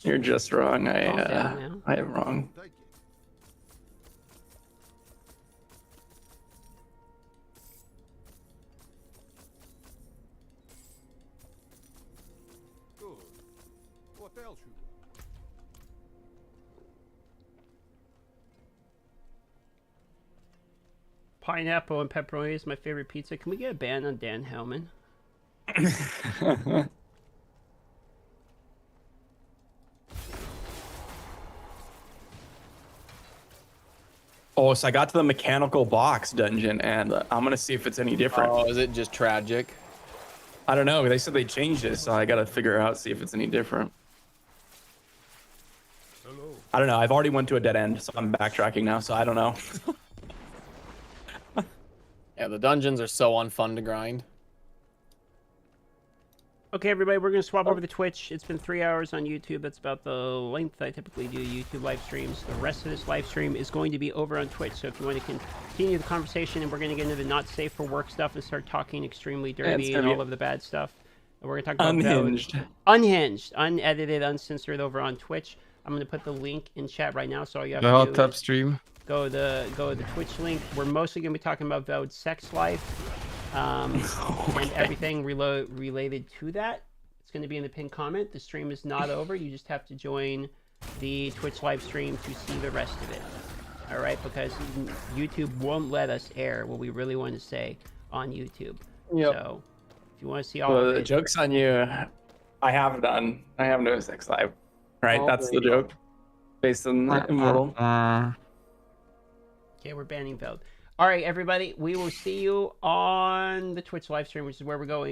Speaker 2: You're just wrong.
Speaker 1: Calm down now.
Speaker 2: I am wrong.
Speaker 6: Good. What else you want?
Speaker 1: Pineapple and pepperoni is my favorite pizza. Can we get a ban on Dan Hellman?
Speaker 2: Oh, so I got to the mechanical box dungeon, and I'm gonna see if it's any different.
Speaker 3: Oh, is it just tragic?
Speaker 2: I don't know. They said they changed it, so I gotta figure out, see if it's any different.
Speaker 6: Hello.
Speaker 2: I don't know. I've already went to a dead end, so I'm backtracking now, so I don't know.
Speaker 3: Yeah, the dungeons are so unfun to grind.
Speaker 1: Okay, everybody, we're going to swap over to Twitch. It's been 3 hours on YouTube. That's about the length I typically do YouTube live streams. The rest of this live stream is going to be over on Twitch. So if you want to continue the conversation, and we're going to get into the not safe for work stuff and start talking extremely dirty and all of the bad stuff. And we're going to talk about unhinged, unedited, uncensored over on Twitch. I'm going to put the link in chat right now. So all you have
Speaker 8: the
Speaker 1: to
Speaker 8: hot
Speaker 1: do
Speaker 8: tub
Speaker 1: is
Speaker 8: stream.
Speaker 1: go to the Twitch link. We're mostly going to be talking about Vowed sex life. And everything related to that. It's going to be in the pinned comment. The stream is not over. You just have to join the Twitch live stream to see the rest of it. All right, because YouTube won't let us air what we really want to say on YouTube.
Speaker 2: Yep.
Speaker 1: So if you want to see all of
Speaker 2: the
Speaker 1: it,
Speaker 2: joke's on you. I have no sex life. Right, that's the joke. Based on Immortal.
Speaker 1: Okay, we're banning Veld. All right, everybody, we will see you on the Twitch live stream, which is where we're going.